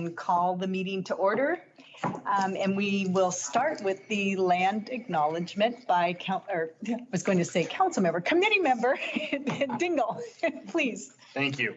and call the meeting to order. And we will start with the land acknowledgement by council member, committee member Dingle, please. Thank you.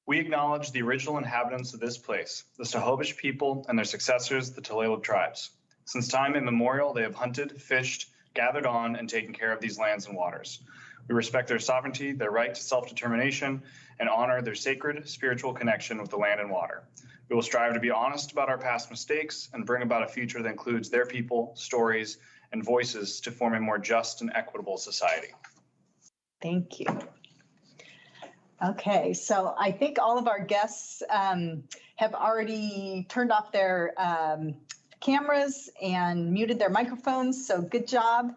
We acknowledge the original inhabitants of this place, the Sahobish people and their successors, the Tulalip tribes. Since time immemorial, they have hunted, fished, gathered on, and taken care of these lands and waters. We respect their sovereignty, their right to self-determination, and honor their sacred spiritual connection with the land and water. We will strive to be honest about our past mistakes and bring about a future that includes their people, stories, and voices to form a more just and equitable society. Thank you. Okay, so I think all of our guests have already turned off their cameras and muted their microphones, so good job.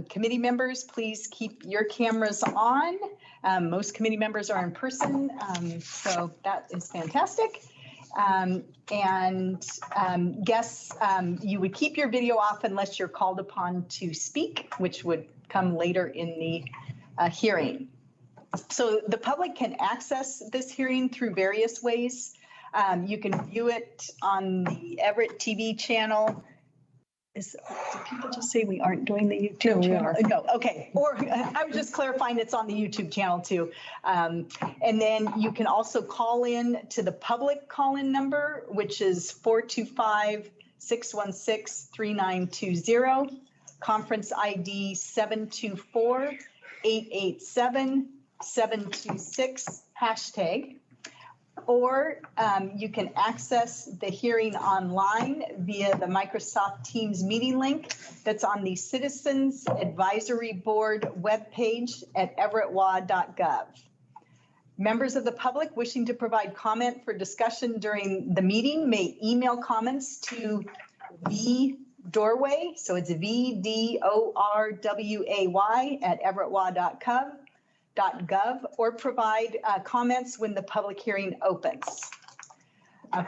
Committee members, please keep your cameras on. Most committee members are in person, so that is fantastic. Guests, you would keep your video off unless you're called upon to speak, which would come later in the hearing. So the public can access this hearing through various ways. You can view it on the Everett TV channel. Do people just say we aren't doing the YouTube channel? Are. No, okay. Or I was just clarifying it's on the YouTube channel too. And then you can also call in to the public call-in number, which is 425-616-3920, conference ID 724-887-726, hashtag. Or you can access the hearing online via the Microsoft Teams meeting link that's on the Citizens Advisory Board webpage at everettwa.gov. Members of the public wishing to provide comment for discussion during the meeting may email comments to vdoorway, so it's VDORWAY at everettwa.gov, or provide comments when the public hearing opens.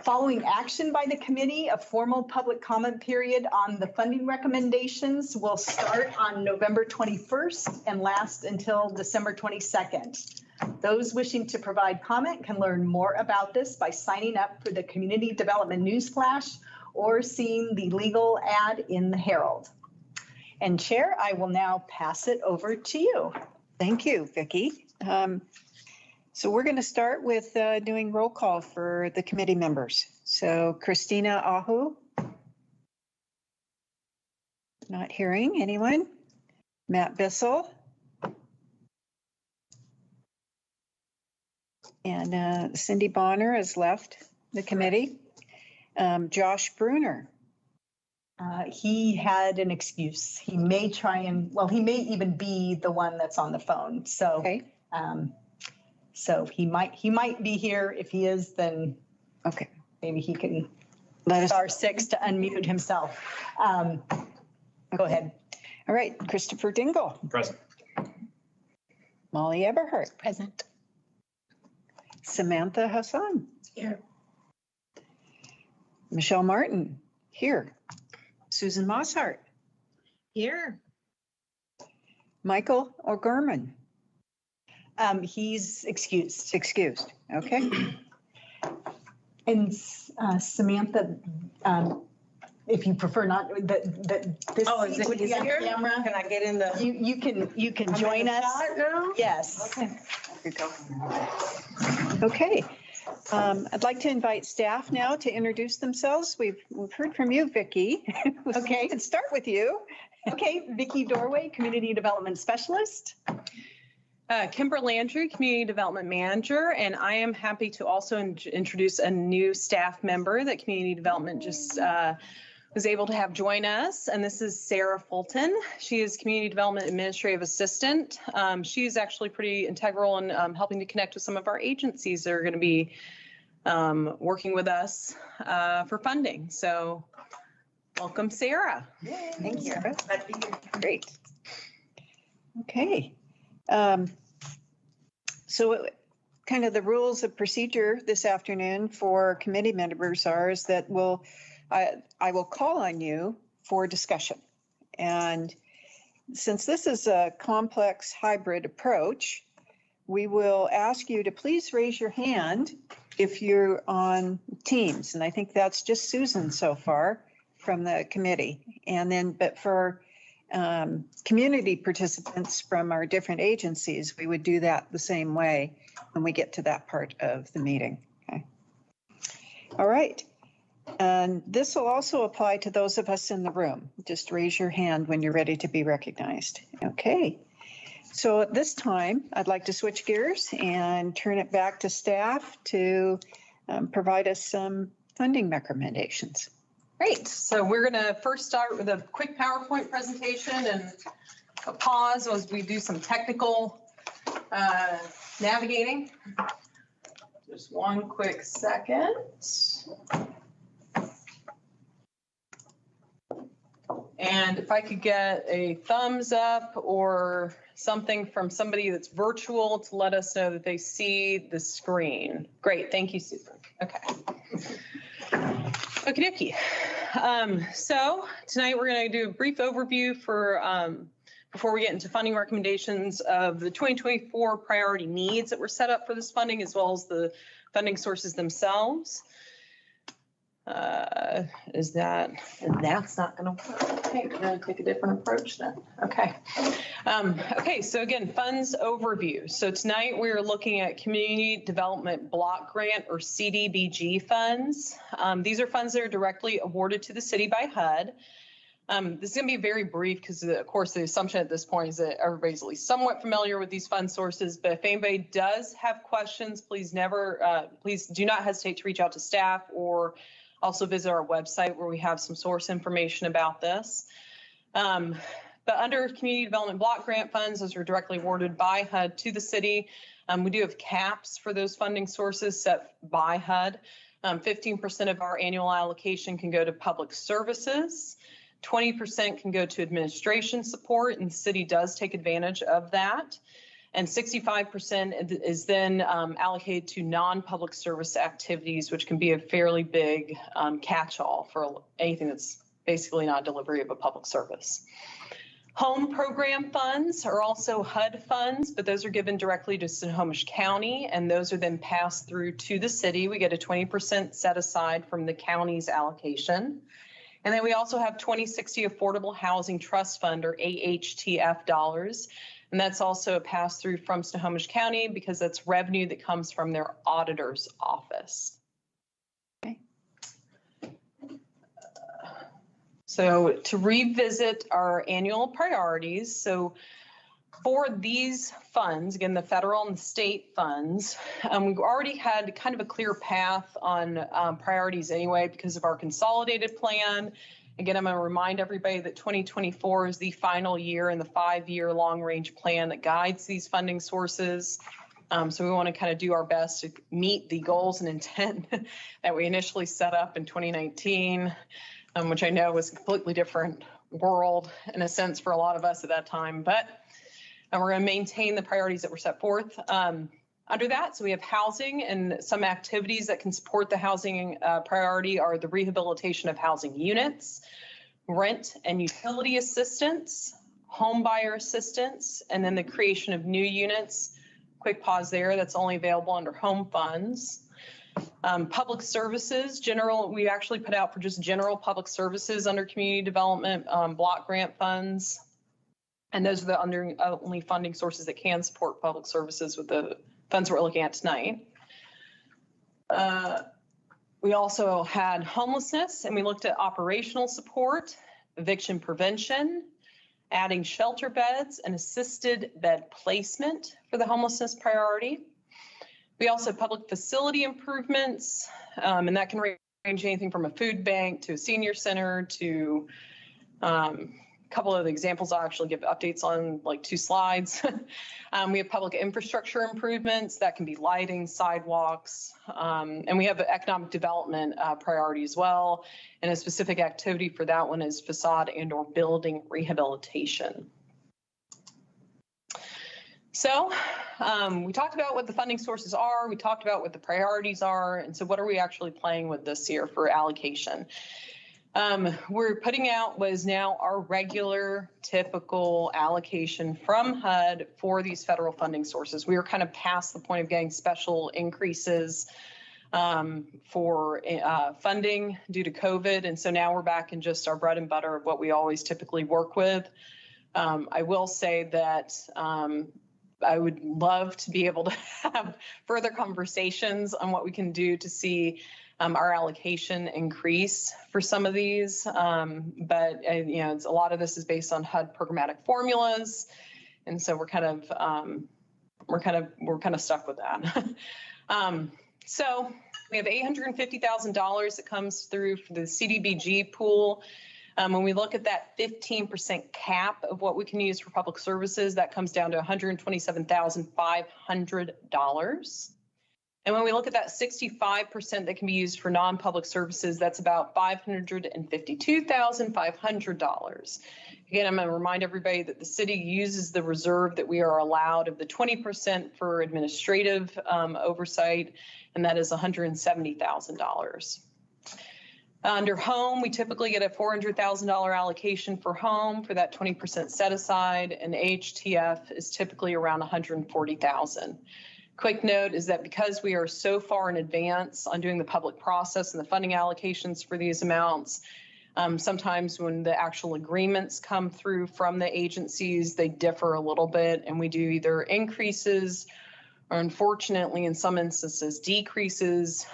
Following action by the committee, a formal public comment period on the funding recommendations will start on November 21st and last until December 22nd. Those wishing to provide comment can learn more about this by signing up for the Community Development Newsflash or seeing the legal ad in the Herald. And Chair, I will now pass it over to you. Thank you, Vicki. So we're going to start with doing roll call for the committee members. So Christina Ahu. Not hearing anyone. Matt Bissell. And Cindy Bonner has left the committee. Josh Bruner. He had an excuse. He may try and, well, he may even be the one that's on the phone. So, okay. So he might be here. If he is, then okay, maybe he can let us *6 to unmute himself. Go ahead. All right, Christopher Dingle. Present. Molly Eberhardt. Present. Samantha Hassan. Here. Michelle Martin. Here. Susan Mosshart. Here. Michael O'Gorman. He's excused. Excused. Okay. And Samantha, if you prefer not, this is it easier? Camera. Can I get in the? You can join us. Now? Yes. Okay. Here you go. Okay. I'd like to invite staff now to introduce themselves. We've heard from you, Vicki. Okay. Let's start with you. Okay, Vicki Doorway, Community Development Specialist. Kimber Landry, Community Development Manager, and I am happy to also introduce a new staff member that Community Development just was able to have join us, and this is Sarah Fulton. She is Community Development Administrative Assistant. She's actually pretty integral in helping to connect with some of our agencies that are going to be working with us for funding. So welcome, Sarah. Yay, thank you. Great. Okay. So kind of the rules of procedure this afternoon for committee members is that I will call on you for discussion. And since this is a complex hybrid approach, we will ask you to please raise your hand if you're on Teams, and I think that's just Susan so far from the committee. And then, but for community participants from our different agencies, we would do that the same way when we get to that part of the meeting. Okay. All right. And this will also apply to those of us in the room. Just raise your hand when you're ready to be recognized. Okay. So at this time, I'd like to switch gears and turn it back to staff to provide us some funding recommendations. Great. So we're going to first start with a quick PowerPoint presentation and a pause as we do some technical navigating. Just one quick second. And if I could get a thumbs up or something from somebody that's virtual to let us know that they see the screen. Great. Thank you, Susan. Okay. Okie dokie. So tonight we're going to do a brief overview for before we get into funding recommendations of the 2024 priority needs that were set up for this funding, as well as the funding sources themselves. That's not going to work. Okay, we're going to take a different approach then. Okay. Okay, so again, funds overview. So tonight we're looking at Community Development Block Grant or CDBG funds. These are funds that are directly awarded to the city by HUD. This is going to be very brief because, of course, the assumption at this point is that everybody's at least somewhat familiar with these fund sources. But if anybody does have questions, please do not hesitate to reach out to staff or also visit our website where we have some source information about this. But under Community Development Block Grant funds, those are directly awarded by HUD to the city. We do have caps for those funding sources set by HUD. 15% of our annual allocation can go to public services. 20% can go to administration support, and the city does take advantage of that. And 65% is then allocated to non-public service activities, which can be a fairly big catch-all for anything that's basically not delivery of a public service. Home program funds are also HUD funds, but those are given directly to Snohomish County, and those are then passed through to the city. We get a 20% set aside from the county's allocation. And then we also have 2060 Affordable Housing Trust Fund, or AHTF dollars. And that's also a pass through from Snohomish County because that's revenue that comes from their auditor's office. Okay. So to revisit our annual priorities, so for these funds, again, the federal and the state funds, we've already had kind of a clear path on priorities anyway because of our consolidated plan. Again, I'm going to remind everybody that 2024 is the final year in the 5-year long-range plan that guides these funding sources. So we want to kind of do our best to meet the goals and intent that we initially set up in 2019, which I know was a completely different world in a sense for a lot of us at that time. But we're going to maintain the priorities that were set forth. Under that, so we have housing, and some activities that can support the housing priority are the rehabilitation of housing units, rent and utility assistance, home buyer assistance, and then the creation of new units. Quick pause there, that's only available under home funds. Public services, we actually put out for just general public services under community development block grant funds. And those are the only funding sources that can support public services with the funds we're looking at tonight. We also had homelessness, and we looked at operational support, eviction prevention, adding shelter beds, and assisted bed placement for the homelessness priority. We also have public facility improvements, and that can range anything from a food bank to a senior center to a couple of the examples I'll actually give updates on, like 2 slides. We have public infrastructure improvements that can be lighting, sidewalks, and we have an economic development priority as well. And a specific activity for that one is facade and or building rehabilitation. So we talked about what the funding sources are. We talked about what the priorities are. And so what are we actually playing with this year for allocation? We're putting out what is now our regular typical allocation from HUD for these federal funding sources. We were kind of past the point of getting special increases for funding due to COVID. And so now we're back in just our bread and butter of what we always typically work with. I will say that I would love to be able to have further conversations on what we can do to see our allocation increase for some of these. But it's, a lot of this is based on HUD programmatic formulas. And so we're kind of stuck with that. So we have $850,000 that comes through for the CDBG pool. When we look at that 15% cap of what we can use for public services, that comes down to $127,500. And when we look at that 65% that can be used for non-public services, that's about $552,500. Again, I'm going to remind everybody that the city uses the reserve that we are allowed of the 20% for administrative oversight, and that is $170,000. Under home, we typically get a $400,000 allocation for home for that 20% set aside, and HTF is typically around $140,000. Quick note is that because we are so far in advance on doing the public process and the funding allocations for these amounts, sometimes when the actual agreements come through from the agencies, they differ a little bit, and we do either increases or, unfortunately, in some instances, decreases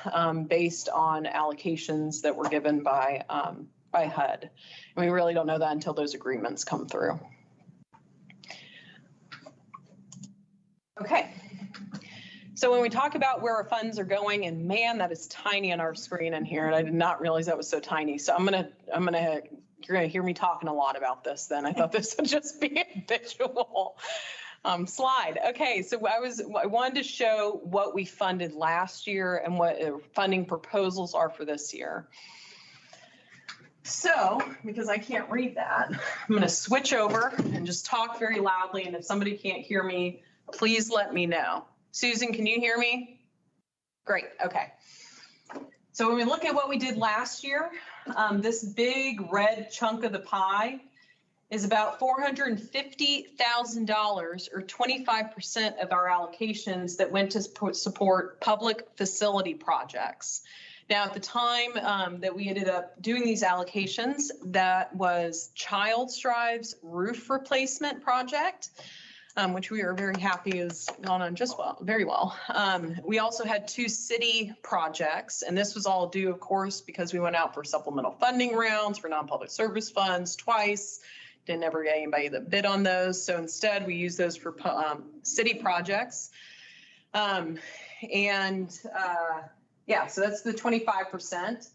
based on allocations that were given by HUD. And we really don't know that until those agreements come through. Okay. So when we talk about where our funds are going, and man, that is tiny on our screen in here, and I did not realize that was so tiny. So you're gonna hear me talking a lot about this then. I thought this would just be a visual slide. Okay, so I wanted to show what we funded last year and what funding proposals are for this year. So, because I can't read that, I'm gonna switch over and just talk very loudly, and if somebody can't hear me, please let me know. Susan, can you hear me? Great, okay. So when we look at what we did last year, this big red chunk of the pie is about $450,000 or 25% of our allocations that went to support public facility projects. Now, at the time that we ended up doing these allocations, that was Child Strive's roof replacement project, which we are very happy has gone on very well. We also had 2 city projects, and this was all due, of course, because we went out for supplemental funding rounds for non-public service funds twice. Didn't ever get anybody that bid on those. So instead, we use those for city projects. Yeah, so that's the 25%.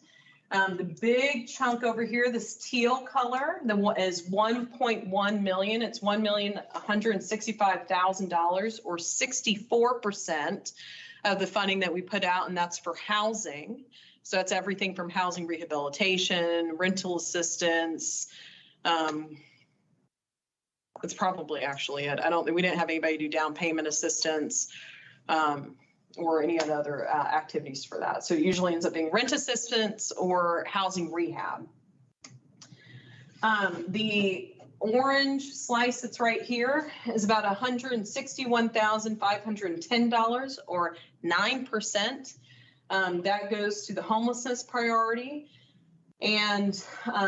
The big chunk over here, this teal color, is 1.1 million. It's $1,165,000 or 64% of the funding that we put out, and that's for housing. So that's everything from housing rehabilitation, rental assistance. That's probably actually it. We didn't have anybody do down payment assistance. Or any other activities for that. So it usually ends up being rent assistance or housing rehab. The orange slice that's right here is about $161,510 or 9%. That goes to the homelessness priority. And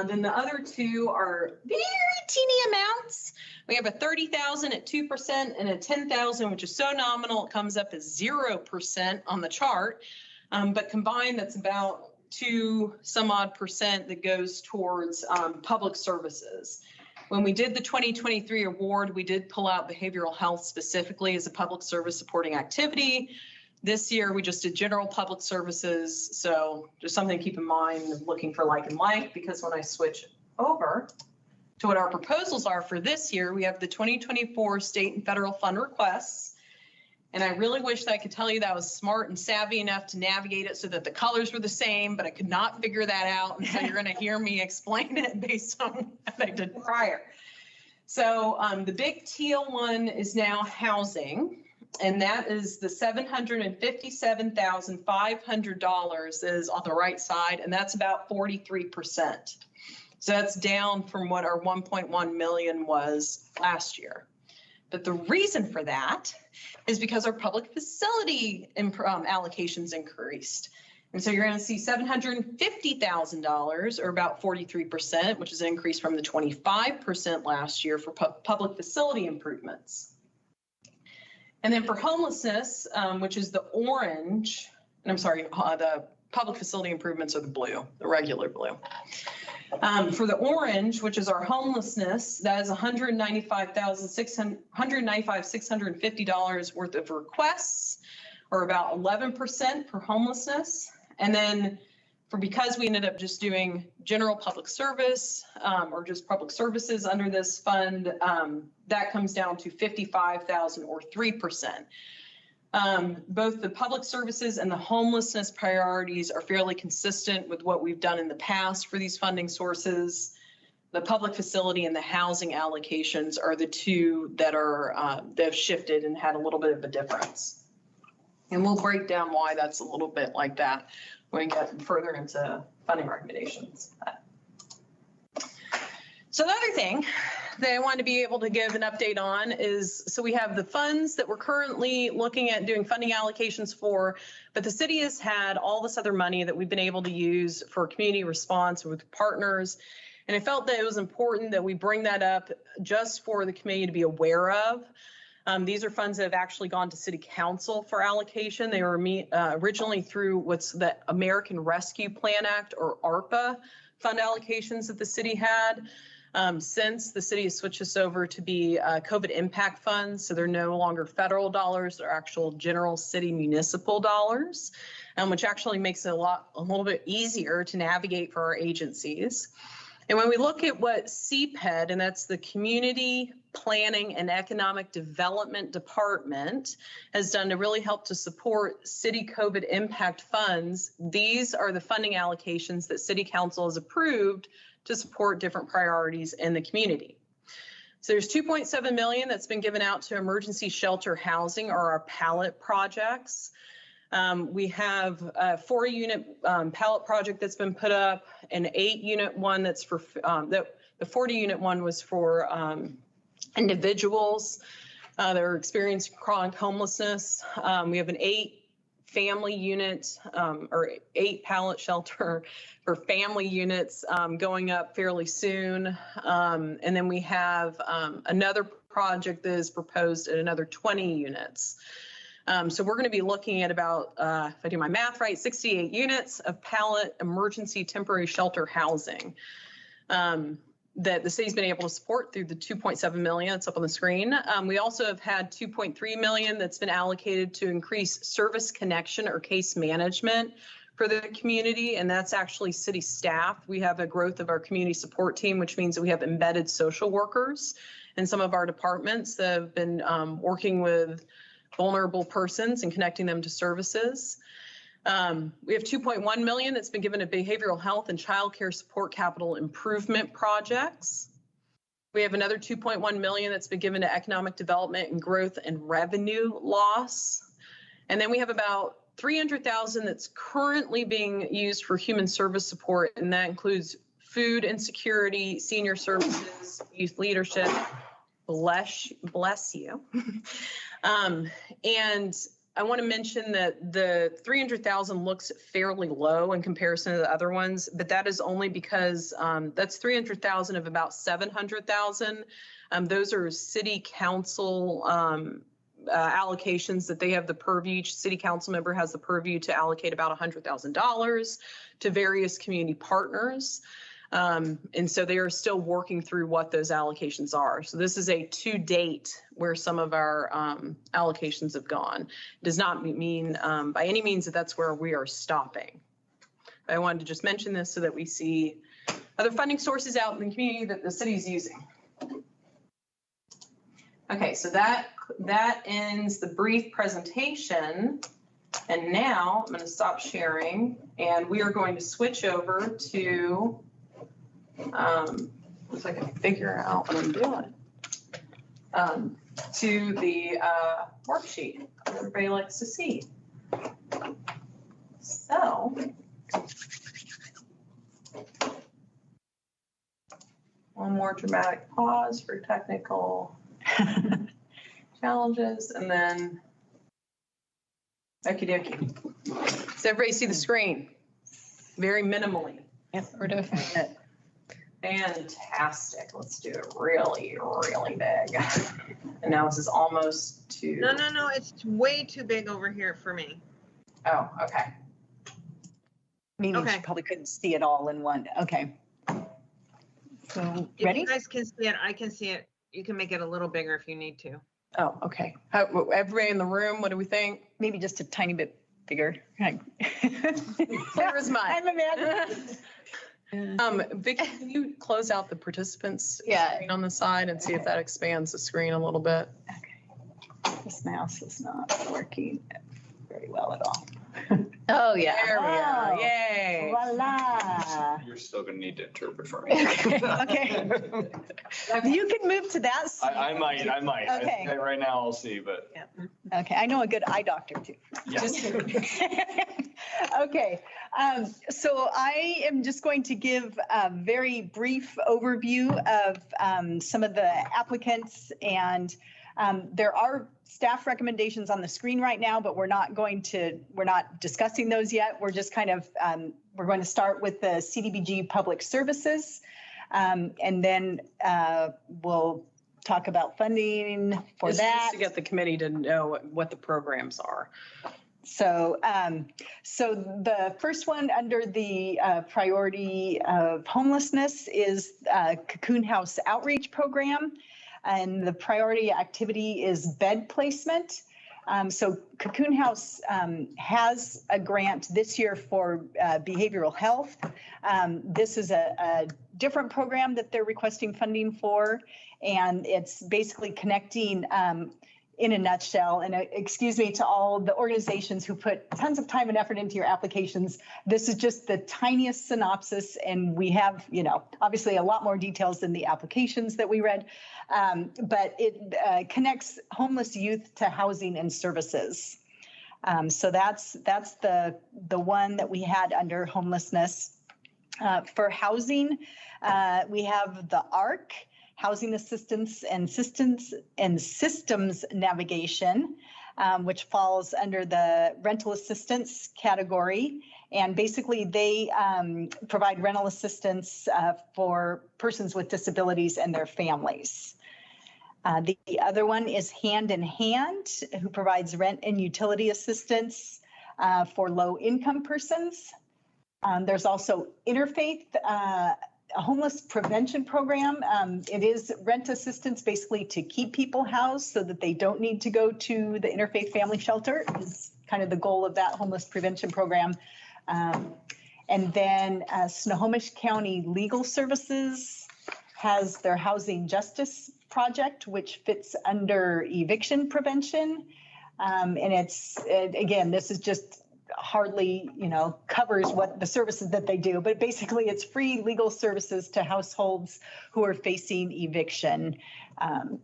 then the other 2 are very teeny amounts. We have a 30,000 at 2% and a 10,000, which is so nominal, it comes up as 0% on the chart. But combined, that's about 2 some odd percent that goes towards public services. When we did the 2023 award, we did pull out behavioral health specifically as a public service supporting activity. This year, we just did general public services. So just something to keep in mind, looking for like and like, because when I switch over to what our proposals are for this year, we have the 2024 state and federal fund requests. And I really wish that I could tell you that I was smart and savvy enough to navigate it so that the colors were the same, but I could not figure that out. And so you're going to hear me explain it based on what I did prior. So the big teal one is now housing. And that is the $757,500 is on the right side, and that's about 43%. So that's down from what our 1.1 million was last year. But the reason for that is because our public facility allocations increased. And so you're going to see $750,000 or about 43%, which is an increase from the 25% last year for public facility improvements. And then for homelessness, which is the orange, and I'm sorry, the public facility improvements are the blue, the regular blue. For the orange, which is our homelessness, that is $195,650 worth of requests, or about 11% for homelessness. And then because we ended up just doing general public service or just public services under this fund, that comes down to 55,000 or 3%. Both the public services and the homelessness priorities are fairly consistent with what we've done in the past for these funding sources. The public facility and the housing allocations are the two that are that have shifted and had a little bit of a difference. And we'll break down why that's a little bit like that when we get further into funding recommendations. So the other thing that I wanted to be able to give an update on is, so we have the funds that we're currently looking at doing funding allocations for, but the city has had all this other money that we've been able to use for community response with partners. And I felt that it was important that we bring that up just for the committee to be aware of. These are funds that have actually gone to City Council for allocation. They were originally through what's the American Rescue Plan Act, or ARPA, fund allocations that the city had. Since the city has switched this over to be COVID impact funds, so they're no longer federal dollars, they're actual general city municipal dollars, which actually makes it a little bit easier to navigate for our agencies. And when we look at what CPED, and that's the Community Planning and Economic Development Department, has done to really help to support city COVID impact funds, these are the funding allocations that City Council has approved to support different priorities in the community. So there's $2.7 million that's been given out to emergency shelter housing, or our pallet projects. We have a 40-unit pallet project that's been put up, an 8-unit one that's for, the 40-unit one was for individuals that are experiencing chronic homelessness. We have an 8-family unit or 8 pallet shelter for family units going up fairly soon. And then we have another project that is proposed at another 20 units. So we're going to be looking at about, if I do my math right, 68 units of pallet emergency temporary shelter housing that the city's been able to support through the $2.7 million that's up on the screen. We also have had $2.3 million that's been allocated to increase service connection or case management for the community, and that's actually city staff. We have a growth of our community support team, which means that we have embedded social workers in some of our departments that have been working with vulnerable persons and connecting them to services. We have $2.1 million that's been given to behavioral health and childcare support capital improvement projects. We have another $2.1 million that's been given to economic development and growth and revenue loss. And then we have about $300,000 that's currently being used for human service support, and that includes food insecurity, senior services, youth leadership. Bless you. And I want to mention that the $300,000 looks fairly low in comparison to the other ones, but that is only because that's $300,000 of about $700,000. Those are city council allocations that they have the purview. Each city council member has the purview to allocate about $100,000 to various community partners. And so they are still working through what those allocations are. So this is a to date where some of our allocations have gone. It does not mean by any means that that's where we are stopping. But I wanted to just mention this so that we see other funding sources out in the community that the city is using. Okay, so that ends the brief presentation. And now I'm going to stop sharing and we are going to switch over to if I can figure out what I'm doing, to the worksheet that everybody likes to see. So, one more dramatic pause for technical challenges, and then okie dokie. Does everybody see the screen? Very minimally. Yep, we're doing it. Fantastic. Let's do it really, really big. And now this is almost to. No, it's way too big over here for me. Oh, okay. Meaning Okay. you probably couldn't see it all in one. Okay. So, If ready? you guys can see it, I can see it. You can make it a little bigger if you need to. Oh, okay. Everybody in the room, what do we think? Maybe just a tiny bit bigger. Clear as mud. I'm Amanda. Vicki, can you close out the participants Yeah. screen on the side and see if that expands the screen a little bit? This mouse is not working very well at all. Oh, yeah. There we Oh. go. Yay. Voila. You're still gonna need to interpret for me. Okay. You can move to that. I might. Okay. Right now I'll see, but Okay, I know a good eye doctor too. yeah. Okay, so I am just going to give a very brief overview of some of the applicants, and there are staff recommendations on the screen right now, but we're not discussing those yet. We're just kind of, we're going to start with the CDBG Public Services, and then we'll talk about funding for This is that. just to get the committee to know what the programs are. So, so the first one under the priority of homelessness is Cocoon House Outreach Program. And the priority activity is bed placement. So Cocoon House has a grant this year for behavioral health. This is a different program that they're requesting funding for. And it's basically connecting, in a nutshell, and excuse me to all the organizations who put tons of time and effort into your applications. This is just the tiniest synopsis, and we have, obviously a lot more details than the applications that we read, but it connects homeless youth to housing and services. So that's the one that we had under homelessness. For housing, we have the ARC, Housing Assistance and Systems Navigation, which falls under the rental assistance category. And basically they provide rental assistance for persons with disabilities and their families. The other one is Hand in Hand, who provides rent and utility assistance for low income persons. There's also Interfaith, a homeless prevention program. It is rent assistance basically to keep people housed so that they don't need to go to the Interfaith Family Shelter is kind of the goal of that homeless prevention program. And then Snohomish County Legal Services has their Housing Justice Project, which fits under eviction prevention. And again, this is just hardly, covers what the services that they do, but basically it's free legal services to households who are facing eviction.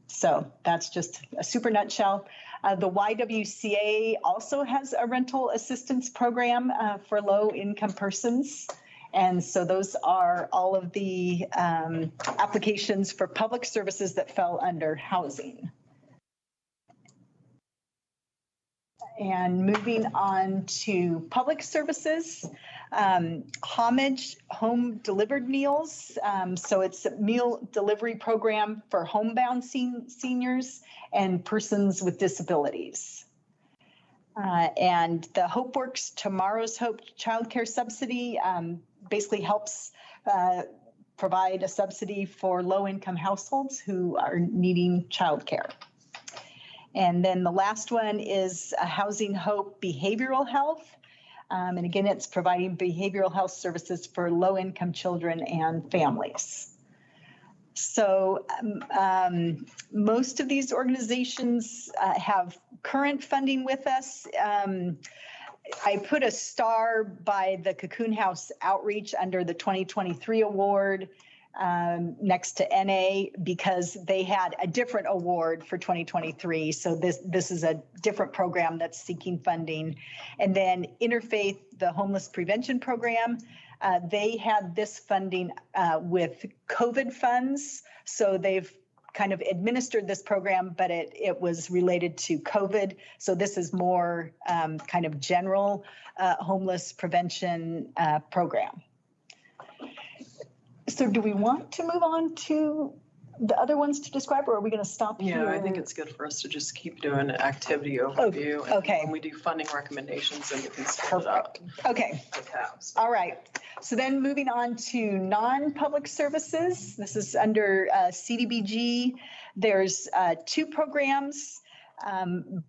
So that's just a super nutshell. The YWCA also has a rental assistance program for low income persons. And so those are all of the applications for public services that fell under housing. And moving on to public services, Homage Home Delivered Meals. So it's a meal delivery program for homebound seniors and persons with disabilities. And the HopeWorks Tomorrow's Hope childcare subsidy basically helps provide a subsidy for low-income households who are needing childcare. And then the last one is Housing Hope Behavioral Health. And again, it's providing behavioral health services for low-income children and families. So most of these organizations have current funding with us. I put a star by the Cocoon House Outreach under the 2023 award next to NA because they had a different award for 2023. So this is a different program that's seeking funding. And then Interfaith, the homeless prevention program, they had this funding with COVID funds. So they've kind of administered this program, but it was related to COVID. So this is more kind of general homeless prevention program. So do we want to move on to the other ones to describe, or are we going to stop here? Yeah, I think it's good for us to just keep doing an activity overview. And okay. when we do funding recommendations, then we can split it up. Okay. The tabs. All right. So then moving on to non-public services. This is under CDBG. There's 2 programs.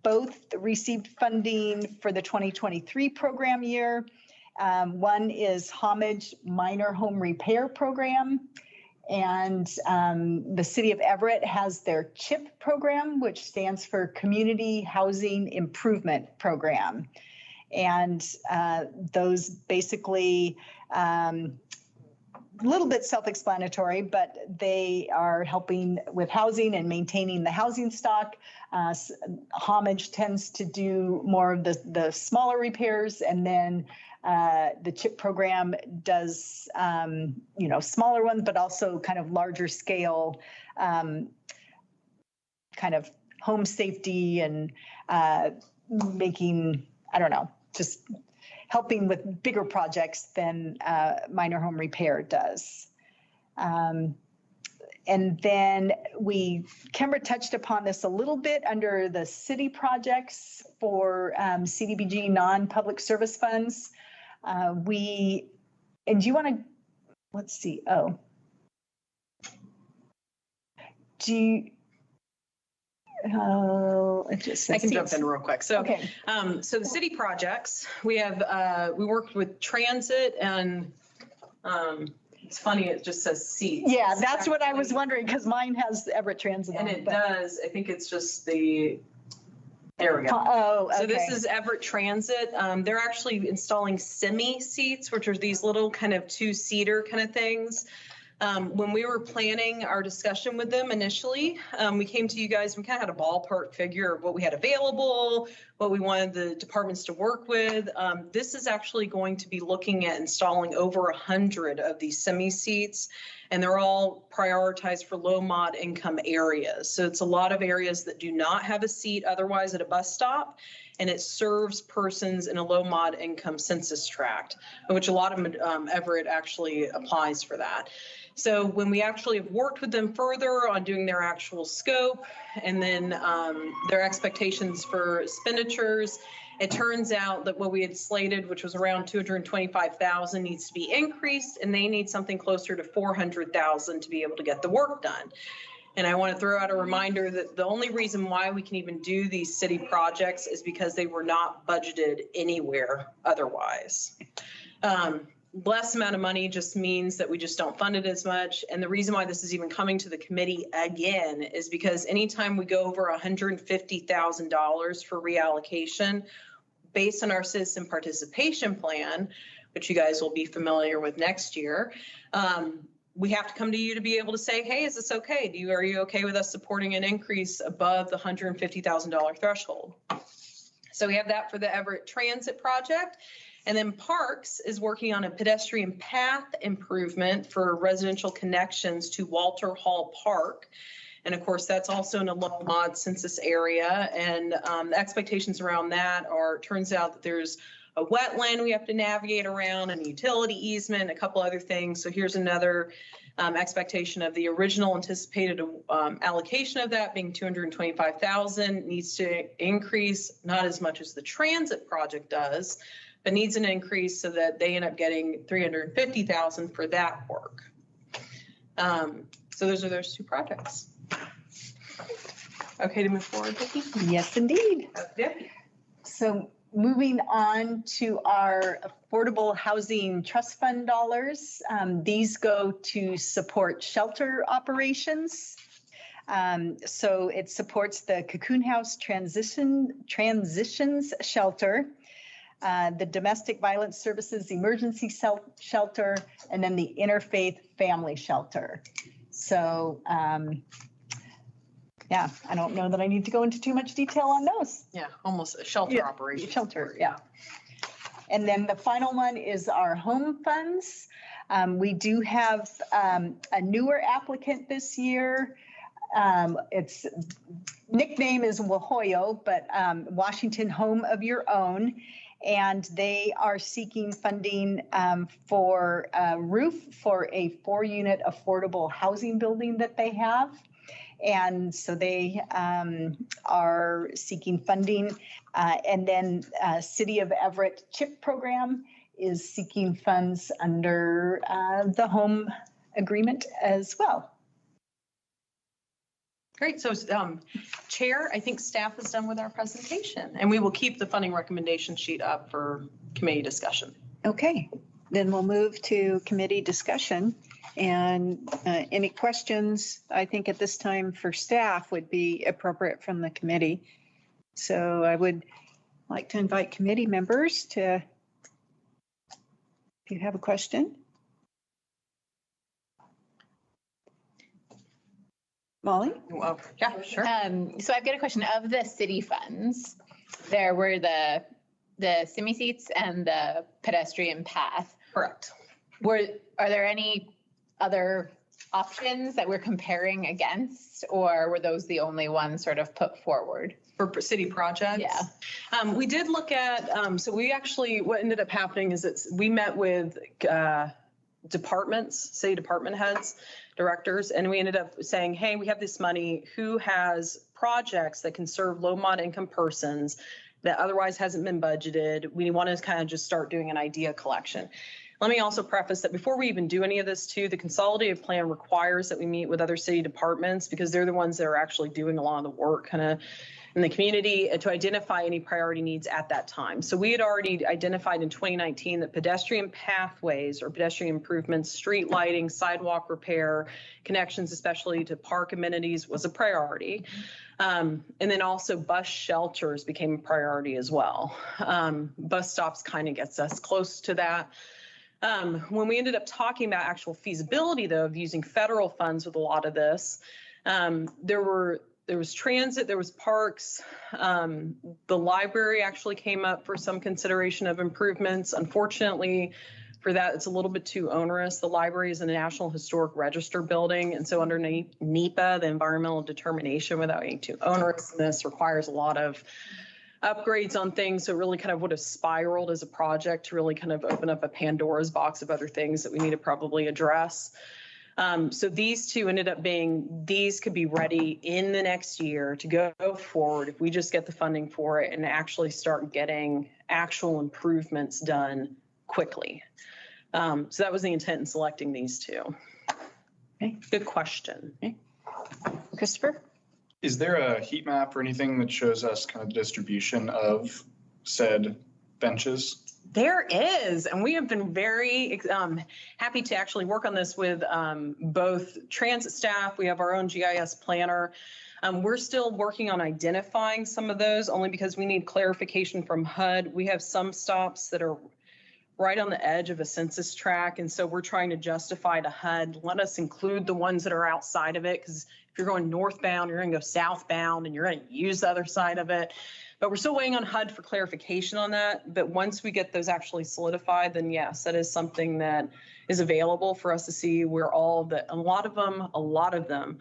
Both received funding for the 2023 program year. One is Homage Minor Home Repair Program. And the city of Everett has their CHIP program, which stands for Community Housing Improvement Program. And those basically, a little bit self-explanatory, but they are helping with housing and maintaining the housing stock. Homage tends to do more of the smaller repairs, and then the CHIP program does, smaller ones, but also kind of larger scale, kind of home safety and making, I don't know, just helping with bigger projects than minor home repair does. And then Kemra touched upon this a little bit under the city projects for CDBG non-public service funds. And do you want to, let's see, it just says I can jump in real quick. So, okay. So the city projects, we worked with transit and it's funny, it just says seats. Yeah, that's what I was wondering, because mine has Everett Transit on And it. it does, I think it's just there we go. Oh, okay. So this is Everett Transit. They're actually installing semi seats, which are these little kind of 2-seater kind of things. When we were planning our discussion with them initially, we came to you guys, we kind of had a ballpark figure of what we had available, what we wanted the departments to work with. This is actually going to be looking at installing over 100 of these semi seats, and they're all prioritized for low mod income areas. So it's a lot of areas that do not have a seat otherwise at a bus stop, and it serves persons in a low mod income census tract, which a lot of Everett actually applies for that. So when we actually have worked with them further on doing their actual scope and then their expectations for expenditures, it turns out that what we had slated, which was around 225,000, needs to be increased, and they need something closer to 400,000 to be able to get the work done. And I want to throw out a reminder that the only reason why we can even do these city projects is because they were not budgeted anywhere otherwise. Less amount of money just means that we just don't fund it as much. And the reason why this is even coming to the committee again is because anytime we go over $150,000 for reallocation, based on our citizen participation plan, which you guys will be familiar with next year, we have to come to you to be able to say, hey, is this okay? Are you okay with us supporting an increase above the $150,000 threshold? So we have that for the Everett Transit project. And then Parks is working on a pedestrian path improvement for residential connections to Walter Hall Park. And of course, that's also in a low mod census area. And the expectations around that turns out that there's a wetland we have to navigate around, and utility easement, a couple other things. So here's another expectation of the original anticipated allocation of that being 225,000, needs to increase, not as much as the transit project does, but needs an increase so that they end up getting 350,000 for that work. So those are those 2 projects. Okay to move forward, Vicki? Yes, indeed. Okay. So moving on to our Affordable Housing Trust Fund dollars, these go to support shelter operations. So it supports the Cocoon House Transitions Shelter, the Domestic Violence Services Emergency Shelter, and then the Interfaith Family Shelter. So yeah, I don't know that I need to go into too much detail on those. Yeah, almost a shelter operation. Shelter, yeah. And then the final one is our home funds. We do have a newer applicant this year. Its nickname is Wahoyo, but Washington Home of Your Own. And they are seeking funding for a roof for a 4-unit affordable housing building that they have. And so they are seeking funding. And then City of Everett CHIP program is seeking funds under the home agreement as well. Great. So, Chair, I think staff is done with our presentation, and we will keep the funding recommendation sheet up for committee discussion. Okay, then we'll move to committee discussion. And any questions, I think at this time for staff would be appropriate from the committee. So I would like to invite committee members to, if you have a question. Molly? Oh, yeah, sure. So I've got a question. Of the city funds, there were the semi seats and the pedestrian path. Correct. Are there any other options that we're comparing against, or were those the only ones sort of put forward? For city projects? Yeah. We did look at, so we actually, what ended up happening is that we met with departments, city department heads, directors, and we ended up saying, hey, we have this money. Who has projects that can serve low mod income persons that otherwise hasn't been budgeted? We want to kind of just start doing an idea collection. Let me also preface that before we even do any of this too, the consolidated plan requires that we meet with other city departments because they're the ones that are actually doing a lot of the work kind of in the community to identify any priority needs at that time. So we had already identified in 2019 that pedestrian pathways or pedestrian improvements, street lighting, sidewalk repair, connections, especially to park amenities, was a priority. And then also bus shelters became a priority as well. Bus stops kind of gets us close to that. When we ended up talking about actual feasibility, though, of using federal funds with a lot of this, there was transit, there was parks. The library actually came up for some consideration of improvements. Unfortunately, for that, it's a little bit too onerous. The library is a National Historic Register building, and so under NEPA, the environmental determination without being too onerous, this requires a lot of upgrades on things. So it really kind of would have spiraled as a project to really kind of open up a Pandora's box of other things that we need to probably address. So these two ended up being, these could be ready in the next year to go forward if we just get the funding for it and actually start getting actual improvements done quickly. So that was the intent in selecting these two. Okay. Good question. Okay. Christopher? Is there a heat map or anything that shows us kind of the distribution of said benches? There is, and we have been very happy to actually work on this with both transit staff. We have our own GIS planner. We're still working on identifying some of those only because we need clarification from HUD. We have some stops that are right on the edge of a census tract, and so we're trying to justify to HUD, let us include the ones that are outside of it, because if you're going northbound, you're going to go southbound, and you're going to use the other side of it. But we're still waiting on HUD for clarification on that. But once we get those actually solidified, then yes, that is something that is available for us to see where a lot of them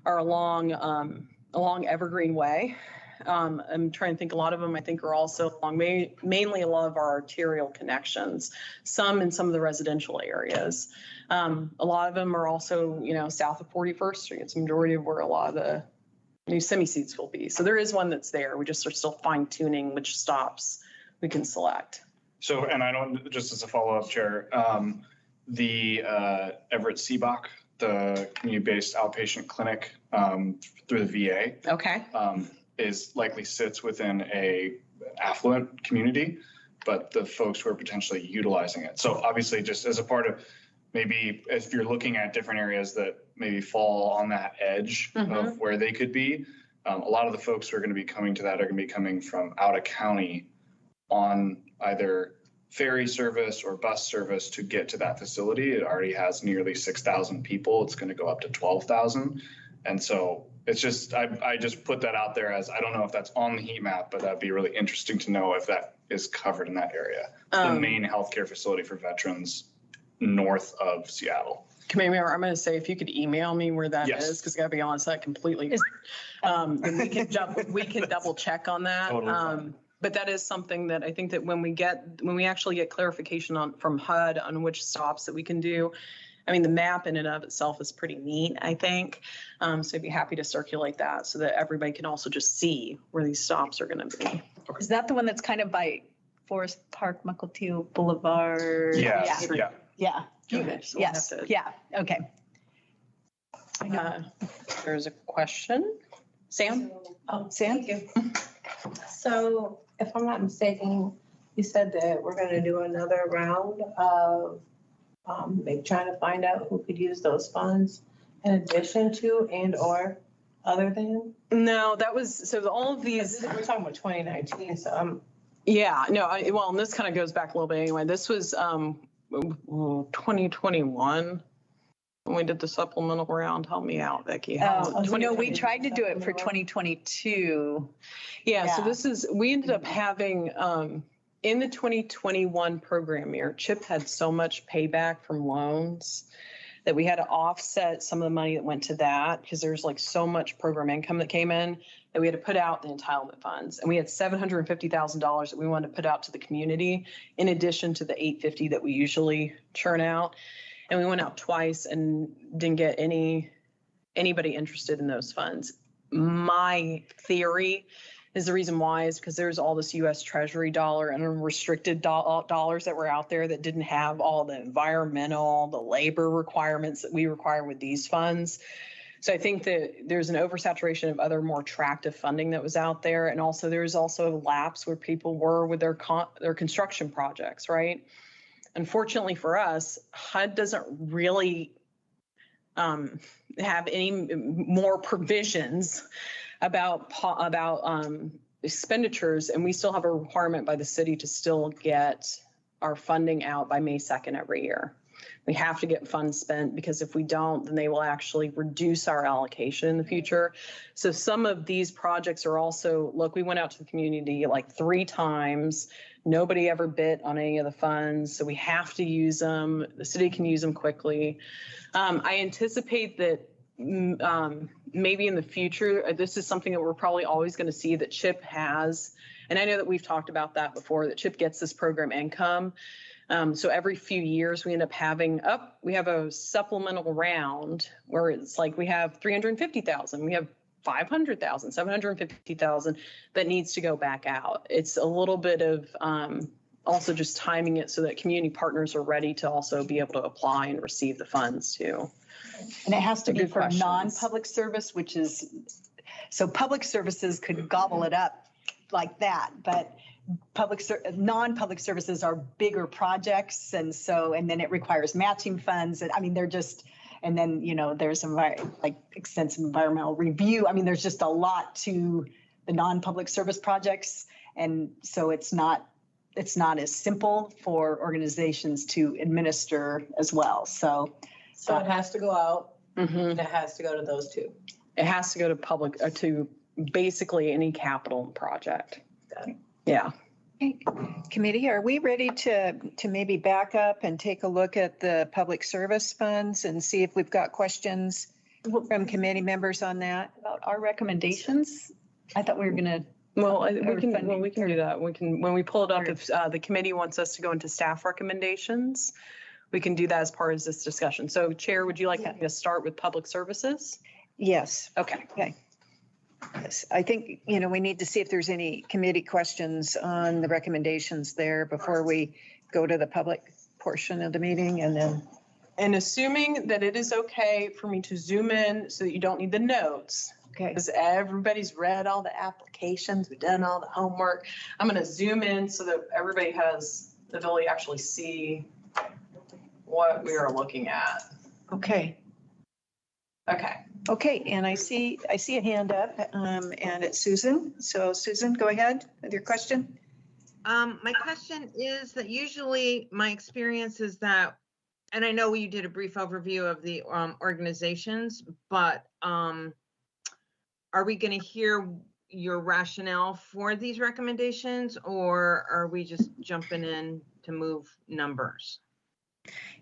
are along Evergreen Way. I'm trying to think, a lot of them I think are also along mainly a lot of our arterial connections, some in some of the residential areas. A lot of them are also, south of 41st Street. It's the majority of where a lot of the new semi-seats will be. So there is one that's there. We just are still fine tuning which stops we can select. So, and I don't, just as a follow-up, Chair, the Everett CBOC, the community-based outpatient clinic through the VA. Okay. Is likely sits within a affluent community, but the folks who are potentially utilizing it. So obviously, just as a part of maybe if you're looking at different areas that maybe fall on that edge of where they could be, a lot of the folks who are going to be coming to that are going to be coming from out of county on either ferry service or bus service to get to that facility. It already has nearly 6,000 people. It's going to go up to 12,000. And so it's just, I just put that out there as, I don't know if that's on the heat map, but that'd be really interesting to know if that is covered in that area. The main healthcare facility for veterans north of Seattle. Committee member, I'm going to say if you could email me where that Yes. is, because I got to be honest, that completely. Is- Then we can double check on that. Totally fine. But that is something that I think that when we actually get clarification from HUD on which stops that we can do, I mean, the map in and of itself is pretty neat, I think. So I'd be happy to circulate that so that everybody can also just see where these stops are going to be. Is that the one that's kind of by Forest Park, Mukilteo Boulevard? Yeah, Yeah. yeah. Okay, so we'll have Yes, to- yeah, okay. There's a question. Sam? Sam? Thank you. So if I'm not mistaken, you said that we're gonna do another round of maybe trying to find out who could use those funds in addition to and or other than? No, that was, so all of these. We're talking about 2019, so I'm. Yeah, no, well, and this kind of goes back a little bit anyway. This was 2021 when we did the supplemental round. Help me out, Becky. No, we tried to do it for 2022. Yeah, so yeah. this is, we ended up having, in the 2021 program year, CHIP had so much payback from loans that we had to offset some of the money that went to that because there's like so much program income that came in that we had to put out the entitlement funds. And we had $750,000 that we wanted to put out to the community in addition to the $850 that we usually churn out. And we went out twice and didn't get anybody interested in those funds. My theory is the reason why is because there's all this U.S. Treasury dollar and unrestricted dollars that were out there that didn't have all the environmental, the labor requirements that we require with these funds. So I think that there's an oversaturation of other more attractive funding that was out there. And also there's also a lapse where people were with their construction projects, right? Unfortunately for us, HUD doesn't really have any more provisions about expenditures, and we still have a requirement by the city to still get our funding out by May 2nd every year. We have to get funds spent because if we don't, then they will actually reduce our allocation in the future. So some of these projects are also, look, we went out to the community like 3 times. Nobody ever bit on any of the funds, so we have to use them. The city can use them quickly. I anticipate that maybe in the future, this is something that we're probably always going to see that CHIP has. And I know that we've talked about that before, that CHIP gets this program income. So every few years we end up having we have a supplemental round where it's like we have 350,000, we have 500,000, 750,000 that needs to go back out. It's a little bit of also just timing it so that community partners are ready to also be able to apply and receive the funds too. And it has to be Good for questions. non-public service, which is, so public services could gobble it up like that, but non-public services are bigger projects. And so, and then it requires matching funds. And I mean, they're just, and then, there's like extensive environmental review. I mean, there's just a lot to the non-public service projects. And so it's not as simple for organizations to administer as well. So So it has to go out Mm-hmm. and it has to go to those two. It has to go to public, to basically any capital project. Got it. Yeah. Committee, are we ready to maybe back up and take a look at the public service funds and see if we've got questions from committee members on that? about our recommendations, I thought we were going to. Well, Or we can funding. do that. We can, when we pull it up, if the committee wants us to go into staff recommendations, we can do that as part of this discussion. So Chair, would you like me to start with public services? Yes. Okay. Yes, I think, we need to see if there's any committee questions on the recommendations there before we go to the public portion of the meeting and then. And assuming that it is okay for me to zoom in so that you don't need the notes, Okay. because everybody's read all the applications, we've done all the homework. I'm going to zoom in so that everybody has the ability to actually see what we are looking at. Okay. Okay. Okay, and I see a hand up, and it's Susan. So Susan, go ahead with your question. My question is that usually my experience is that, and I know you did a brief overview of the organizations, but are we going to hear your rationale for these recommendations, or are we just jumping in to move numbers?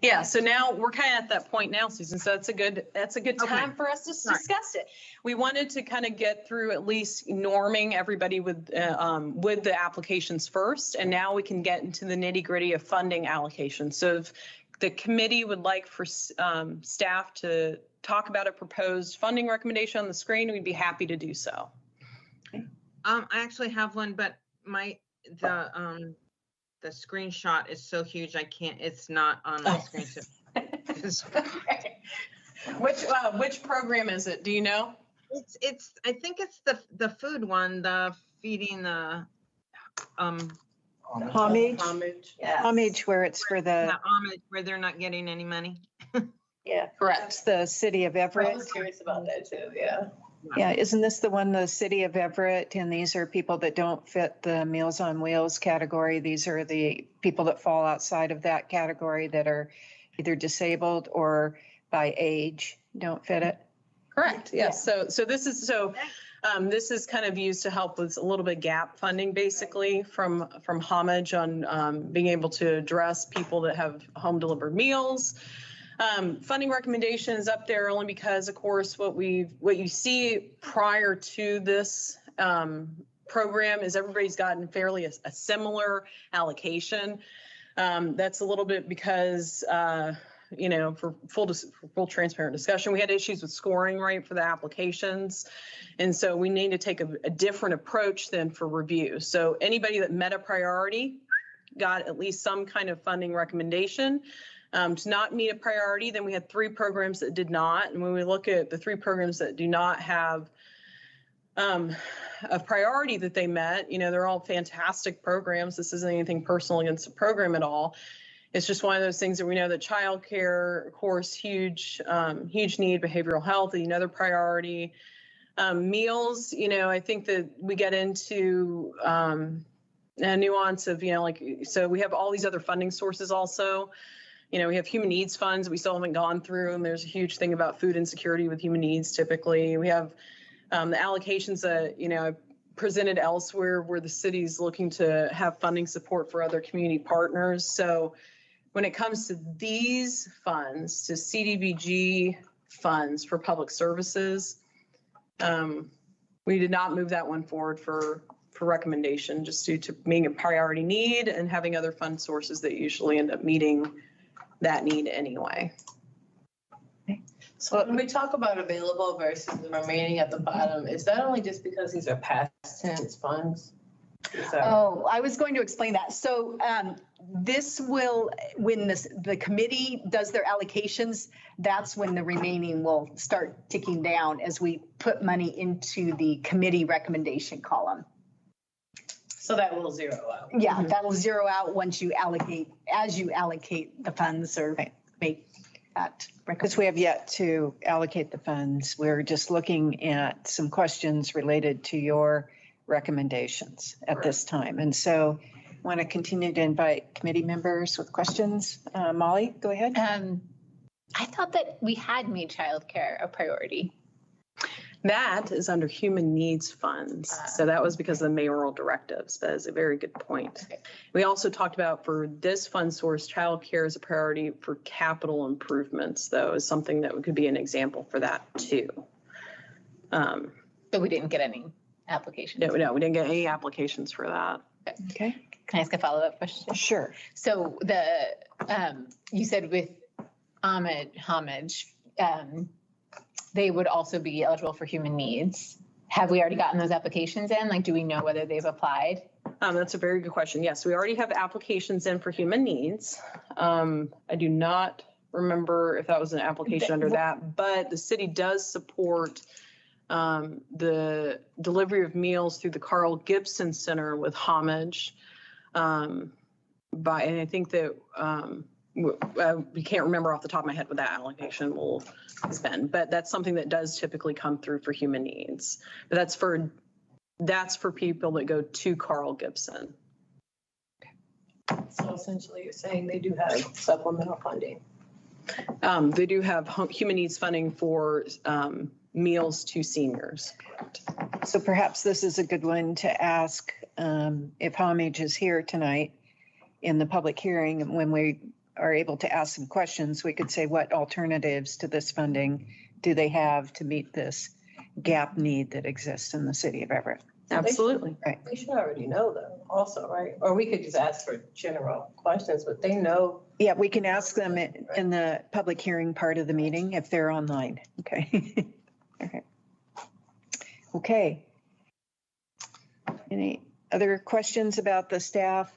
Yeah, so now we're kind of at that point now, Susan. So that's a good time Okay. for us to Right. discuss it. We wanted to kind of get through at least norming everybody with the applications first, and now we can get into the nitty gritty of funding allocation. So if the committee would like for staff to talk about a proposed funding recommendation on the screen, we'd be happy to do so. I actually have one, but the screenshot is so huge, it's not on my screen. Which program is it? Do you know? I think it's the food one, the feeding the, Homage, Yeah. homage where it's for the, that homage where they're not getting any money. Yeah. Correct. the city of I Everett. was curious about that too, yeah. Yeah, isn't this the one, the city of Everett? And these are people that don't fit the Meals on Wheels category. These are the people that fall outside of that category that are either disabled or by age don't fit it. Correct. Yes. So this is kind of used to help with a little bit gap funding, basically from Homage on being able to address people that have home delivered meals. Funding recommendation is up there only because, of course, what you see prior to this program is everybody's gotten fairly a similar allocation. That's a little bit because, for full transparent discussion, we had issues with scoring, right, for the applications. And so we need to take a different approach than for review. So anybody that met a priority got at least some kind of funding recommendation. To not meet a priority, then we had 3 programs that did not. And when we look at the 3 programs that do not have a priority that they met, they're all fantastic programs. This isn't anything personal against the program at all. It's just one of those things that we know that childcare, of course, huge need, behavioral health, another priority. Meals, I think that we get into a nuance of, so we have all these other funding sources also. We have human needs funds we still haven't gone through, and there's a huge thing about food insecurity with human needs typically. We have the allocations that, presented elsewhere where the city's looking to have funding support for other community partners. So when it comes to these funds, to CDBG funds for public services, we did not move that one forward for recommendation just due to being a priority need and having other fund sources that usually end up meeting that need anyway. So when we talk about available versus the remaining at the bottom, is that only just because these are past tense funds? Oh, I was going to explain that. So this will, when the committee does their allocations, that's when the remaining will start ticking down as we put money into the committee recommendation column. So that will zero out. Yeah, that'll zero out once you allocate, as you allocate the funds or make that. Because we have yet to allocate the funds. We're just looking at some questions related to your recommendations at this time. And so want to continue to invite committee members with questions. Molly, go ahead. I thought that we had made childcare a priority. That is under human needs funds. So that was because of the mayoral directives, but it's a very good point. Okay. We also talked about for this fund source, childcare is a priority for capital improvements, though, is something that could be an example for that too. But we didn't get any applications. No, we didn't get any applications for that. Okay. Can I ask a follow-up question? Sure. So you said with homage, they would also be eligible for human needs. Have we already gotten those applications in? Like, do we know whether they've applied? That's a very good question. Yes, we already have applications in for human needs. I do not remember if that was an application under that, but the city does support the delivery of meals through the Carl Gibson Center with Homage. And I think that we can't remember off the top of my head what that allocation will spend, but that's something that does typically come through for human needs. But that's for people that go to Carl Gibson. So essentially you're saying they do have supplemental funding. They do have human needs funding for meals to seniors. So perhaps this is a good one to ask if Homage is here tonight in the public hearing when we are able to ask some questions, we could say, what alternatives to this funding do they have to meet this gap need that exists in the city of Everett? Absolutely. They should already know though, also, right? Or we could just ask for general questions, but they know. Yeah, we can ask them in the public hearing part of the meeting if they're online. Okay. Okay. Okay. Any other questions about the staff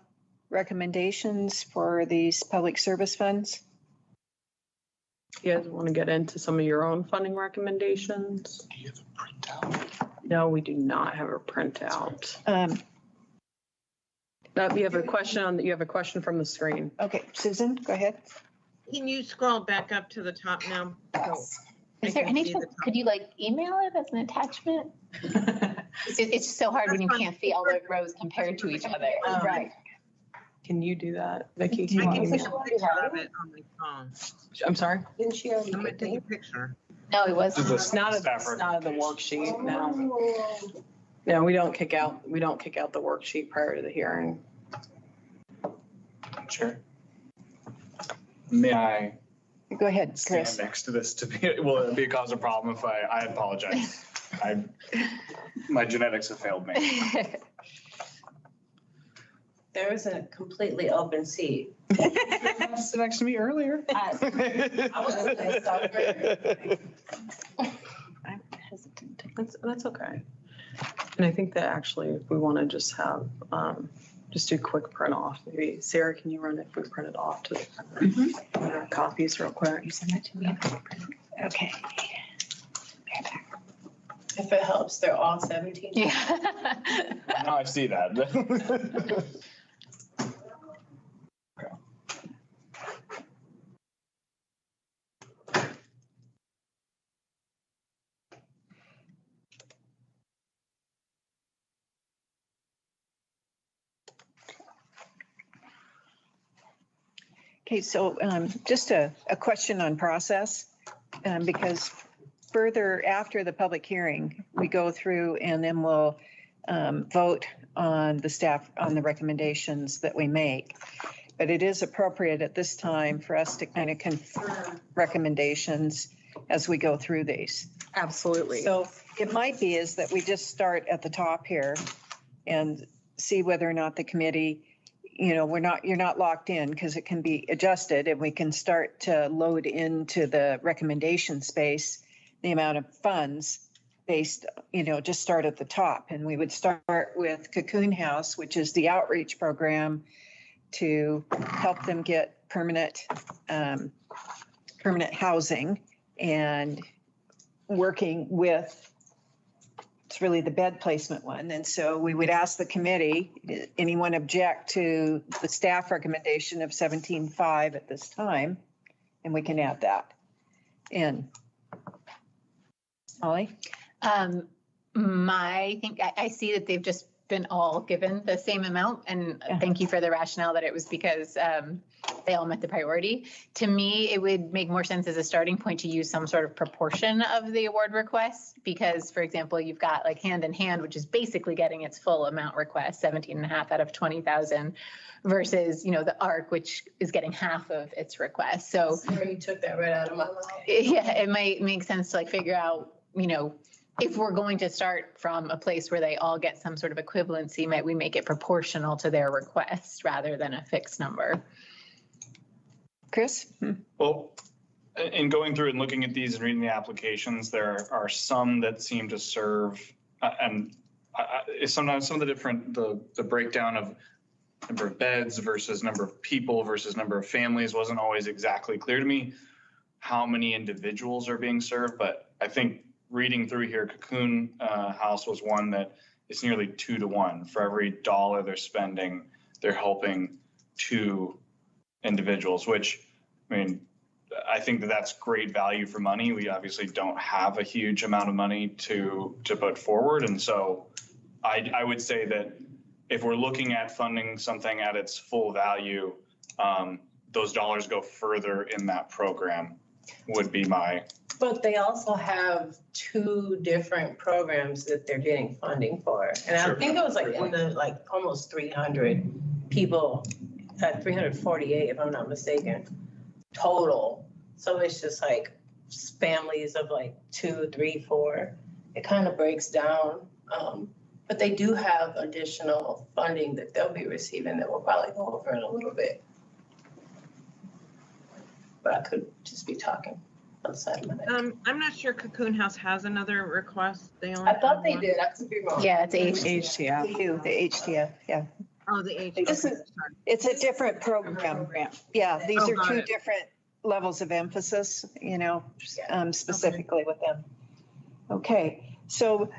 recommendations for these public service funds? You guys want to get into some of your own funding recommendations? Do you have a printout? No, we do not have a printout. You have a question from the screen. Okay, Susan, go ahead. Can you scroll back up to the top now? So I Is there can any see chance, the top. could you like email it as an attachment? It's just so hard when you can't see all the rows compared to each other. Right. Can you do that, Vicki? Do you I want can me take to- a picture of it on my phone. I'm sorry? Didn't she already? I'm gonna take a picture. No, it This is wasn't. a It's not staff the worksheet, no. No, we don't kick out the worksheet prior to the hearing. Sure. May I Go ahead, stand Chris. next to this to be, will it be a cause of problem if I apologize. My genetics have failed me. There is a completely open seat. Sit next to me earlier. I was gonna stop right I'm hesitant. That's okay. And I think that actually if we want to just have, just do quick print off, maybe Sarah, can you run it, if we print it off to the copies real quick? You send that to me. Okay. If it helps, they're all 17. Yeah. Now I see that. Okay, so just a question on process, because further after the public hearing, we go through and then we'll vote on the staff, on the recommendations that we make. But it is appropriate at this time for us to kind of confirm recommendations as we go through these. Absolutely. So it might be is that we just start at the top here and see whether or not the committee, you know, you're not locked in because it can be adjusted and we can start to load into the recommendation space, the amount of funds based, you know, just start at the top. And we would start with Cocoon House, which is the outreach program to help them get permanent housing and working with, it's really the bed placement one. And so we would ask the committee, anyone object to the staff recommendation of 17.5 at this time? And we can add that in. Molly? I see that they've just been all given the same amount, and thank you for the rationale that it was because they all met the priority. To me, it would make more sense as a starting point to use some sort of proportion of the award request, because, for example, you've got like Hand in Hand, which is basically getting its full amount request, 17.5 out of 20,000, versus, you know, the ARC, which is getting half of its request. So You took that right out of my mouth. yeah, it might make sense to like figure out, you know, if we're going to start from a place where they all get some sort of equivalency, might we make it proportional to their request rather than a fixed number? Chris? Well, in going through and looking at these and reading the applications, there are some that seem to serve, and sometimes some of the different, the breakdown of number of beds versus number of people versus number of families wasn't always exactly clear to me how many individuals are being served, but I think reading through here, Cocoon House was one that is nearly 2 to 1. For every dollar they're spending, they're helping 2 individuals, which, I mean, I think that that's great value for money. We obviously don't have a huge amount of money to put forward. And so I would say that if we're looking at funding something at its full value, those dollars go further in that program would be my. But they also have 2 different programs that they're getting funding for. And Sure. I think it was like in the, like almost 300 people at 348, if I'm not mistaken, total. So it's just like families of like 2, 3, 4. It kind of breaks down. But they do have additional funding that they'll be receiving that we'll probably go over in a little bit. But I could just be talking outside of my neck. I'm not sure Cocoon House has another request. They only I thought have they one. did. I could be wrong. Yeah, it's HTF. The HTF, yeah. Oh, the H. This okay, is- sorry. It's a different program. Yeah, these Oh, are got two it. different levels of emphasis, you know, specifically with them. Okay, so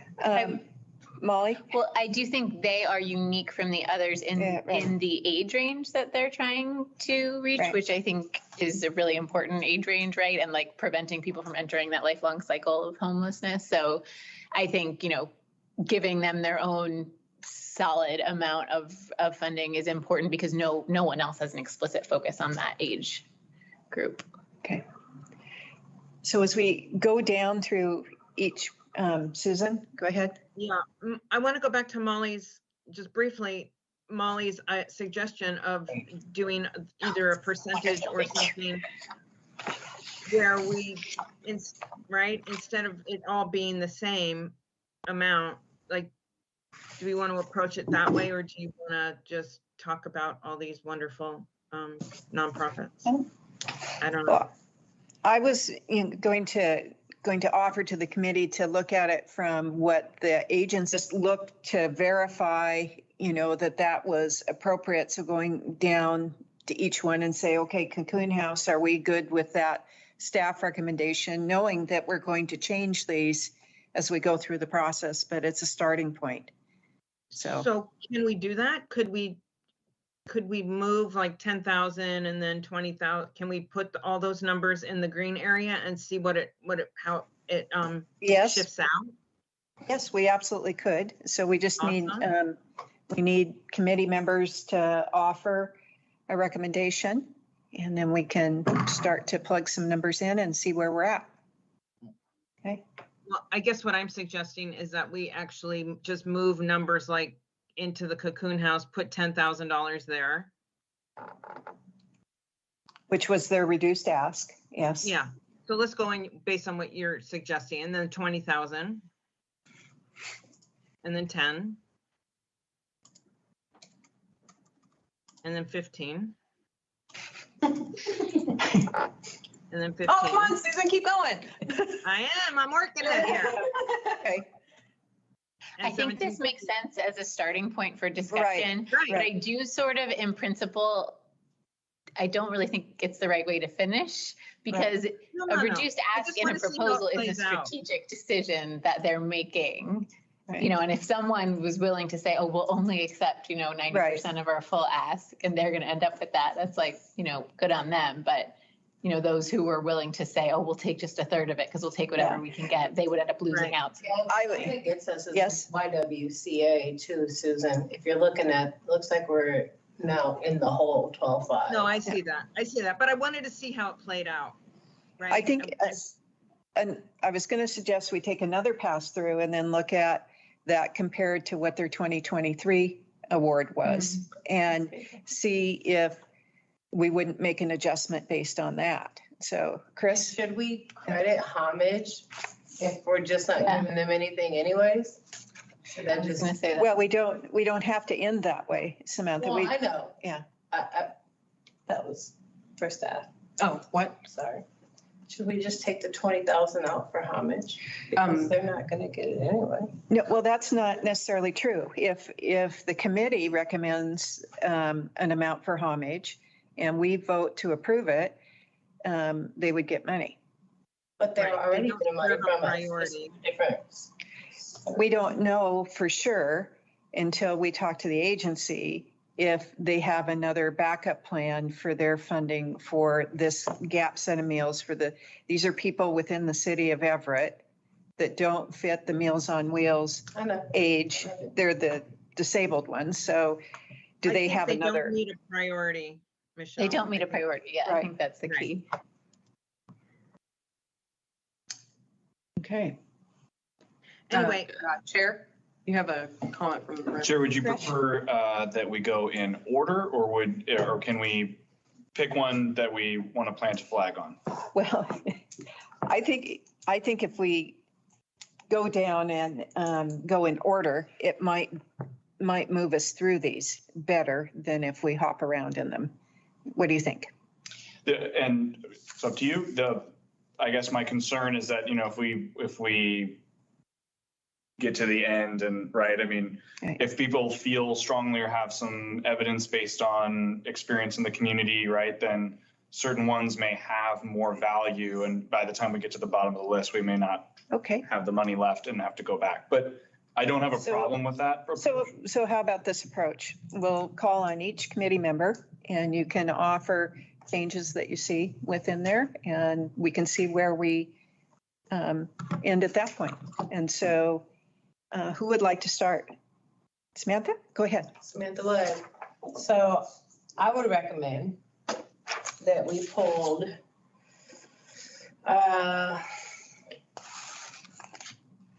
Molly? Well, I do think they are unique from the others Yeah, right. in the age range that they're trying to reach, Right. which I think is a really important age range, right? And like preventing people from entering that lifelong cycle of homelessness. So I think, you know, giving them their own solid amount of funding is important because no one else has an explicit focus on that age group. Okay. So as we go down through each, Susan, go ahead. Yeah, I want to go back to Molly's, just briefly, Molly's suggestion of doing either a percentage or something where we, right, instead of it all being the same amount, like, do we want to approach it that way, or do you want to just talk about all these wonderful nonprofits? I don't know. Well, I was going to offer to the committee to look at it from what the agents looked to verify, you know, that was appropriate. So going down to each one and say, okay, Cocoon House, are we good with that staff recommendation, knowing that we're going to change these as we go through the process, but it's a starting point. So can we do that? Could we move like 10,000 and then 20,000? Can we put all those numbers in the green area and see how it Yes. shifts out? Yes, we absolutely could. So we just need, Awesome. we need committee members to offer a recommendation, and then we can start to plug some numbers in and see where we're at. Okay, Well, I guess what I'm suggesting is that we actually just move numbers like into the Cocoon House, put $10,000 there. which was their reduced ask, yes. Yeah. So let's go in based on what you're suggesting, and then 20,000. And then 10. And then 15. And then 15. Oh, come on, Susan, keep going. I'm working it here. Okay, And I think this 17. makes sense as a starting point for discussion, but Right. I do sort of, in principle, I don't really think it's the right way to finish because No, a no, no. reduced I ask just in a wanna see how it proposal is a plays out. strategic decision that they're making. right. You know, and if someone was willing to say, oh, we'll only accept, 90% of our full ask, and they're going to end up with that, that's like, good on them. But, those who were willing to say, oh, we'll take just a third of it because we'll take whatever Yeah. we can get, they would end up losing Right. out. I I would- think it says Yes. YWCA too, Susan. If you're looking at, looks like we're now in the whole 12.5. No, I see that. But I wanted to see how it played out. Right. I think, and I was going to suggest we take another pass through and then look at that compared to what their 2023 award was and see if we wouldn't make an adjustment based on that. So, Chris? Should we credit homage if we're just not Yeah. giving them anything anyways? Should I that was just? going to say that. Well, we don't have to end that way, Samantha. Well, We, I know. yeah. That was for staff. Oh, what? Sorry. Should we just take the 20,000 out for homage? Because they're not gonna get it anyway. no, well, that's not necessarily true. If the committee recommends an amount for homage and we vote to approve it, they would get money. But they're Right, they already don't getting money have a from us. priority. It's different. We don't know for sure until we talk to the agency if they have another backup plan for their funding for this gap set of meals these are people within the city of Everett that don't fit the Meals on Wheels I know. age. They're the disabled ones. So do I they think have they another? don't meet a priority, Michelle. They don't meet a priority. Yeah, I Right. think that's the Right. key. Okay. Anyway, Chair? You have a comment from the. Chair, would you prefer that we go in order, or can we pick one that we want to plant a flag on? Well, I think if we go down and go in order, it might move us through these better than if we hop around in them. What do you think? And it's up to you. I guess my concern is that, if we get to the end and, right, I mean, Right. if people feel strongly or have some evidence based on experience in the community, right, then certain ones may have more value. And by the time we get to the bottom of the list, we may not Okay. have the money left and have to go back. But I don't have a So- problem with that. So how about this approach? We'll call on each committee member and you can offer changes that you see within there and we can see where we end at that point. And so who would like to start? Samantha, go ahead. Samantha Lynn. So I would recommend that we pulled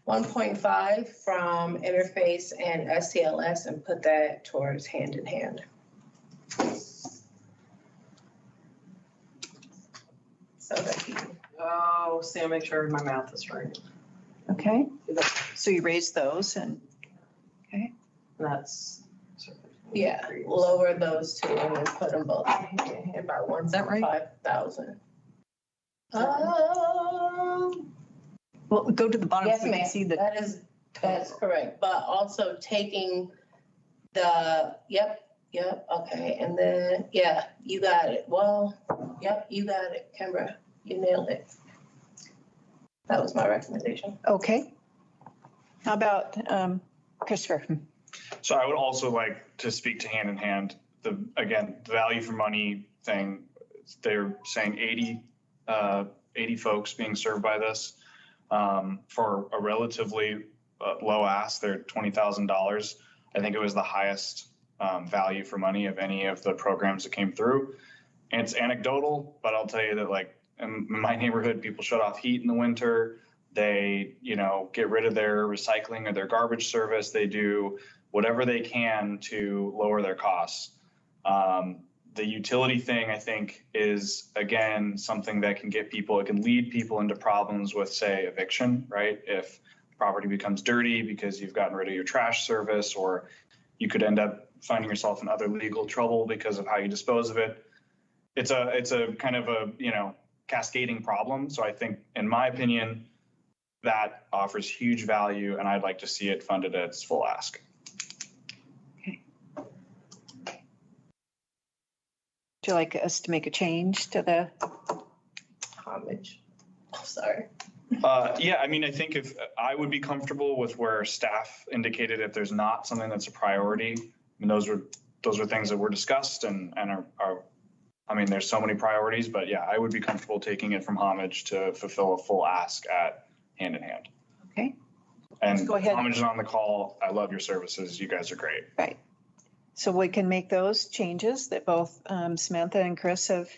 1.5 from interface and SCLS and put that towards hand in hand. So that you, Oh, see, I'll make sure my math is right. Okay. So you raised those and, That's. yeah, lower those two and then put them both hand in hand by that right? 1.5,000. Well, go to the bottom Yes, so you can ma'am, see the. that's correct, but also taking the, yep, okay, and then, yeah, you got it, well, yep, you got it, Kimbra, you nailed it. That was my recommendation. okay. How about Christopher? So I would also like to speak to hand in hand. The value for money thing, they're saying 80 folks being served by this for a relatively low ask. They're $20,000. I think it was the highest value for money of any of the programs that came through. And it's anecdotal, but I'll tell you that, like, in my neighborhood, people shut off heat in the winter. They, get rid of their recycling or their garbage service. They do whatever they can to lower their costs. The utility thing, I think, is, again, something that can get people, it can lead people into problems with, say, eviction, right? If property becomes dirty because you've gotten rid of your trash service, or you could end up finding yourself in other legal trouble because of how you dispose of it. It's a kind of a, cascading problem. So I think, in my opinion, that offers huge value, and I'd like to see it funded at its full ask. Would you like us to make a change to the, Homage, oh, sorry. Yeah, I mean, I think if I would be comfortable with where staff indicated if there's not something that's a priority. I mean, those were things that were discussed and are, I mean, there's so many priorities, but yeah, I would be comfortable taking it from homage to fulfill a full ask at hand in hand. okay, And Go ahead. homage is on the call. I love your services. You guys are great. right. So we can make those changes that both Samantha and Chris have.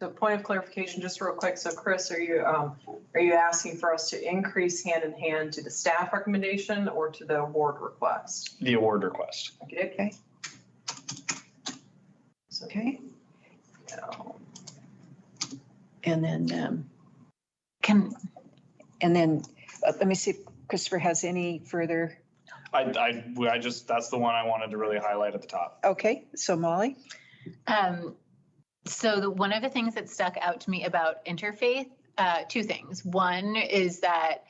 The point of clarification, just real quick. So Chris, are you asking for us to increase hand in hand to the staff recommendation or to the award request? The award request. Okay. So, Okay, no. and then, let me see if Christopher has any further. I just, that's the one I wanted to really highlight at the top. Okay, so Molly? So one of the things that stuck out to me about interfaith, two things. One is that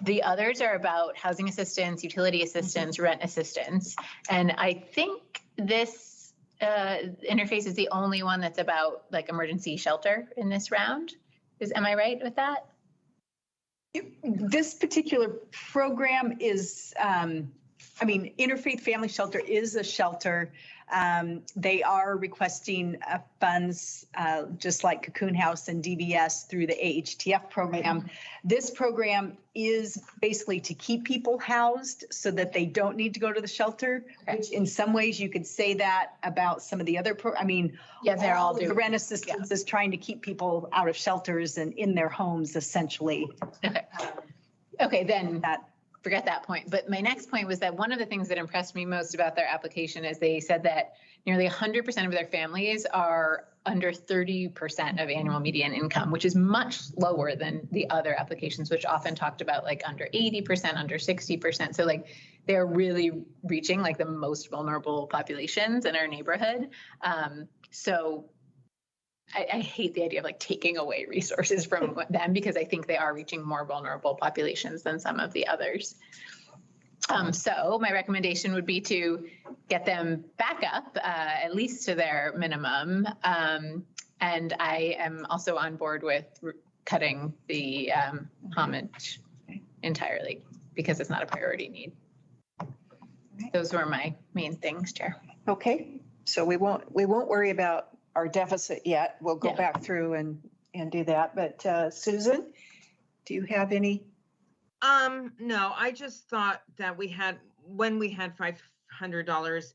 the others are about housing assistance, utility assistance, rent assistance. And I think this interface is the only one that's about like emergency shelter in this round. Am I right with that? This particular program is, Interfaith Family Shelter is a shelter. They are requesting funds, just like Cocoon House and DBS through the AHTF program. This program is basically to keep people housed so that they don't need to go to the shelter, which in some ways you could say that about some of the other, Yeah, they're all the doing. rent assistance is trying to keep people out of shelters and in their homes essentially. Okay, then That forget that point. But my next point was that one of the things that impressed me most about their application is they said that nearly 100% of their families are under 30% of annual median income, which is much lower than the other applications, which often talked about like under 80%, under 60%. So like they're really reaching like the most vulnerable populations in our neighborhood. So I hate the idea of like taking away resources from them because I think they are reaching more vulnerable populations than some of the others. So my recommendation would be to get them back up, at least to their minimum. And I am also on board with cutting the homage entirely because it's not a priority need. Those were my main things, Chair. Okay, so we won't worry about our deficit yet. We'll go Yeah. back through and do that. But Susan, do you have any? No, I just thought that when we had $500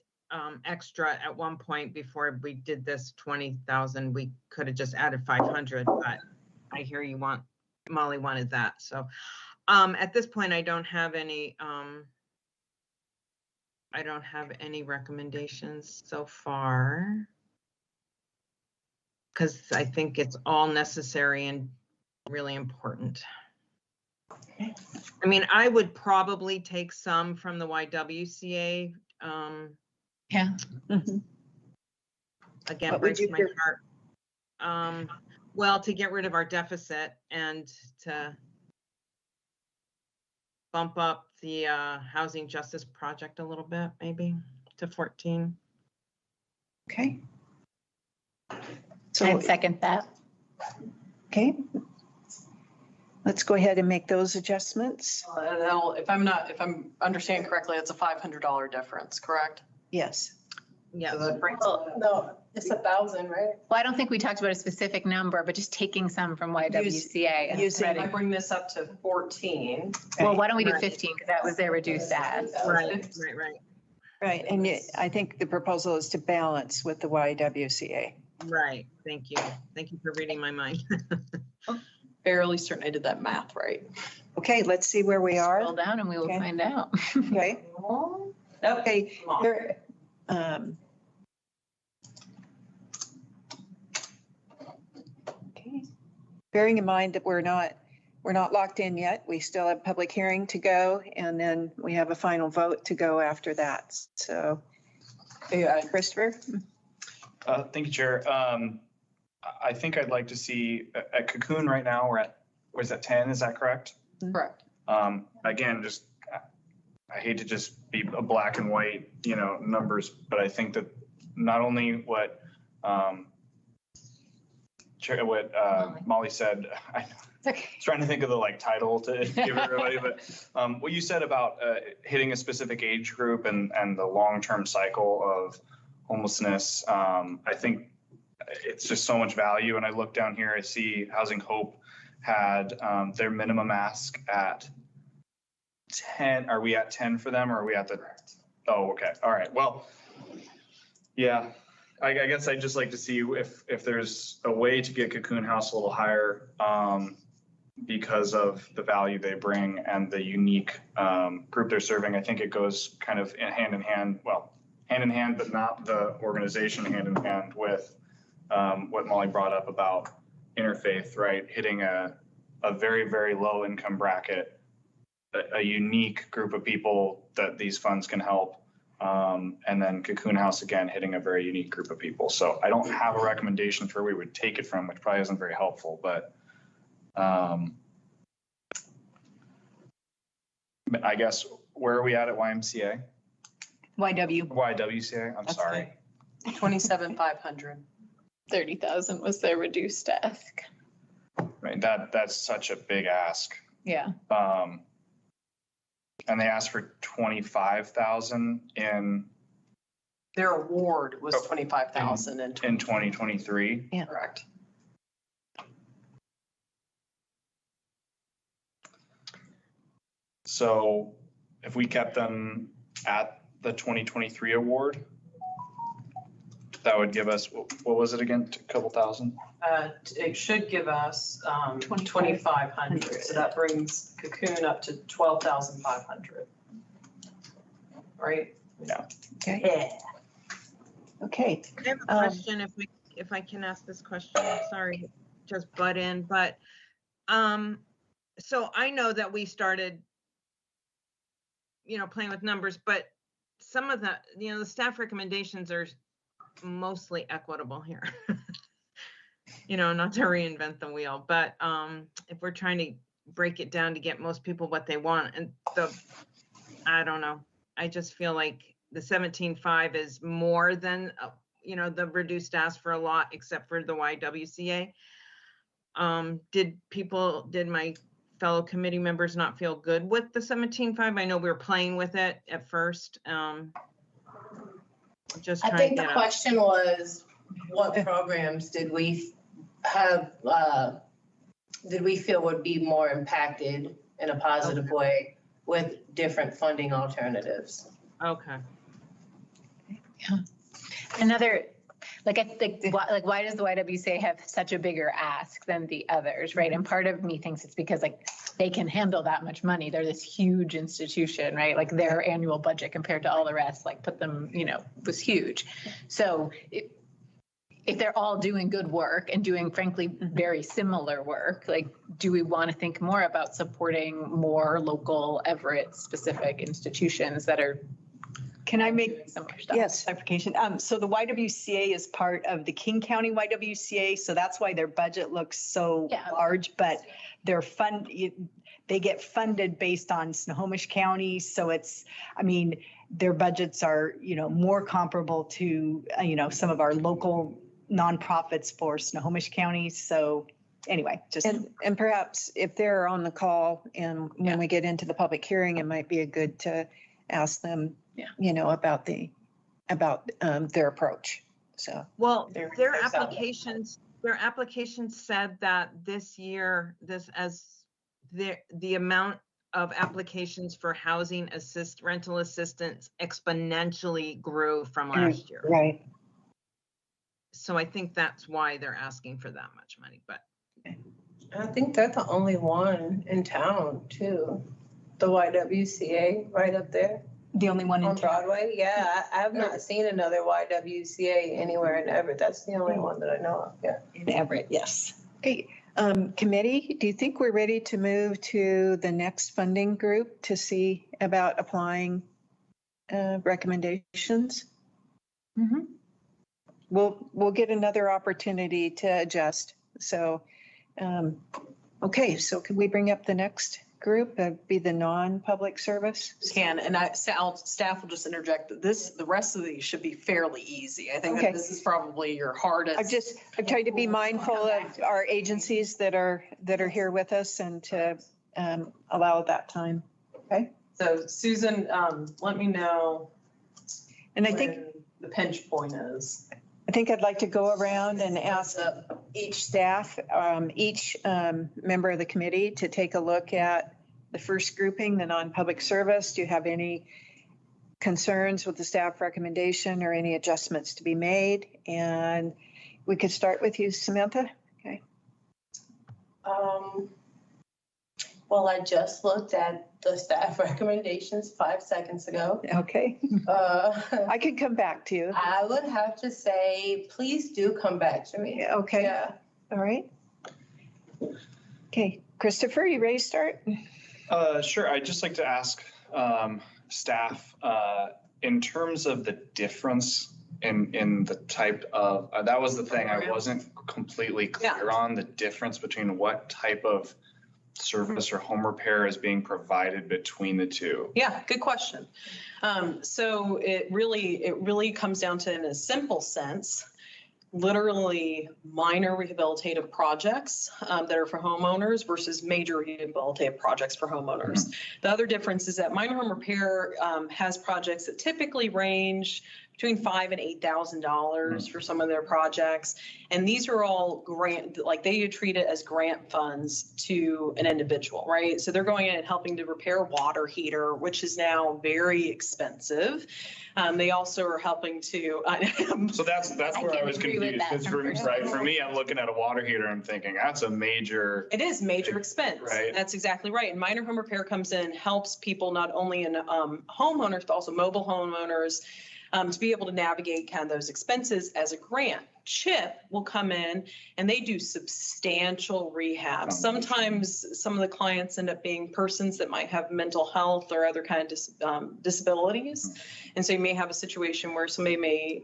extra at one point before we did this 20,000, we could have just added 500, but I hear Molly wanted that. So at this point, I don't have any recommendations so far. Because I think it's all necessary and really important. I mean, I would probably take some from the YWCA. Yeah. Again, What would breaks you my do? heart. Well, to get rid of our deficit and to bump up the housing justice project a little bit, maybe to 14. Okay. I'd second that. Okay. Let's go ahead and make those adjustments. If I'm understanding correctly, it's a $500 difference, correct? Yes. Yeah. So that brings No, it's 1,000, right? Well, I don't think we talked about a specific number, but just taking some from YWCA and using- spreading. I bring this up to 14. Well, why don't we do Right. 15 because that was their reduced ask. Right. Right. And I think the proposal is to balance with the YWCA. Right. Thank you. Thank you for reading my mind. Fairly certain I did that math right. Okay, let's see where we Scroll are. down and we will Okay. find out. Okay. Okay. Come on. There, okay. Bearing in mind that we're not locked in yet. We still have public hearing to go, and then we have a final vote to go after that. So, Christopher? Thank you, Chair. I think I'd like to see at Cocoon right now, we're at, where's that, 10? Is that correct? Correct. Again, just, I hate to just be a black and white, numbers, but I think that not only what Molly said, I was trying to think of the title to give everybody, but what you said about hitting a specific age group and the long-term cycle of homelessness, I think it's just so much value. And I look down here, I see Housing Hope had their minimum ask at 10. Are we at 10 for them, or are we at the? Oh, okay. All right. Well, yeah. I guess I'd just like to see if there's a way to get Cocoon House a little higher because of the value they bring and the unique group they're serving. I think it goes kind of hand in hand, but not the organization hand in hand with what Molly brought up about interfaith, right? Hitting a very, very low income bracket, a unique group of people that these funds can help. And then Cocoon House, again, hitting a very unique group of people. So I don't have a recommendation for where we would take it from, which probably isn't very helpful, but I guess, where are we at YMCA? YWCA, I'm sorry. 27,500. 30,000 was their reduced ask. Right, that's such a big ask. Yeah. And they asked for 25,000 in Their award was 25,000 in 2023. Yeah. Correct. So if we kept them at the 2023 award, that would give us, what was it again, a couple thousand? It should give us 2,500. So that brings Cocoon up to 12,500. Right? Okay. Yeah. Okay. I have a question, if I can ask this question, sorry, just butt in, but, so I know that we started, playing with numbers, but some of the, the staff recommendations are mostly equitable here. Not to reinvent the wheel, but, if we're trying to break it down to get most people what they want, and I don't know, I just feel like the 17.5 is more than, the reduced ask for a lot, except for the YWCA. Did my fellow committee members not feel good with the 17.5? I know we were playing with it at first. Just I trying think to the get question was, what programs did we have, did we feel would be more impacted in a positive way with different funding alternatives? Okay. Another, like, I think, like, why does the YWCA have such a bigger ask than the others, right? And part of me thinks it's because, like, they can handle that much money. They're this huge institution, right? Like, their annual budget compared to all the rest, like, put them, was huge. So if they're all doing good work and doing, frankly, very similar work, like, do we want to think more about supporting more local Everett-specific institutions that are Can I make doing similar stuff? Yes. clarification? So the YWCA is part of the King County YWCA, so that's why their budget looks so Yeah. large, but they get funded based on Snohomish County, so their budgets are, more comparable to, some of our local nonprofits for Snohomish County. So anyway, just. And perhaps if they're on the call and when we get into the public hearing, it might be a good to ask them, about their approach. So. Well, There- their there's that. applications said that this year, the amount of applications for rental assistance exponentially grew from last year. Right. So I think that's why they're asking for that much money, but I think they're the only one in town too. The YWCA right up there The only one in on town. Broadway. Yeah, I have not seen another YWCA anywhere in Everett. That's the only one that I know of. Yeah. In Everett, yes. Okay, committee, do you think we're ready to move to the next funding group to see about applying recommendations? Mm-hmm. We'll get another opportunity to adjust. So, okay, so can we bring up the next group? That'd be the non-public service? Can, and staff will just interject that the rest of these should be fairly easy. I think Okay. that this is probably your hardest. I've tried to be mindful of our agencies that are here with us and to allow that time. Okay? So Susan, let me know And I think, when the pinch point is. I think I'd like to go around and ask each staff, each member of the committee to take a look at the first grouping, the non-public service. Do you have any concerns with the staff recommendation or any adjustments to be made? And we could start with you, Samantha. Okay. Well, I just looked at the staff recommendations 5 seconds ago. Okay. I could come back to you. I would have to say, please do come back to me. Yeah, okay. Yeah. All right. Okay, Christopher, you ready to start? Sure. I'd just like to ask staff, in terms of the difference in the type of, that was the thing I wasn't completely clear on, the difference between what type of service or home repair is being provided between the two. Yeah, good question. So it really comes down to, in a simple sense, literally minor rehabilitative projects that are for homeowners versus major rehabilitative projects for homeowners. The other difference is that minor home repair has projects that typically range between $5,000 and $8,000 for some of their projects. And these are all grant, like they treat it as grant funds to an individual, right? So they're going in and helping to repair a water heater, which is now very expensive. They also are helping to. So that's where I was agree with confused. that Because for, from right, for me, I'm looking at a water heater and thinking that's a major. It is major expense. Right. That's exactly right. And minor home repair comes in, helps people not only in homeowners, but also mobile homeowners to be able to navigate kind of those expenses as a grant. CHIP will come in and they do substantial rehab. Sometimes some of the clients end up being persons that might have mental health or other kind of disabilities. And so you may have a situation where somebody may,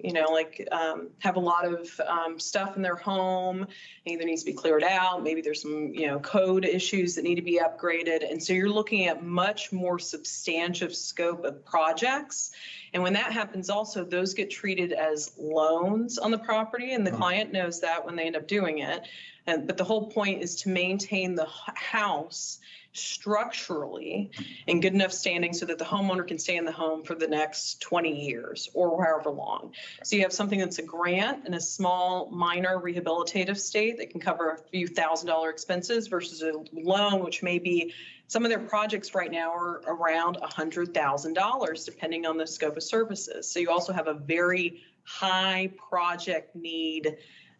have a lot of stuff in their home, either needs to be cleared out. Maybe there's some, code issues that need to be upgraded. And so you're looking at much more substantive scope of projects. And when that happens also, those get treated as loans on the property, and the client knows that when they end up doing it. But the whole point is to maintain the house structurally in good enough standing so that the homeowner can stay in the home for the next 20 years or however long. So you have something that's a grant in a small, minor rehabilitative state that can cover a few $1,000 expenses versus a loan, which may be some of their projects right now are around $100,000, depending on the scope of services. So you also have a very high project need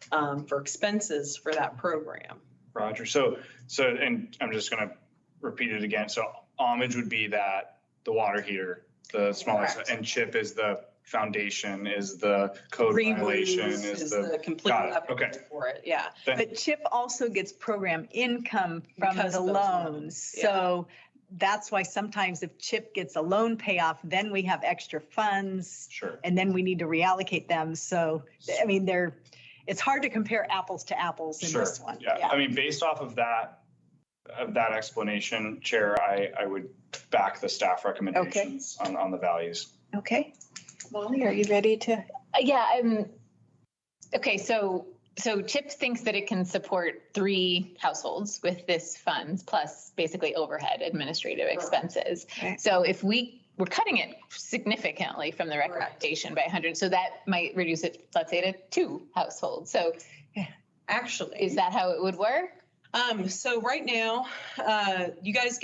for expenses for that program. Roger. So, and I'm just going to repeat it again. So homage would be that the water heater, the smallest, and CHIP is the foundation, is the code violation, is the complete okay for it. Yeah. But CHIP also gets program income from Because the of those loans. Yeah. So that's why sometimes if CHIP gets a loan payoff, then we have extra funds. Sure. And then we need to reallocate them. So, I mean, it's hard to compare apples to apples in this one. Yeah. I mean, based off of that explanation, Chair, I would back the staff recommendations on the values. Okay. Molly, are you ready to? Yeah, okay, so CHIP thinks that it can support 3 households with this funds plus basically overhead administrative expenses. Okay. So if we're cutting it significantly from the recommendation by 100, so that might reduce it, let's say, to 2 households. So Actually, is that how it would work? So right now, you guys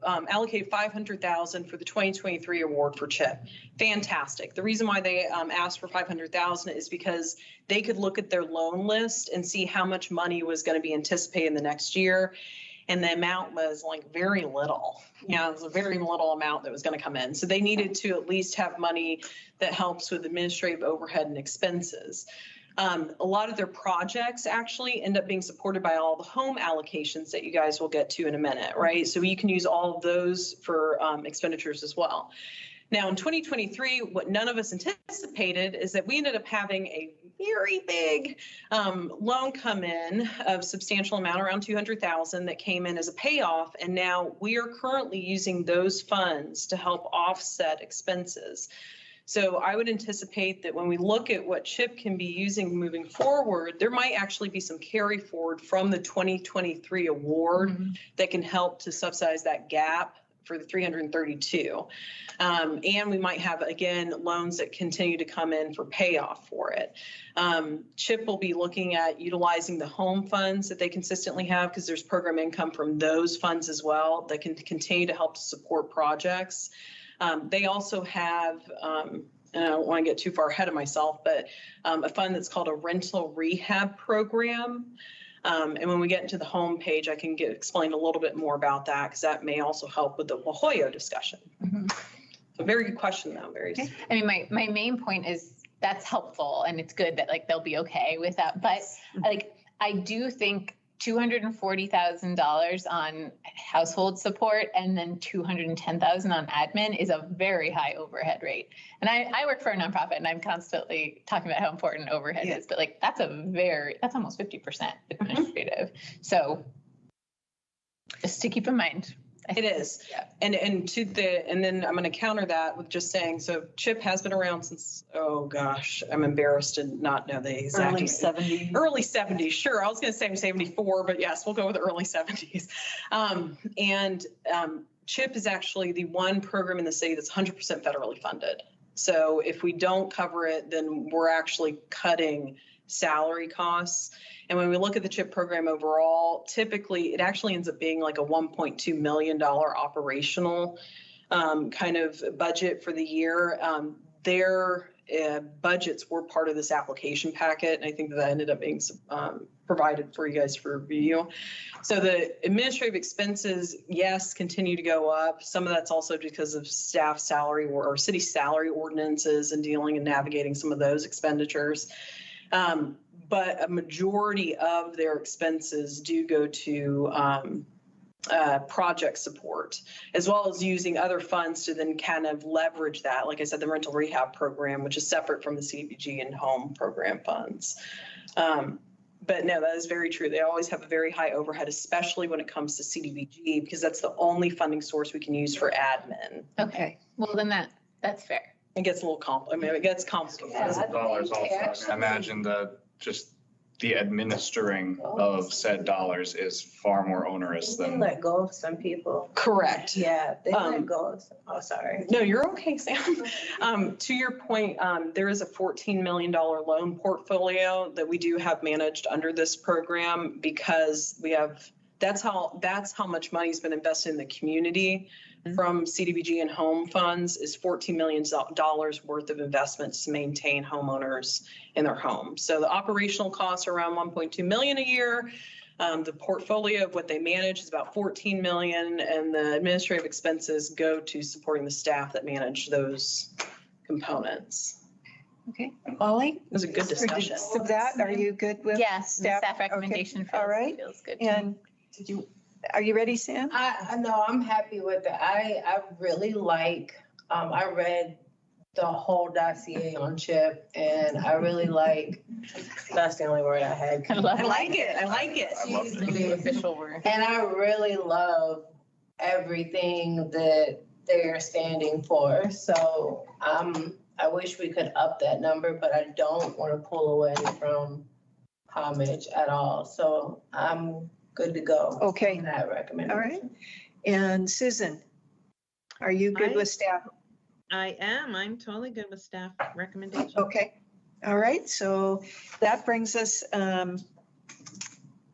allocated $500,000 for the 2023 award for CHIP. Fantastic. The reason why they asked for $500,000 is because they could look at their loan list and see how much money was going to be anticipated in the next year. And the amount was like very little. It was a very little amount that was going to come in. So they needed to at least have money that helps with administrative overhead and expenses. A lot of their projects actually end up being supported by all the home allocations that you guys will get to in a minute, right? So you can use all of those for expenditures as well. Now in 2023, what none of us anticipated is that we ended up having a very big loan come in of substantial amount, around $200,000, that came in as a payoff. And now we are currently using those funds to help offset expenses. So I would anticipate that when we look at what CHIP can be using moving forward, there might actually be some carry forward from the 2023 award that can help to subsidize that gap for the 332. And we might have, again, loans that continue to come in for payoff for it. CHIP will be looking at utilizing the home funds that they consistently have, because there's program income from those funds as well that can continue to help to support projects. They also have, and I don't want to get too far ahead of myself, but a fund that's called a rental rehab program. And when we get into the home page, I can explain a little bit more about that, because that may also help with the La Jolla discussion. So very good question, though. I mean, my main point is that's helpful, and it's good that they'll be okay with that. But I do think $240,000 on household support and then $210,000 on admin is a very high overhead rate. And I work for a nonprofit, and I'm constantly talking about how important overhead is, but that's almost 50% administrative. So just to keep in mind. It is. Yeah. And then I'm going to counter that with just saying, so CHIP has been around since, oh gosh, I'm embarrassed to not know the exact. Early 70s. Early 70s, sure. I was going to say 74, but yes, we'll go with the early 70s. CHIP is actually the one program in the city that's 100% federally funded. So if we don't cover it, then we're actually cutting salary costs. And when we look at the CHIP program overall, typically it actually ends up being like a $1.2 million operational kind of budget for the year. Their budgets were part of this application packet, and I think that ended up being provided for you guys for review. So the administrative expenses, yes, continue to go up. Some of that's also because of staff salary or city salary ordinances and dealing and navigating some of those expenditures. But a majority of their expenses do go to project support, as well as using other funds to then kind of leverage that. Like I said, the rental rehab program, which is separate from the CDBG and home program funds. But no, that is very true. They always have a very high overhead, especially when it comes to CDBG, because that's the only funding source we can use for admin. Okay, well then that's fair. It gets a little it gets complicated. Dollars also. I imagine just the administering of said dollars is far more onerous They than. let go of some people. Correct. Yeah, they let go of, sorry. No, you're okay, Sam. To your point, there is a $14 million loan portfolio that we do have managed under this program because that's how much money's been invested in the community from CDBG and home funds is $14 million worth of investments to maintain homeowners in their homes. So the operational costs are around 1.2 million a year. The portfolio of what they manage is about 14 million, and the administrative expenses go to supporting the staff that manage those components. Okay, Ollie? It was a good discussion. So that, are you good with? Yes, the staff? staff recommendation Okay, all right. feels good. to me. And are you ready, Sam? I know, I'm happy with it. I really like, I read the whole dossier on CHIP, and I really like, that's the only word I had. I love I like it. I like it. I love It's the official word. And I really love everything that they're standing for. So I wish we could up that number, but I don't want to pull away from homage at all. So I'm good to go. Okay, on that recommendation. all right. And Susan, are you good with staff? I am. I'm totally good with staff recommendations. Okay, all right. So that brings us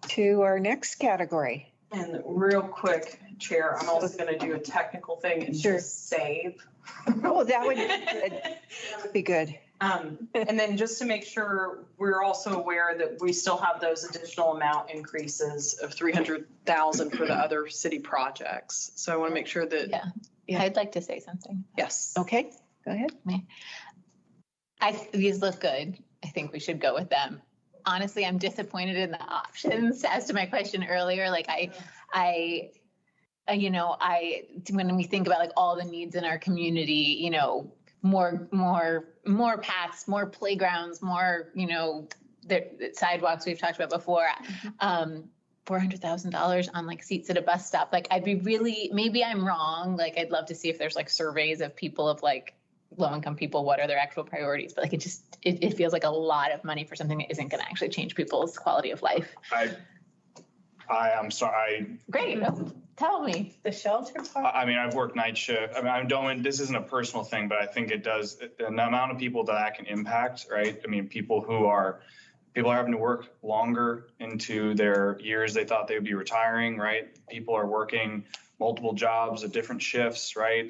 to our next category. And real quick, Chair, I'm also going to do a technical thing and Sure. just save. Oh, that would be good. That would be good. And then just to make sure, we're also aware that we still have those additional amount increases of 300,000 for the other city projects. So I want to make sure that, Yeah. Yeah. I'd like to say something. yes. Okay, go ahead. These look good. I think we should go with them. Honestly, I'm disappointed in the options. As to my question earlier, like when we think about like all the needs in our community, you know, more paths, more playgrounds, more, you know, the sidewalks we've talked about before. $400,000 on like seats at a bus stop. Like maybe I'm wrong. Like I'd love to see if there's like surveys of people of like low-income people, what are their actual priorities? But like it feels like a lot of money for something that isn't going to actually change people's quality of life. I am sorry. Great. Tell me. The shelter part? I mean, I've worked night shift. I mean, this isn't a personal thing, but I think it does, the amount of people that can impact, right? I mean, people are having to work longer into their years. They thought they would be retiring, right? People are working multiple jobs at different shifts, right?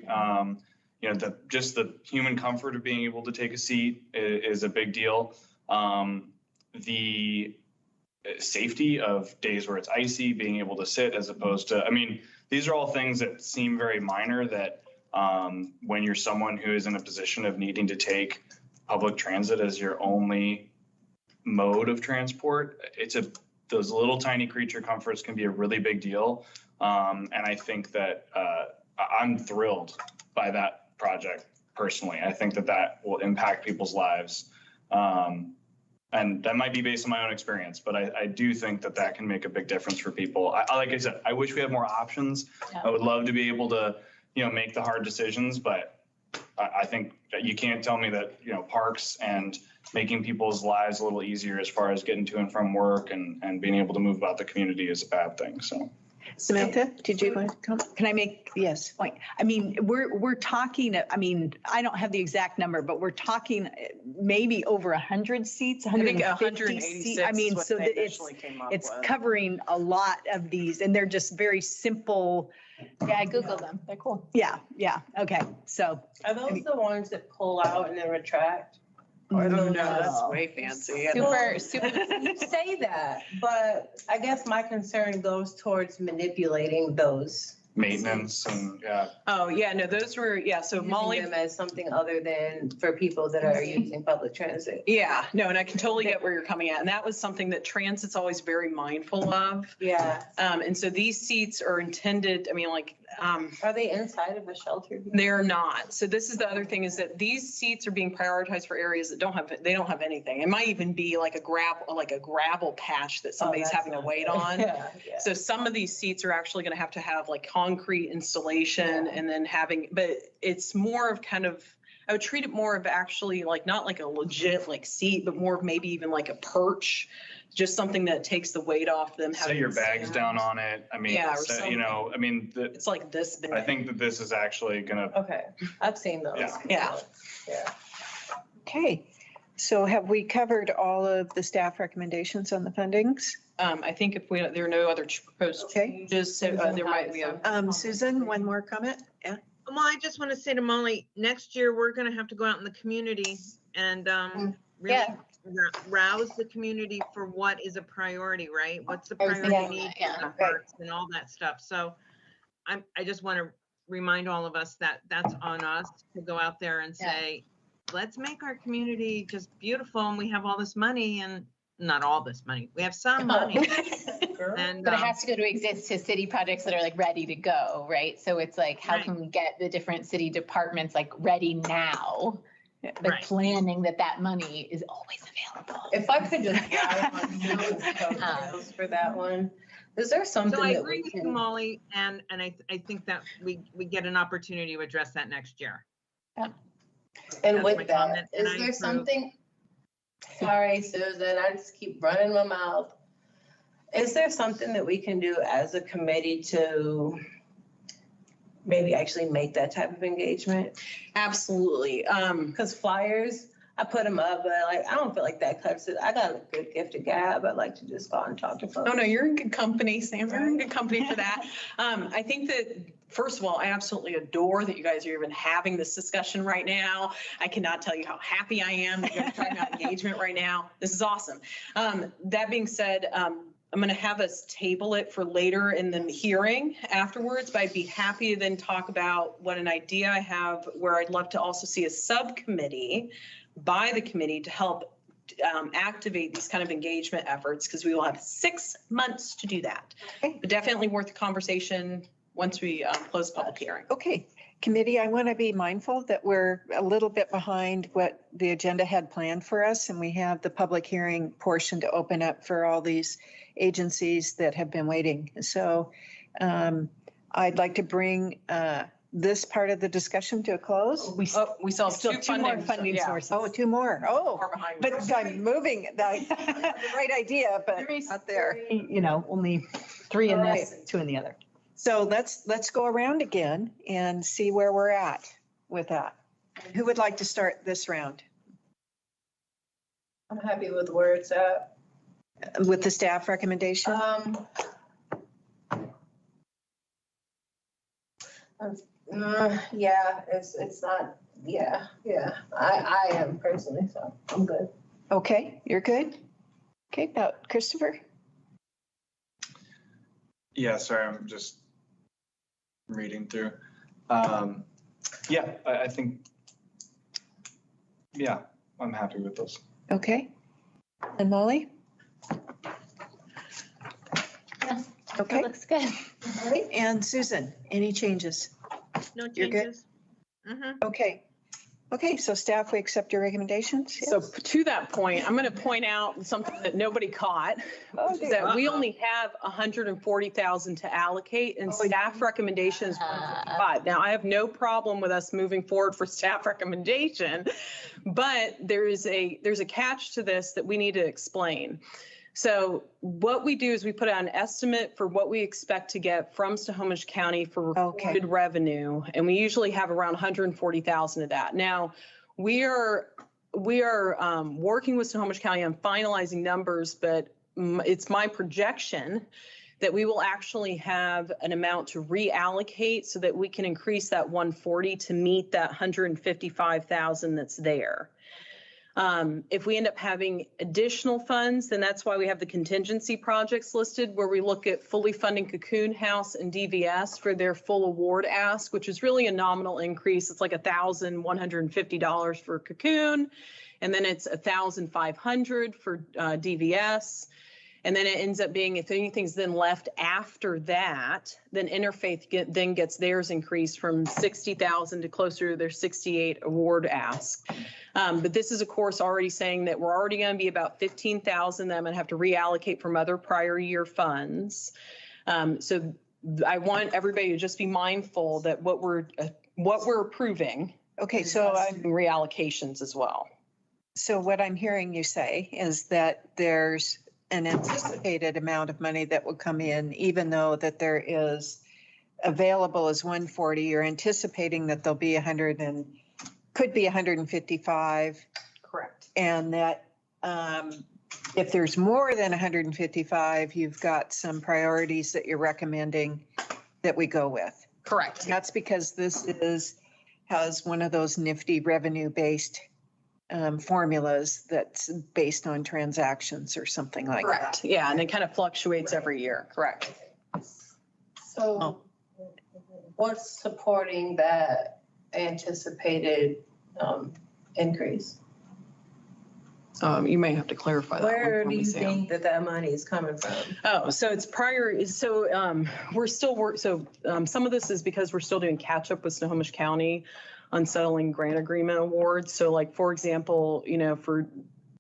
You know, just the human comfort of being able to take a seat is a big deal. The safety of days where it's icy, being able to sit as opposed to, I mean, these are all things that seem very minor that when you're someone who is in a position of needing to take public transit as your only mode of transport, those little tiny creature comforts can be a really big deal. And I think that I'm thrilled by that project personally. I think that will impact people's lives. And that might be based on my own experience, but I do think that can make a big difference for people. Like I said, I wish we had more options. Yeah. I would love to be able to, you know, make the hard decisions, but I think that you can't tell me that, you know, parks and making people's lives a little easier as far as getting to and from work and being able to move about the community is a bad thing. So Samantha, did you want to come? Can I make Yes. point? I mean, we're talking, I mean, I don't have the exact number, but we're talking maybe over 100 seats, I think 150 seats. I 186 mean, is what so they that initially came up it's with. covering a lot of these and they're just very simple. Yeah, I Googled them. They're cool. Yeah, okay. So Are those the ones that pull out and then retract? Or No. those- No, that's way fancy. Super, super. You say that, but I guess my concern goes towards manipulating those. Maintenance and, yeah. Oh, yeah, no, those were, yeah, so Using Molly. them as something other than for people that are using public transit. Yeah, no, and I can totally get where you're coming at. And that was something that Transit's always very mindful of. Yeah. And so these seats are intended, I mean, like, Are they inside of a shelter? they're not. So this is the other thing is that these seats are being prioritized for areas that they don't have anything. It might even be like a gravel patch that somebody's that's having to not wait good. on. Yeah, yeah. So some of these seats are actually going to have like concrete installation and then but it's more of kind of, I would treat it more of actually like, not like a legit like seat, but more of maybe even like a perch, just something that takes the weight off them. Set having your to bags stand. down on it. I mean, Yeah, or set- you know, I mean, It's like this big. I think that this is actually gonna, Okay, I've seen those. Yeah. Yeah. Yeah. Okay. So have we covered all of the staff recommendations on the fundings? I think if there are no other proposed Okay. changes, so there might be a. Susan, one more comment? Yeah. Well, I just want to say to Molly, next year, we're going to have to go out in the community and really Yeah. rouse the community for what is a priority, right? What's the I was priority thinking need that, yeah. for the parks and all that stuff. So I just want to remind all of us that that's on us to go out there and Yeah. say, let's make our community just beautiful and we have all this money and not all this money. We have some money. And But it has to go to exist to city projects that are like ready to go, right? So it's like, how Right. can we get the different city departments like ready now? Like Right. planning that money is always available. If I could just dive on Susan's coattails for that one, is there something So I that agree we with you, can? Molly, and I think that we get an opportunity to address that next year. And That's my with that, comment, and is I there approve. something? Sorry, Susan, I just keep running my mouth. Is there something that we can do as a committee to maybe actually make that type of engagement? Absolutely. Because flyers, I put them up, but like, I don't feel like that cuts it. I got a good gift to gab. I'd like to just go out and talk to folks. Oh, no, you're in good company, Sam. You're in good company for that. I think that, first of all, I absolutely adore that you guys are even having this discussion right now. I cannot tell you how happy I am that you're talking about engagement right now. This is awesome. That being said, I'm going to have us table it for later in the hearing afterwards, but I'd be happy to then talk about what an idea I have where I'd love to also see a subcommittee by the committee to help activate these kind of engagement efforts, because we will have 6 months to do that. Okay. But definitely worth the conversation once we close the public hearing. Okay, committee, I want to be mindful that we're a little bit behind what the agenda had planned for us, and we have the public hearing portion to open up for all these agencies that have been waiting. So I'd like to bring this part of the discussion to a close. we Oh, we still have still two two more funding. funding Yeah. sources. Oh, 2 more. Oh, Far behind. but I'm moving, the right idea, but not there. You know, only 3 in this, and 2 in the other. So let's go around again and see where we're at with that. Who would like to start this round I'm happy with where it's at. with the staff recommendation? Yeah, it's not, yeah. I am personally, so I'm good. Okay, you're good? Okay, now Christopher? yeah, sorry, I'm just reading through. Yeah, I think, yeah, I'm happy with those. Okay. And Molly? Yeah. Okay, Looks good. all right. And Susan, any changes? No You're good? changes? Mhm. Okay. Okay, so staff, we accept your recommendations? So Yes? to that point, I'm going to point out something that nobody caught, Oh, which is that we only have 140,000 to allocate and staff recommendations 155. Now, I have no problem with us moving forward for staff recommendation, but there's a catch to this that we need to explain. So what we do is we put out an estimate for what we expect to get from Snohomish County for Okay. reported revenue, and we usually have around 140,000 of that. Now, we are working with Snohomish County on finalizing numbers, but it's my projection that we will actually have an amount to reallocate so that we can increase that 140 to meet that 155,000 that's there. If we end up having additional funds, then that's why we have the contingency projects listed, where we look at fully funding Cocoon House and DVS for their full award ask, which is really a nominal increase. It's like $1,150 for Cocoon, and then it's $1,500 for DVS. And then it ends up being, if anything's then left after that, then Interfaith then gets theirs increased from 60,000 to closer to their 68 award ask. But this is, of course, already saying that we're already going to be about 15,000 that I'm going to have to reallocate from other prior year funds. So I want everybody to just be mindful that what we're approving. Okay, so reallocations as well. So what I'm hearing you say is that there's an anticipated amount of money that will come in, even though that there is available as 140, you're anticipating that there'll be 100 and could be 155. Correct. And that if there's more than 155, you've got some priorities that you're recommending that we go with. Correct. That's because this has one of those nifty revenue-based formulas that's based on transactions or something like that. Correct. Yeah, and it kind of fluctuates every year. Correct. So what's supporting that anticipated increase? You may have to clarify that. Where one for do me, you Sam. think that money is coming from? Oh, so it's prior. So we're still some of this is because we're still doing catch up with Snohomish County on settling grant agreement awards. So like, for example, for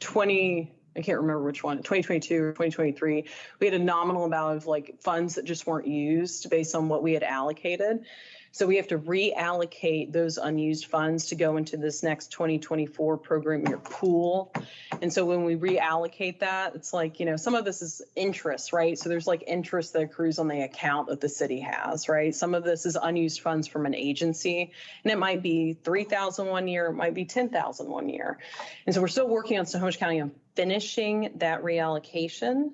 I can't remember which one, 2022 or 2023, we had a nominal amount of like funds that just weren't used based on what we had allocated. So we have to reallocate those unused funds to go into this next 2024 program year pool. And so when we reallocate that, it's like, some of this is interest, right? So there's like interest that accrues on the account that the city has, right? Some of this is unused funds from an agency, and it might be 3,000 one year, it might be 10,000 one year. And so we're still working on Snohomish County on finishing that reallocation.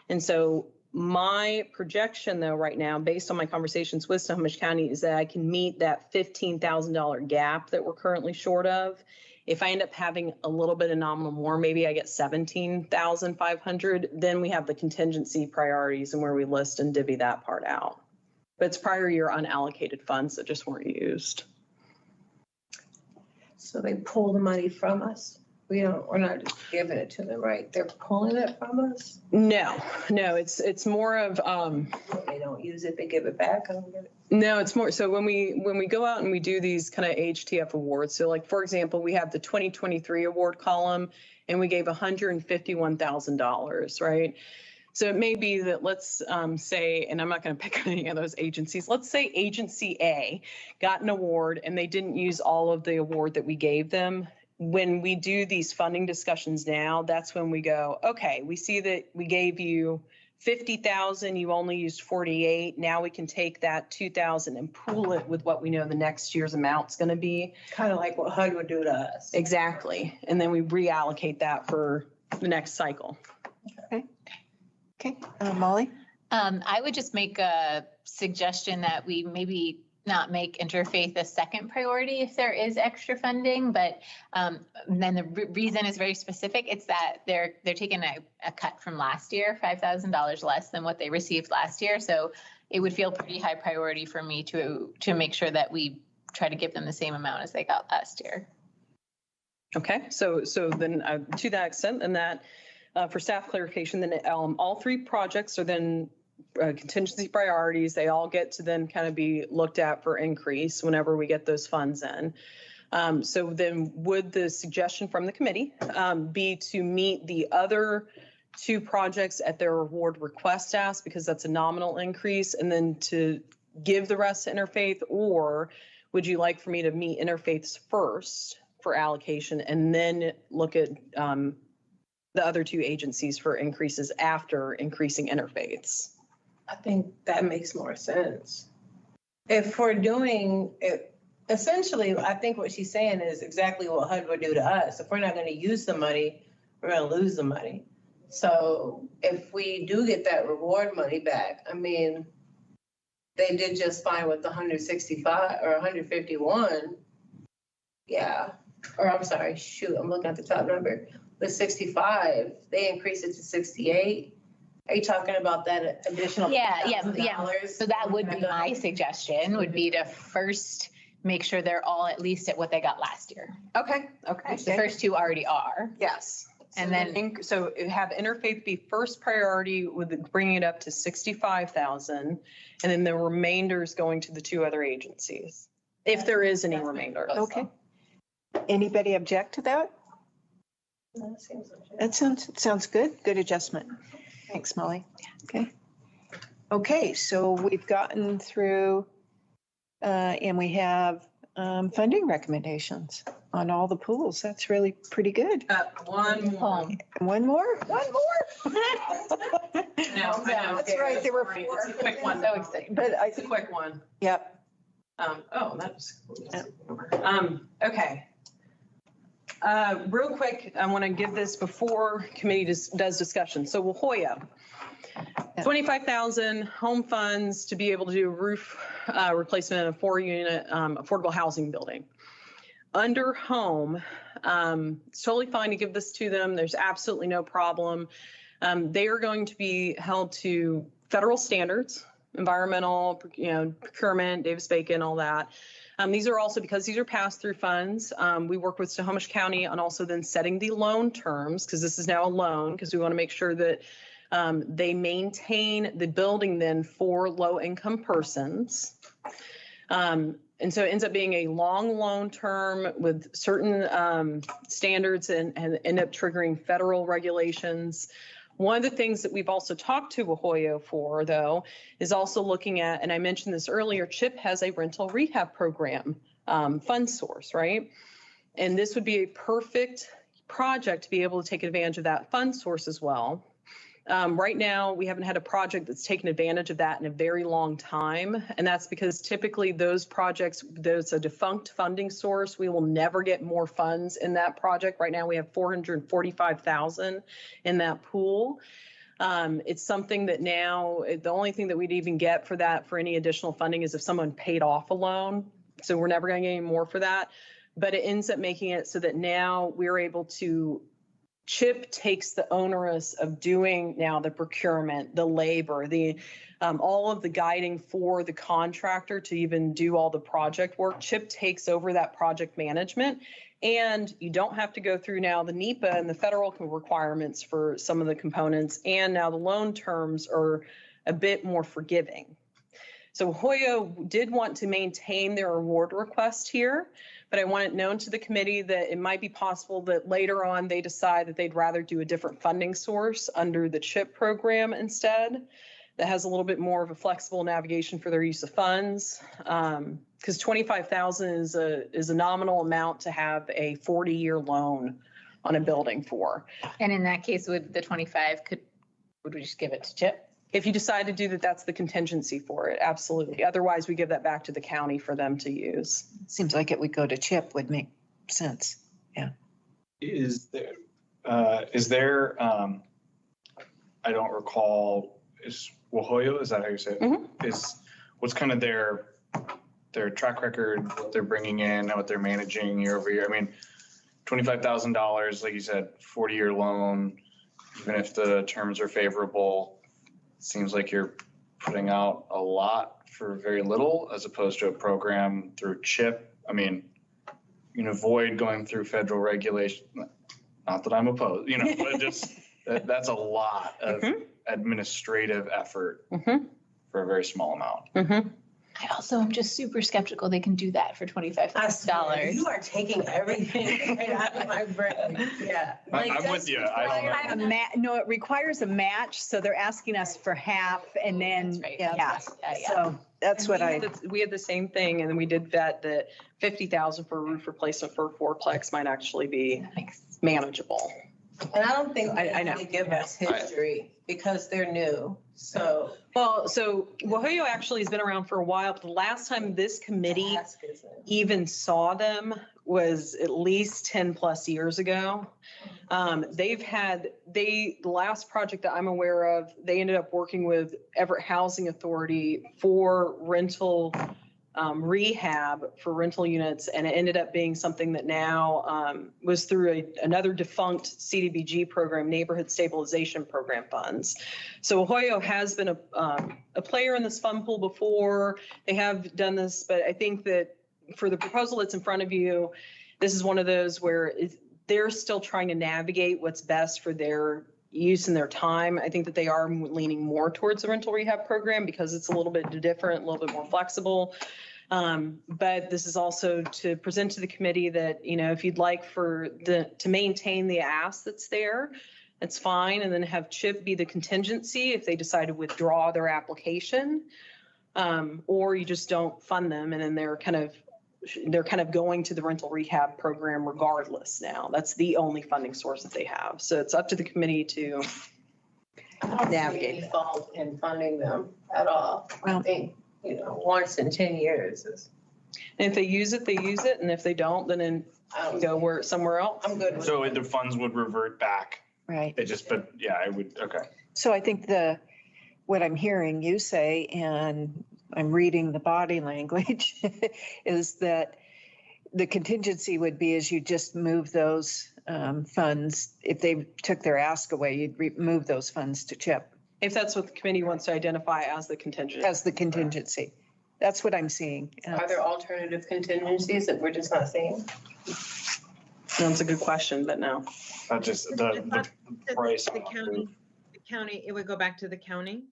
And so my projection, though, right now, based on my conversations with Snohomish County, is that I can meet that $15,000 gap that we're currently short of. If I end up having a little bit of nominal more, maybe I get 17,500, then we have the contingency priorities and where we list and divvy that part out. But it's prior year unallocated funds that just weren't used. So they pull the money from us? We're not just giving it to them, right? They're pulling it from us? No, it's more of, They don't use it, they give it back? I don't get it. No, it's more, so when we go out and we do these kind of HTF awards, so like, for example, we have the 2023 award column and we gave $151,000, right? So it may be that, let's say, and I'm not going to pick on any of those agencies, let's say agency A got an award and they didn't use all of the award that we gave them. When we do these funding discussions now, that's when we go, okay, we see that we gave you 50,000, you only used 48. Now we can take that 2,000 and pool it with what we know the next year's amount's going to be. Kind of like what HUD would do to us. Exactly. And then we reallocate that for the next cycle. Okay, Molly? I would just make a suggestion that we maybe not make interfaith a second priority if there is extra funding, but then the reason is very specific. It's that they're taking a cut from last year, $5,000 less than what they received last year. So it would feel pretty high priority for me to make sure that we try to give them the same amount as they got last year. Okay, so then to that extent, and that for staff clarification, then all three projects are then contingency priorities. They all get to then kind of be looked at for increase whenever we get those funds in. So then would the suggestion from the committee be to meet the other two projects at their award request ask, because that's a nominal increase, and then to give the rest to Interfaith? Or would you like for me to meet Interfaith's first for allocation and then look at the other two agencies for increases after increasing interfaiths. I think that makes more sense. If we're doing it, essentially, I think what she's saying is exactly what HUD would do to us. If we're not going to use the money, we're going to lose the money. So if we do get that reward money back, I mean, they did just fine with the 165 or 151. Yeah. Or I'm sorry, shoot, I'm looking at the top number. With 65, they increased it to 68. Are you talking about that additional? Yeah. $1,000? So that would be my suggestion, would be to first make sure they're all at least at what they got last year. Okay. Which the first two already are. Yes. And then, So have interfaith be first priority with bringing it up to 65,000, and then the remainder is going to the two other agencies, if there is any remainder. Okay. Anybody object to that? That sounds good. Good adjustment. Thanks, Molly. Okay. Okay, so we've gotten through, and we have funding recommendations on all the pools. That's really pretty good. One more. One more? One more? No, I know. That's right, there were Sorry, four. It's a quick one. so exciting. But I It's a think, quick one. yep. Oh, that was. Okay. Real quick, I want to give this before committee does discussion. So La Jolla, 25,000 home funds to be able to do roof replacement in a 4-unit affordable housing building. Under home, it's totally fine to give this to them. There's absolutely no problem. They are going to be held to federal standards, environmental, procurement, Davis-Bacon, all that. These are also, because these are pass-through funds, we work with Snohomish County on also then setting the loan terms, because this is now a loan, because we want to make sure that they maintain the building then for low-income persons. And so it ends up being a long loan term with certain standards and end up triggering federal regulations. One of the things that we've also talked to Wahoyo for, though, is also looking at, and I mentioned this earlier, CHIP has a rental rehab program fund source, right? And this would be a perfect project to be able to take advantage of that fund source as well. Right now, we haven't had a project that's taken advantage of that in a very long time. And that's because typically those projects, there's a defunct funding source. We will never get more funds in that project. Right now, we have 445,000 in that pool. It's something that now, the only thing that we'd even get for that, for any additional funding, is if someone paid off a loan. So we're never going to get any more for that. But it ends up making it so that now we're able to, CHIP takes the onerous of doing now the procurement, the labor, the all of the guiding for the contractor to even do all the project work. CHIP takes over that project management, and you don't have to go through now the NEPA and the federal requirements for some of the components. And now the loan terms are a bit more forgiving. So Wahoyo did want to maintain their award request here, but I want it known to the committee that it might be possible that later on they decide that they'd rather do a different funding source under the CHIP program instead, that has a little bit more of a flexible navigation for their use of funds. Because 25,000 is a nominal amount to have a 40-year loan on a building for. And in that case, with the 25, would we just give it to CHIP? If you decide to do that, that's the contingency for it, absolutely. Otherwise, we give that back to the county for them to use. Seems like it would go to CHIP would make sense. Yeah. Is there, I don't recall, is Wahoyo, is that how you say it? Mhm. Is, what's kind of their track record, what they're bringing in, what they're managing year over year? I mean, $25,000, like you said, 40-year loan, even if the terms are favorable, seems like you're putting out a lot for very little as opposed to a program through CHIP. I mean, you can avoid going through federal regulation. Not that I'm opposed, but just that's a lot of administrative effort for a very small amount. I also am just super skeptical they can do that for $25,000. You are taking everything right out of my brain. Yeah. I'm with you. I don't know. No, it requires a match, so they're asking us for half and then, That's right. yeah. So that's what We had the same thing, and then we did vet that 50,000 for roof replacement for a fourplex might actually be That makes manageable. And I don't think I know. they give us history because they're new. So Well, so Wahoyo actually has been around for a while, but the last time this committee ask is it? even saw them was at least 10 plus years ago. The last project that I'm aware of, they ended up working with Everett Housing Authority for rental rehab for rental units, and it ended up being something that now was through another defunct CDBG program, Neighborhood Stabilization Program funds. So Ohio has been a player in this fund pool before. They have done this, but I think that for the proposal that's in front of you, this is one of those where they're still trying to navigate what's best for their use and their time. I think that they are leaning more towards the rental rehab program because it's a little bit different, a little bit more flexible. But this is also to present to the committee that, you know, if you'd like to maintain the ask that's there, that's fine. And then have CHIP be the contingency if they decide to withdraw their application, or you just don't fund them. And then they're kind of going to the rental rehab program regardless now. That's the only funding source that they have. So it's up to the committee to navigate. Default in funding them at all. I think, once in 10 years is. And if they use it, they use it. And if they don't, then go somewhere else. I'm good with So the funds would revert back. Right. It just, but yeah, I would, okay. So I think what I'm hearing you say, and I'm reading the body language, is that the contingency would be as you just move those funds. If they took their ask away, you'd move those funds to CHIP. If that's what the committee wants to identify as the contingent. As the contingency. That's what I'm seeing. Are there alternative contingencies that we're just not seeing? That's a good question, but no. Not just the price. The county, it would go back to the county?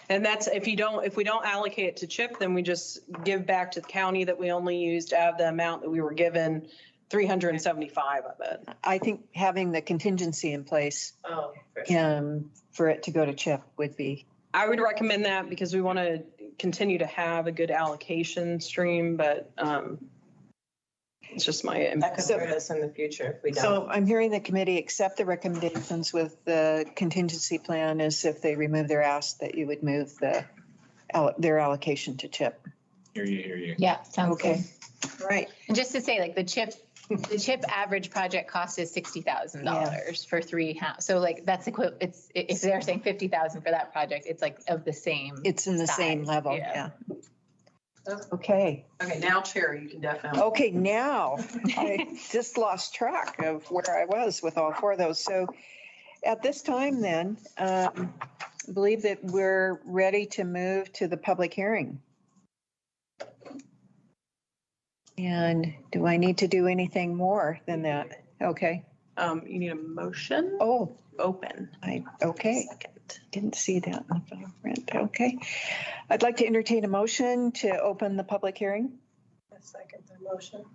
And that's, if we don't allocate it to CHIP, then we just give back to the county that we only used out of the amount that we were given, 375 of it. I think having the contingency in place Oh, for sure. for it to go to CHIP would be. I would recommend that because we want to continue to have a good allocation stream, but it's just my. That could hurt us in the future if we don't. So I'm hearing the committee accept the recommendations with the contingency plan as if they remove their ask that you would move their allocation to CHIP. Hear you. Yeah, sounds good. Right. And just to say, like the CHIP average project cost is $60,000 for 3 houses. So like that's equivalent. It's if they're saying 50,000 for that project, it's like of the same. It's in the same size. level. Yeah. Okay. Okay, now Chair, you can definitely. Okay, now I just lost track of where I was with all 4 of those. So at this time then, I believe that we're ready to move to the public hearing. And do I need to do anything more than that? Okay. You need a motion? Oh, Open. okay. Second. Didn't see that in the file print. Okay. I'd like to entertain a motion to open the public hearing. I second the motion.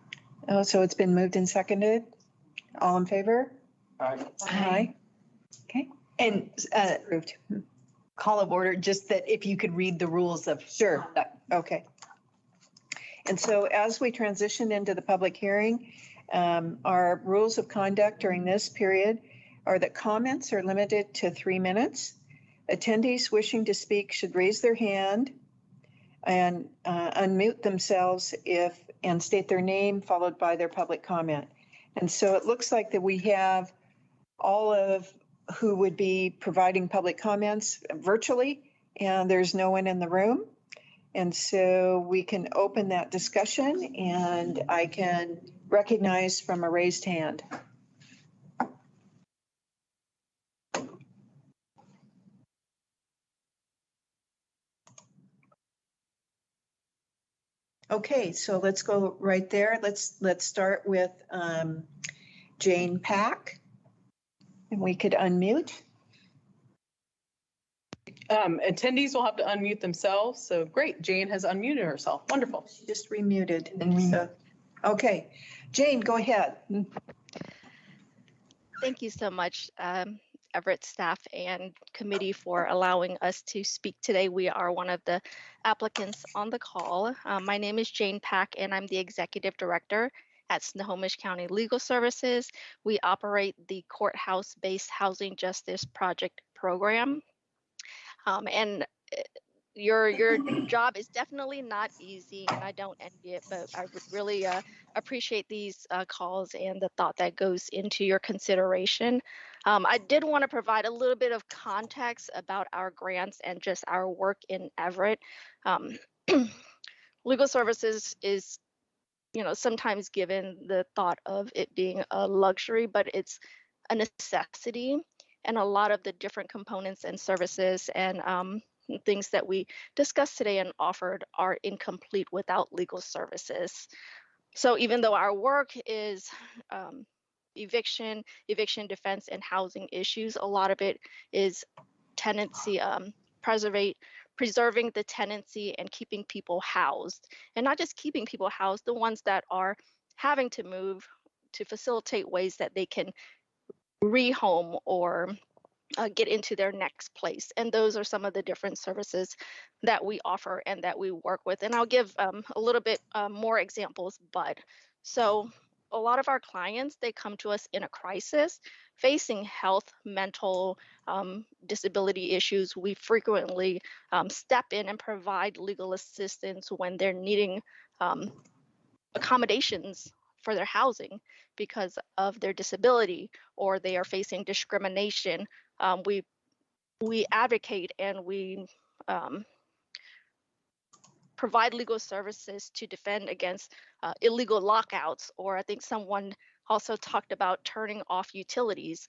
Oh, so it's been moved and seconded. All in favor? Aye. Okay. And Approved. call of order, just that if you could read the rules of. Sure. Okay. And so as we transition into the public hearing, our rules of conduct during this period are that comments are limited to 3 minutes. Attendees wishing to speak should raise their hand and unmute themselves and state their name followed by their public comment. And so it looks like that we have all of who would be providing public comments virtually, and there's no one in the room. And so we can open that discussion, and I can recognize from a raised hand. Okay, so let's go right there. Let's start with Jane Pack. And we could unmute. Attendees will have to unmute themselves. So great, Jane has unmuted herself. Wonderful. She just remuted. So, okay, Jane, go ahead. Thank you so much, Everett staff and committee, for allowing us to speak today. We are one of the applicants on the call. My name is Jane Pack, and I'm the executive director at Snohomish County Legal Services. We operate the courthouse-based housing justice project program. And your job is definitely not easy, and I don't envy it, but I really appreciate these calls and the thought that goes into your consideration. I did want to provide a little bit of context about our grants and just our work in Everett. Legal services is, sometimes given the thought of it being a luxury, but it's a necessity. And a lot of the different components and services and things that we discussed today and offered are incomplete without legal services. So even though our work is eviction defense, and housing issues, a lot of it is tenancy, preserving the tenancy and keeping people housed. And not just keeping people housed, the ones that are having to move, to facilitate ways that they can rehome or get into their next place. And those are some of the different services that we offer and that we work with. And I'll give a little bit more examples, so a lot of our clients, they come to us in a crisis, facing health, mental, disability issues. We frequently step in and provide legal assistance when they're needing accommodations for their housing because of their disability, or they are facing discrimination. We advocate and we provide legal services to defend against illegal lockouts, or I think someone also talked about turning off utilities.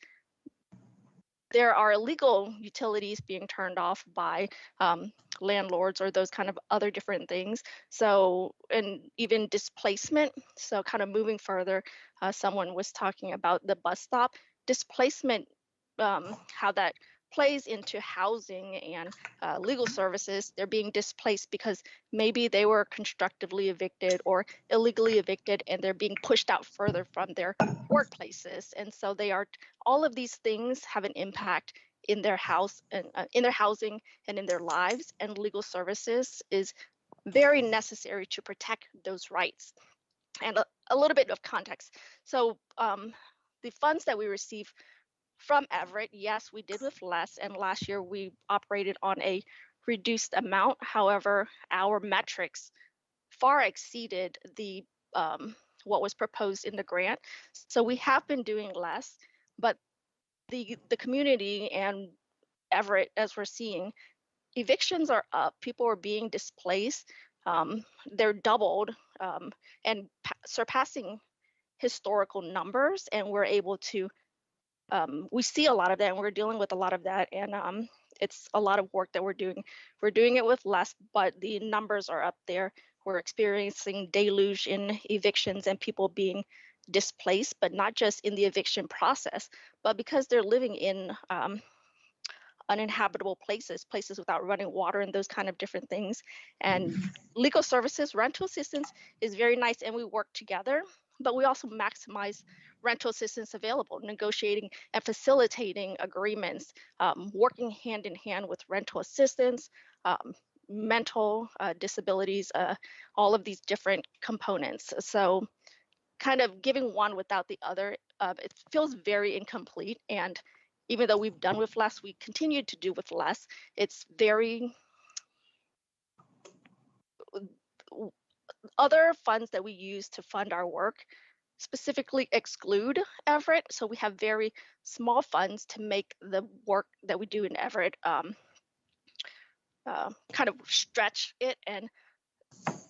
There are illegal utilities being turned off by landlords or those kind of other different things. So, and even displacement. So kind of moving further, someone was talking about the bus stop displacement, how that plays into housing and legal services. They're being displaced because maybe they were constructively evicted or illegally evicted, and they're being pushed out further from their workplaces. And so all of these things have an impact in their house and in their housing and in their lives. And legal services is very necessary to protect those rights. And a little bit of context. So the funds that we receive from Everett, yes, we did with less, and last year we operated on a reduced amount. However, our metrics far exceeded the what was proposed in the grant. So we have been doing less, but the community and Everett, as we're seeing, evictions are up. People are being displaced. They're doubled and surpassing historical numbers, and we're able to we see a lot of that, and we're dealing with a lot of that, and it's a lot of work that we're doing. We're doing it with less, but the numbers are up there. We're experiencing deluge in evictions and people being displaced, but not just in the eviction process, but because they're living in uninhabitable places without running water and those kind of different things. And legal services, rental assistance is very nice, and we work together, but we also maximize rental assistance available, negotiating and facilitating agreements, working hand in hand with rental assistance, mental disabilities, all of these different components. So kind of giving one without the other, it feels very incomplete. And even though we've done with less, we continue to do with less. It's very, other funds that we use to fund our work specifically exclude Everett. So we have very small funds to make the work that we do in Everett kind of stretch it. And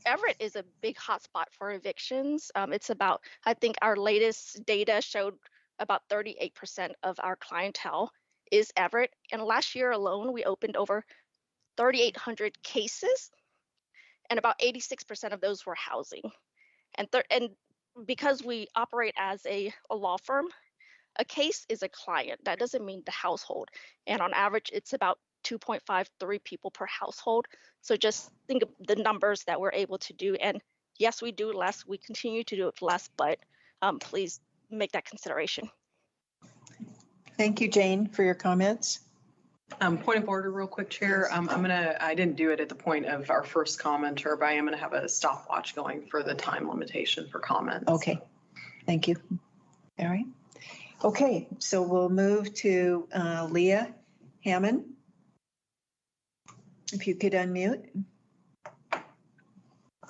Everett is a big hotspot for evictions. It's about, I think our latest data showed about 38% of our clientele is Everett. And last year alone, we opened over 3,800 cases, and about 86% of those were housing. And because we operate as a law firm, a case is a client. That doesn't mean the household. And on average, it's about 2.53 people per household. So just think of the numbers that we're able to do. And yes, we do less. We continue to do it less, but please make that consideration. Thank you, Jane, for your comments. Point of order real quick, Chair. I didn't do it at the point of our first commenter, but I am gonna have a stopwatch going for the time limitation for comments. Okay, Thank you. All right. Okay, so we'll move to Leah Hammond. If you could unmute.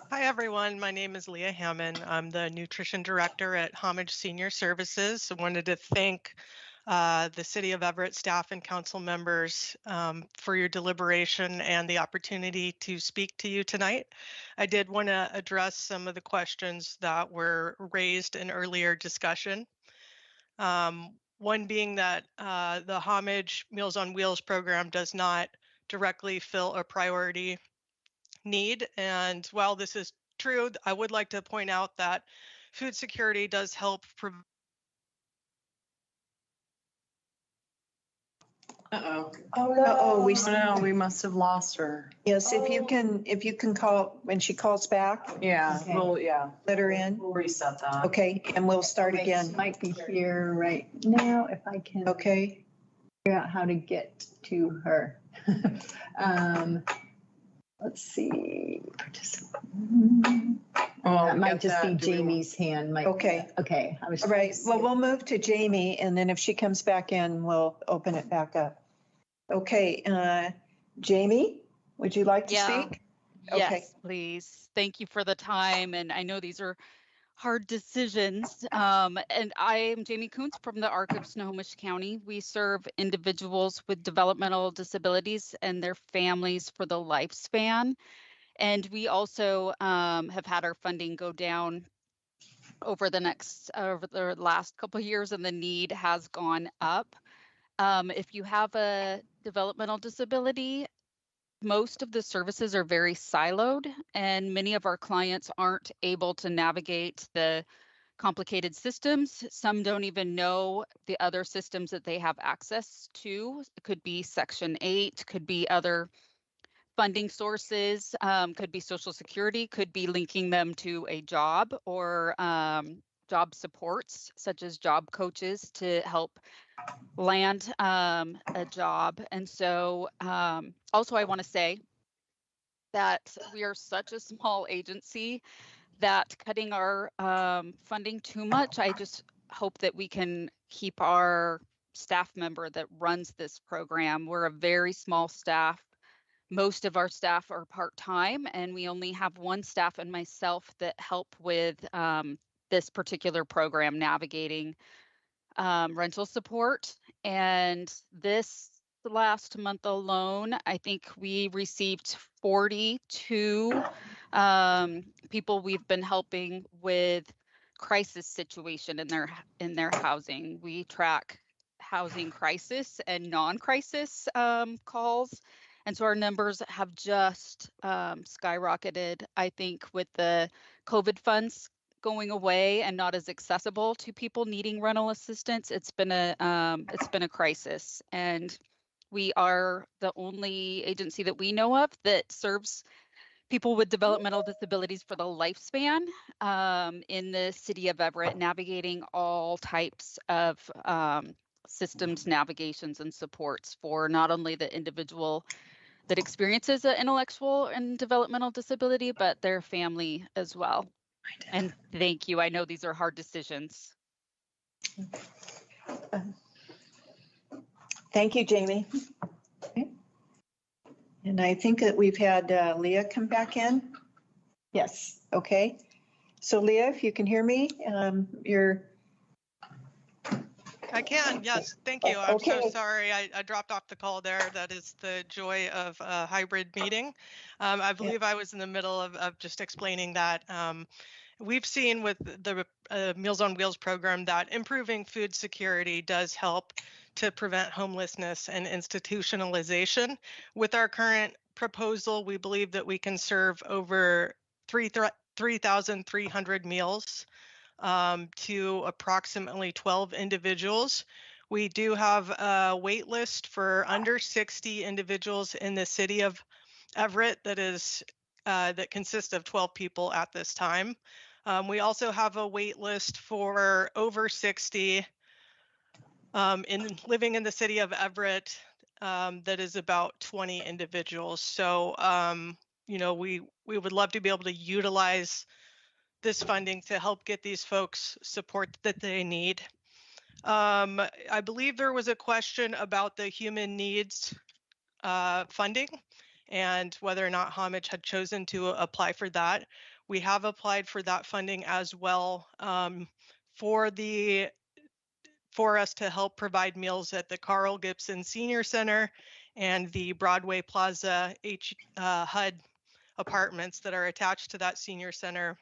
Hi, everyone. My name is Leah Hammond. I'm the nutrition director at Homage Senior Services. I wanted to thank the City of Everett staff and council members for your deliberation and the opportunity to speak to you tonight. I did want to address some of the questions that were raised in earlier discussion. One being that the Homage Meals on Wheels program does not directly fill a priority need. And while this is true, I would like to point out that food security does help Uh-oh. Oh, no. Uh-oh, we, Oh, no, we must have lost her. yes, if you can call, when she calls back, Yeah, Okay. well, yeah, let her in. we'll reset that. Okay, and we'll start Right, again. Might be here right now, if I can Okay, figure out how to get to her. Um, Let's see. Well, That might get just be that. Do we- Jamie's hand. might- Okay. Okay. I was all right. Well, we'll move to Jamie, and then if she comes back in, we'll open it back up. Okay, Jamie, would you like to Yeah. speak? Okay. Yes, please. Thank you for the time. And I know these are hard decisions. And I am Jamie Kuntz from the ARC of Snohomish County. We serve individuals with developmental disabilities and their families for the lifespan. And we also have had our funding go down over the last couple of years, and the need has gone up. If you have a developmental disability, most of the services are very siloed, and many of our clients aren't able to navigate the complicated systems. Some don't even know the other systems that they have access to. It could be Section 8, could be other funding sources, could be Social Security, could be linking them to a job or job supports, such as job coaches to help land a job. And so also I want to say that we are such a small agency that cutting our funding too much, I just hope that we can keep our staff member that runs this program. We're a very small staff. Most of our staff are part-time, and we only have one staff and myself that help with this particular program, navigating rental support. And this last month alone, I think we received 42 people we've been helping with crisis situation in their housing. We track housing crisis and non-crisis calls. And so our numbers have just skyrocketed. I think with the COVID funds going away and not as accessible to people needing rental assistance, it's been a crisis. And we are the only agency that we know of that serves people with developmental disabilities for the lifespan in the city of Everett, navigating all types of systems, navigations, and supports for not only the individual that experiences an intellectual and developmental disability, but their family as well. And thank you. I know these are hard decisions. Thank you, Jamie. Okay. And I think that we've had Leah come back in. Yes, okay. So Leah, if you can hear me, you're. I can, yes, thank you. I'm so Okay. sorry, I dropped off the call there. That is the joy of a hybrid meeting. I believe I was in the middle of just explaining that we've seen with the Meals on Wheels program that improving food security does help to prevent homelessness and institutionalization. With our current proposal, we believe that we can serve over 3,300 meals to approximately 12 individuals. We do have a wait list for under 60 individuals in the city of Everett that consists of 12 people at this time. We also have a wait list for over 60 living in the city of Everett that is about 20 individuals. So, we would love to be able to utilize this funding to help get these folks support that they need. I believe there was a question about the human needs funding and whether or not Homage had chosen to apply for that. We have applied for that funding as well, for us to help provide meals at the Carl Gibson Senior Center and the Broadway Plaza HUD apartments that are attached to that senior center,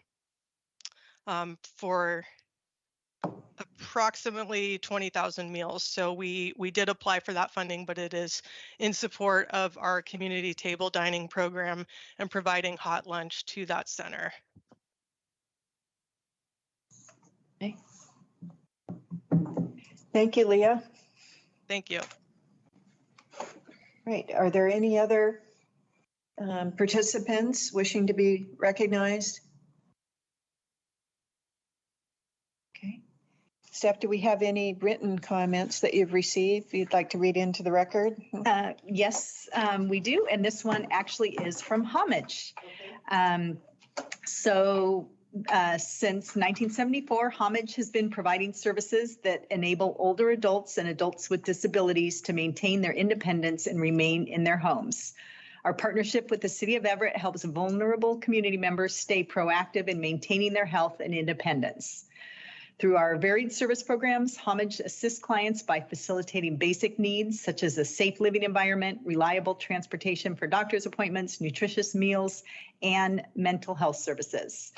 for approximately 20,000 meals. So we did apply for that funding, but it is in support of our community table dining program and providing hot lunch to that center. Okay. Thank you, Leah. Thank you. Right. Are there any other participants wishing to be recognized? Okay. Steph, do we have any written comments that you've received you'd like to read into the record? Yes, we do. And this one actually is from Homage. Since 1974, Homage has been providing services that enable older adults and adults with disabilities to maintain their independence and remain in their homes. Our partnership with the City of Everett helps vulnerable community members stay proactive in maintaining their health and independence. Through our varied service programs, Homage assists clients by facilitating basic needs such as a safe living environment, reliable transportation for doctor's appointments, nutritious meals, and mental health services.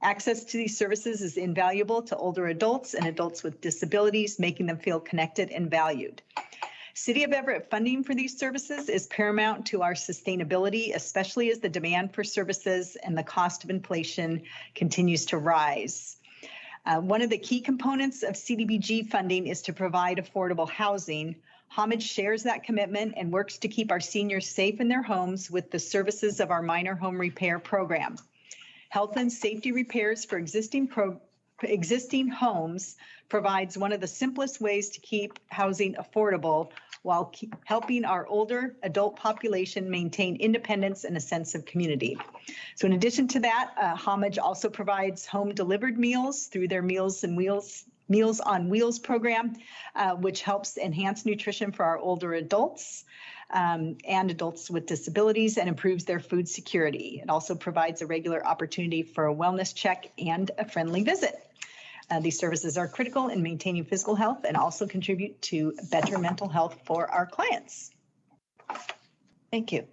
Access to these services is invaluable to older adults and adults with disabilities, making them feel connected and valued. City of Everett funding for these services is paramount to our sustainability, especially as the demand for services and the cost of inflation continues to rise. One of the key components of CDBG funding is to provide affordable housing. Homage shares that commitment and works to keep our seniors safe in their homes with the services of our minor home repair program. Health and safety repairs for existing homes provides one of the simplest ways to keep housing affordable while helping our older adult population maintain independence and a sense of community. So in addition to that, Homage also provides home delivered meals through their Meals on Wheels program, which helps enhance nutrition for our older adults and adults with disabilities and improves their food security. It also provides a regular opportunity for a wellness check and a friendly visit. These services are critical in maintaining physical health and also contribute to better mental health for our clients. Thank you.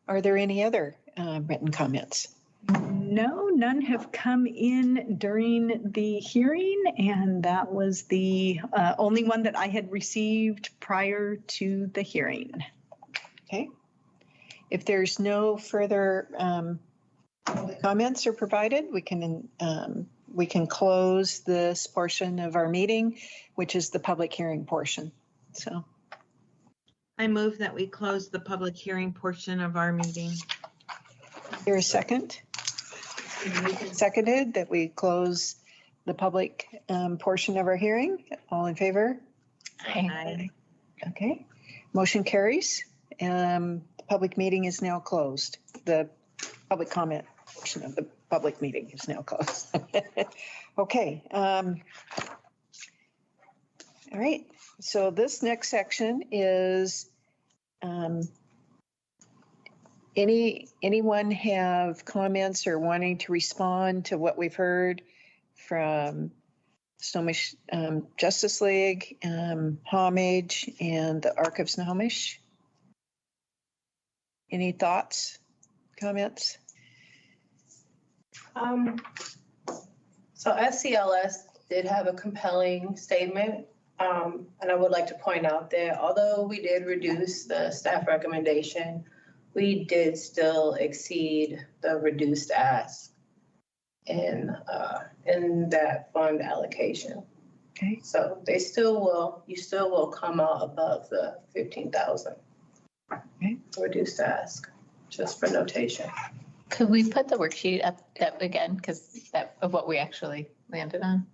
Are there any other written comments? No, none have come in during the hearing, and that was the only one that I had received prior to the hearing. Okay. If there's no further comments are provided, we can close this portion of our meeting, which is the public hearing portion. So I move that we close the public hearing portion of our meeting. Here a second. Seconded that we close the public portion of our hearing. All in favor? Aye. Okay. Motion carries. The public meeting is now closed. The public comment portion of the public meeting is now closed. Okay. All right. So this next section is anyone have comments or wanting to respond to what we've heard from Snohomish Justice League, Homage, and the Arc of Snohomish? Any thoughts, comments? So SCLS did have a compelling statement, and I would like to point out that although we did reduce the staff recommendation, we did still exceed the reduced ask in that fund allocation. Okay. So you still will come out above the 15,000. Okay. Reduced ask, just for notation. Could we put the worksheet up again, because of what we actually landed on?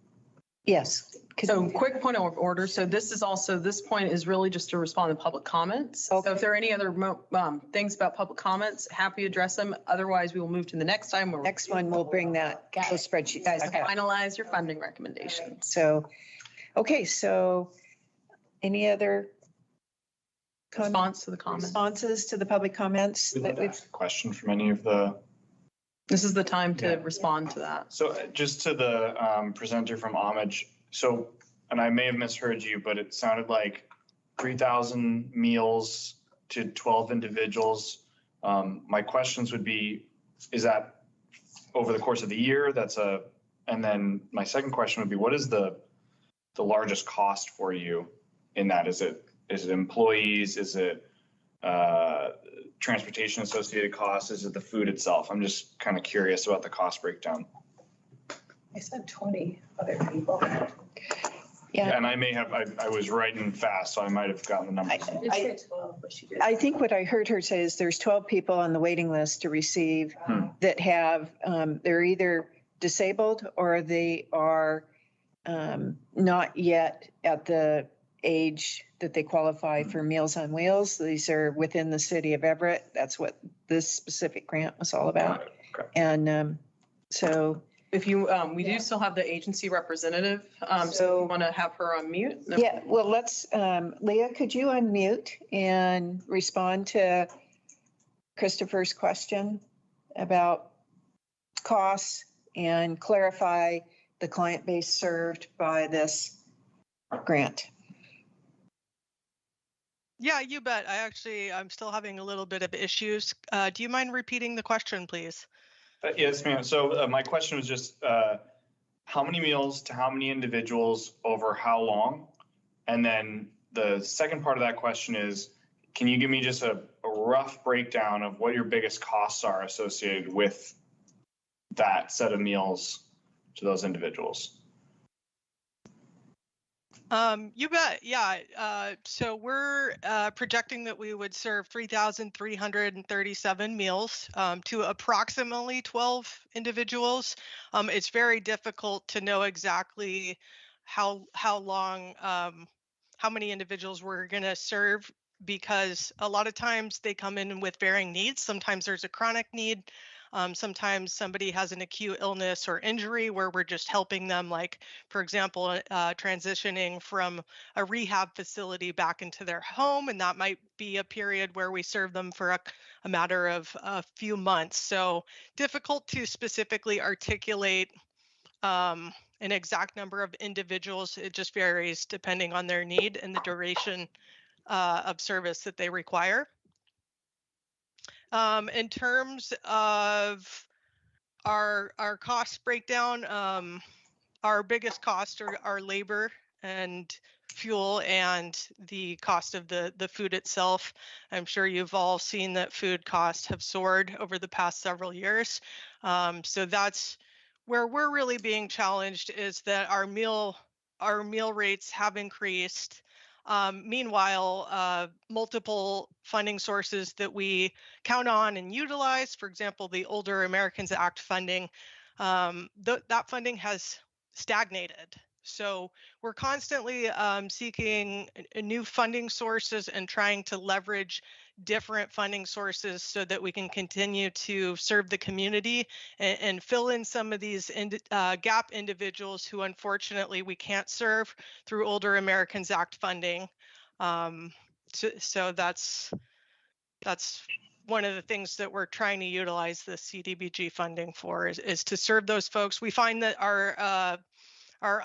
Yes. So quick point of order. So this point is really just to respond to public comments. So if there are any other things about public comments, happy to address them. Otherwise, we will move to the next time. Next one, we'll bring that those spreadsheets. Guys, finalize your funding recommendations. So, okay, so any other Response to the comments. responses to the public comments? We'd like to ask a question from any of the. This is the time to respond to that. So just to the presenter from Homage. So, and I may have misheard you, but it sounded like 3,000 meals to 12 individuals. My questions would be, is that over the course of the year? And then my second question would be, what is the largest cost for you in that? Is it employees? Is it transportation associated costs? Is it the food itself? I'm just kind of curious about the cost breakdown. I said 20 other people. Yeah. And I was writing fast, so I might have gotten the numbers. I 12, but she did. I think what I heard her say is there's 12 people on the waiting list to receive that have, they're either disabled or they are not yet at the age that they qualify for Meals on Wheels. These are within the city of Everett. That's what this specific grant was all about. Okay. And so If you, we do still have the agency representative, so you want to have her on mute? yeah, well, let's, Leah, could you unmute and respond to Christopher's question about costs and clarify the client base served by this grant? Yeah, you bet. I'm still having a little bit of issues. Do you mind repeating the question, please? Yes, ma'am. So my question was just how many meals to how many individuals over how long? And then the second part of that question is, can you give me just a rough breakdown of what your biggest costs are associated with that set of meals to those individuals? You bet. Yeah. So we're projecting that we would serve 3,337 meals to approximately 12 individuals. It's very difficult to know exactly how long, how many individuals we're going to serve, because a lot of times they come in with varying needs. Sometimes there's a chronic need. Sometimes somebody has an acute illness or injury where we're just helping them, like, for example, transitioning from a rehab facility back into their home. And that might be a period where we serve them for a matter of a few months. So difficult to specifically articulate an exact number of individuals. It just varies depending on their need and the duration of service that they require. In terms of our cost breakdown, our biggest costs are labor and fuel and the cost of the food itself. I'm sure you've all seen that food costs have soared over the past several years. So that's where we're really being challenged, is that our meal rates have increased. Meanwhile, multiple funding sources that we count on and utilize, for example, the Older Americans Act funding, that funding has stagnated. So we're constantly seeking new funding sources and trying to leverage different funding sources so that we can continue to serve the community and fill in some of these gap individuals who unfortunately we can't serve through Older Americans Act funding. So that's one of the things that we're trying to utilize the CDBG funding for, is to serve those folks. We find that our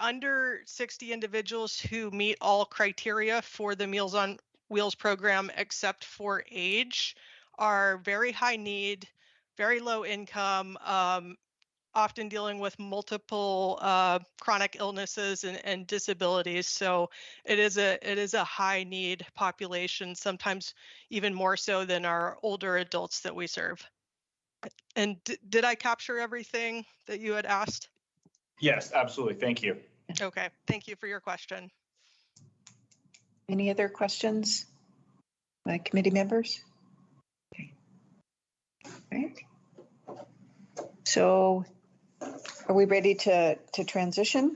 under 60 individuals who meet all criteria for the Meals on Wheels program, except for age, are very high need, very low income, often dealing with multiple chronic illnesses and disabilities. So it is a high need population, sometimes even more so than our older adults that we serve. And did I capture everything that you had asked? Yes, absolutely. Thank you. Okay, thank you for your question. Any other questions by committee members? Okay. All right. So are we ready to transition?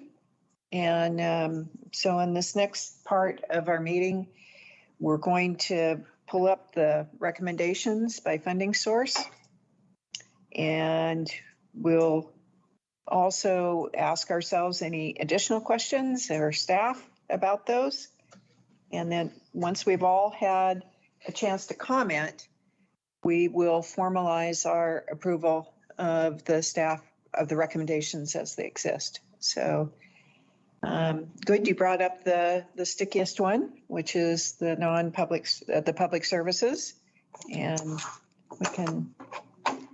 And so in this next part of our meeting, we're going to pull up the recommendations by funding source. And we'll also ask ourselves any additional questions or staff about those. And then once we've all had a chance to comment, we will formalize our approval of the staff of the recommendations as they exist. So good, you brought up the stickiest one, which is the non-public, the public services. And we can,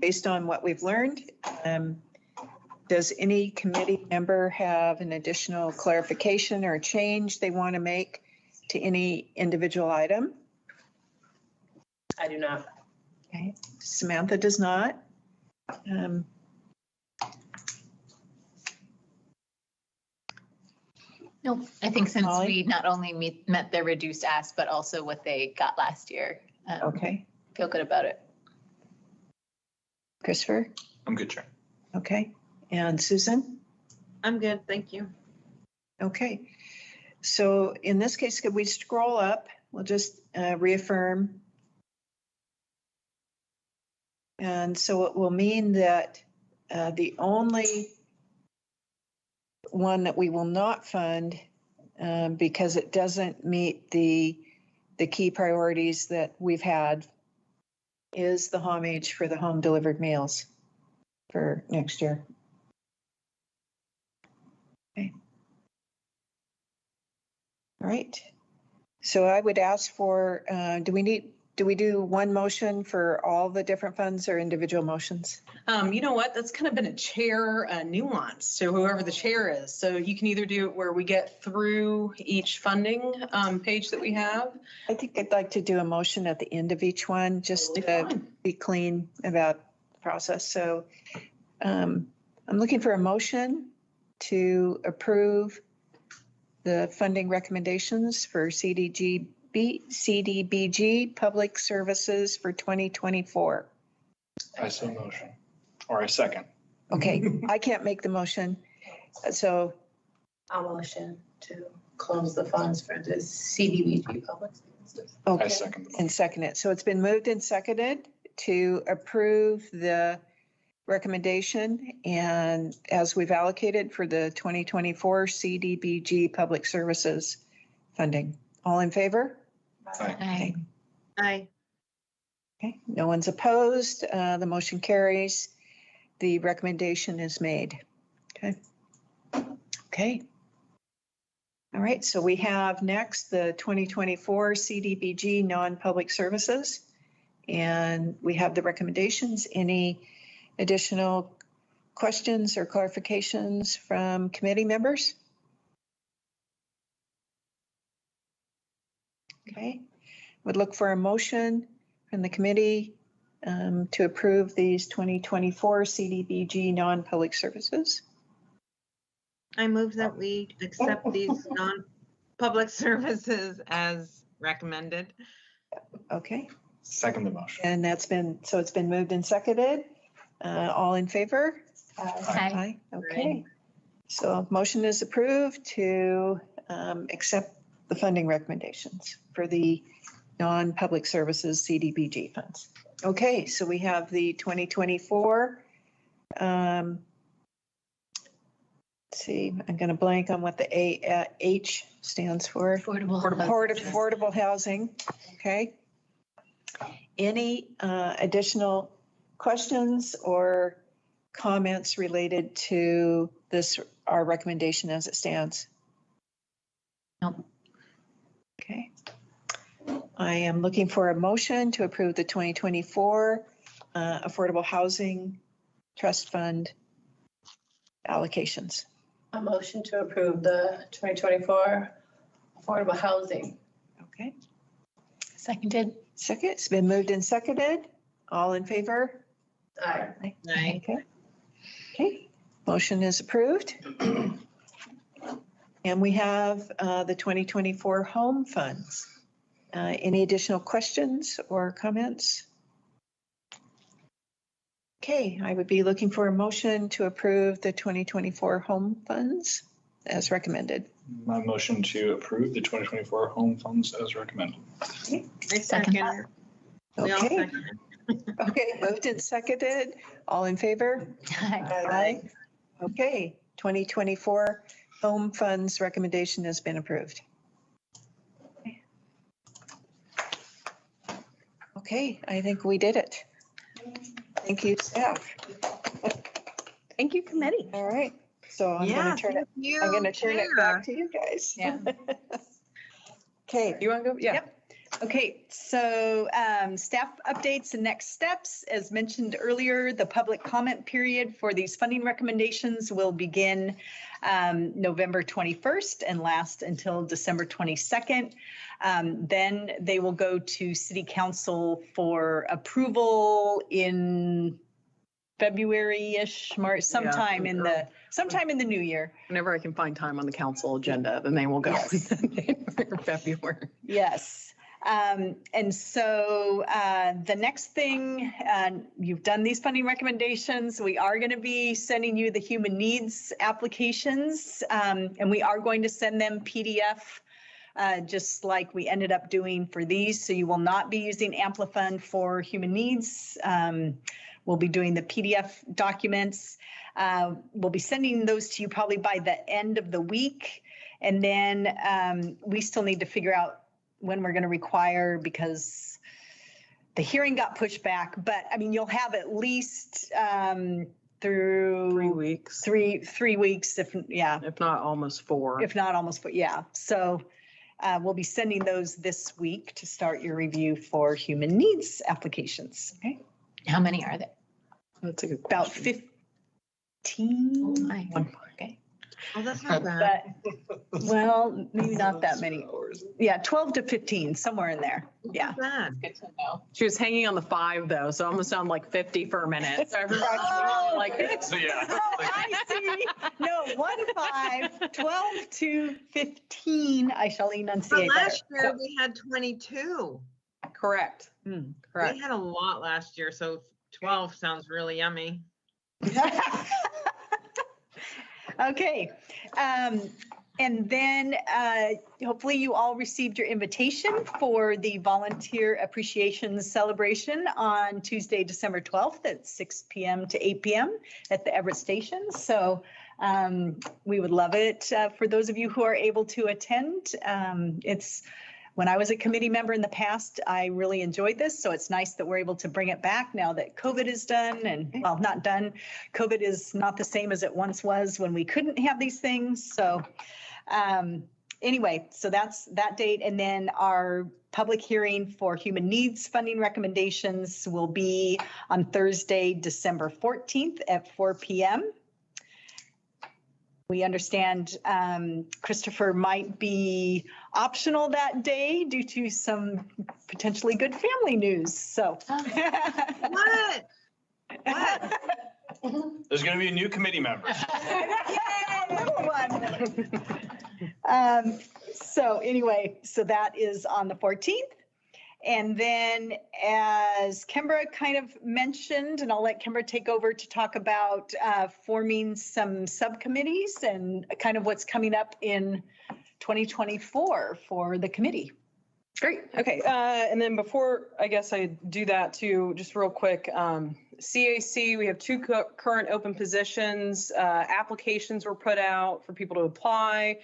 based on what we've learned, does any committee member have an additional clarification or change they want to make to any individual item? I do not. Okay, Samantha does not. Nope. I think since Molly? we not only met their reduced ask, but also what they got last year. Okay, Feel good about it. Christopher? I'm good, Chair. Okay, and Susan? I'm good, thank you. Okay, so in this case, could we scroll up? We'll just reaffirm. And so it will mean that the only one that we will not fund because it doesn't meet the key priorities that we've had is the homage for the home delivered meals for next year. Okay. All right. So I would ask for, do we do one motion for all the different funds or individual motions? You know what? That's kind of been a chair nuance to whoever the chair is. So you can either do it where we get through each funding page that we have. I think I'd like to do a motion at the end of each one, just Totally to fine. be clean about the process. So I'm looking for a motion to approve the funding recommendations for CDBG Public Services for 2024. I so motion, or I second. Okay, I can't make the motion. So, I'll motion to close the funds for the CDBG public services. I okay, second the motion. and second it. So it's been moved and seconded to approve the recommendation and as we've allocated for the 2024 CDBG Public Services funding. All in favor? Aye. Aye. Okay, no one's opposed. The motion carries. The recommendation is made. Okay. Okay. All right, so we have next the 2024 CDBG non-public services. And we have the recommendations. Any additional questions or clarifications from committee members? Okay, would look for a motion from the committee to approve these 2024 CDBG non-public services. I move that we accept these non-public services as recommended. Okay, Second the motion. and that's been, so it's been moved and seconded. All in favor? Aye. Okay, so motion is approved to accept the funding recommendations for the non-public services CDBG funds. Okay, so we have the 2024. Let's see, I'm going to blank on what the H stands for. Affordable housing. Okay. Any additional questions or comments related to this, our recommendation as it stands? Nope. Okay. I am looking for a motion to approve the 2024 Affordable Housing Trust Fund allocations. A motion to approve the 2024 affordable housing. Okay. Seconded. Second, it's been moved and seconded. All in favor? Aye. Aye. Okay. Okay, motion is approved. And we have the 2024 home funds. Any additional questions or comments? Okay, I would be looking for a motion to approve the 2024 home funds. as recommended. My motion to approve the 2024 home funds as recommended. I Second second. that. We all Okay, second. okay, moved and seconded. All in favor? Aye. Okay, 2024 home funds recommendation has been approved. Okay, I think we did it. Thank you, staff. Thank you, committee. All right, so I'm Yeah, going to turn it, thank you, I'm going to turn it back Chair. to you guys. Yeah. Okay. You want to go? Yeah. Yep. Okay, so staff updates and next steps. As mentioned earlier, the public comment period for these funding recommendations will begin November 21st and last until December 22nd. Then they will go to City Council for approval in February-ish, March, sometime in the new year. Whenever I can find time on the council agenda, then they will go Yes. in February. Yes. And so the next thing, you've done these funding recommendations. We are going to be sending you the human needs applications, and we are going to send them PDF, just like we ended up doing for these. So you will not be using Amplifund for human needs. We'll be doing the PDF documents. We'll be sending those to you probably by the end of the week. And then we still need to figure out when we're going to require, because the hearing got pushed back, but I mean, you'll have at least through 3 weeks, 3 weeks, if not almost 4. if not almost, but yeah. So we'll be sending those this week to start your review for human needs applications. Okay. How many are there? That's a good About question. Oh 15, my. Okay. Oh, that's not bad. but well, maybe not that many. Yeah, 12 to 15, somewhere in there. Yeah. Not bad. Good to know. She was hanging on the 5 though, so almost sounded like 50 for a minute. So everybody's Oh. like, So yeah. Oh, I see. No, 1 to 5, 12 to 15. I shall But enunciate better. last year we had 22. correct. Correct. We had a lot last year, so 12 sounds really yummy. Okay. And then hopefully you all received your invitation for the Volunteer Appreciation Celebration on Tuesday, December 12th at 6 p.m. to 8 p.m. at the Everett Station. So we would love it for those of you who are able to attend. When I was a committee member in the past, I really enjoyed this. So it's nice that we're able to bring it back now that COVID is done and, well, not done. COVID is not the same as it once was when we couldn't have these things. So anyway, so that's that date. And then our public hearing for human needs funding recommendations will be on Thursday, December 14th at 4 p.m. We understand Christopher might be optional that day due to some potentially good family news. So. What? What? There's going to be a new committee member. Yay, little one. So anyway, so that is on the 14th. And then as Kimbra kind of mentioned, and I'll let Kimbra take over to talk about forming some subcommittees and kind of what's coming up in 2024 for the committee. Great. Okay. And then before I guess I do that too, just real quick, CAC, we have 2 current open positions. Applications were put out for people to apply.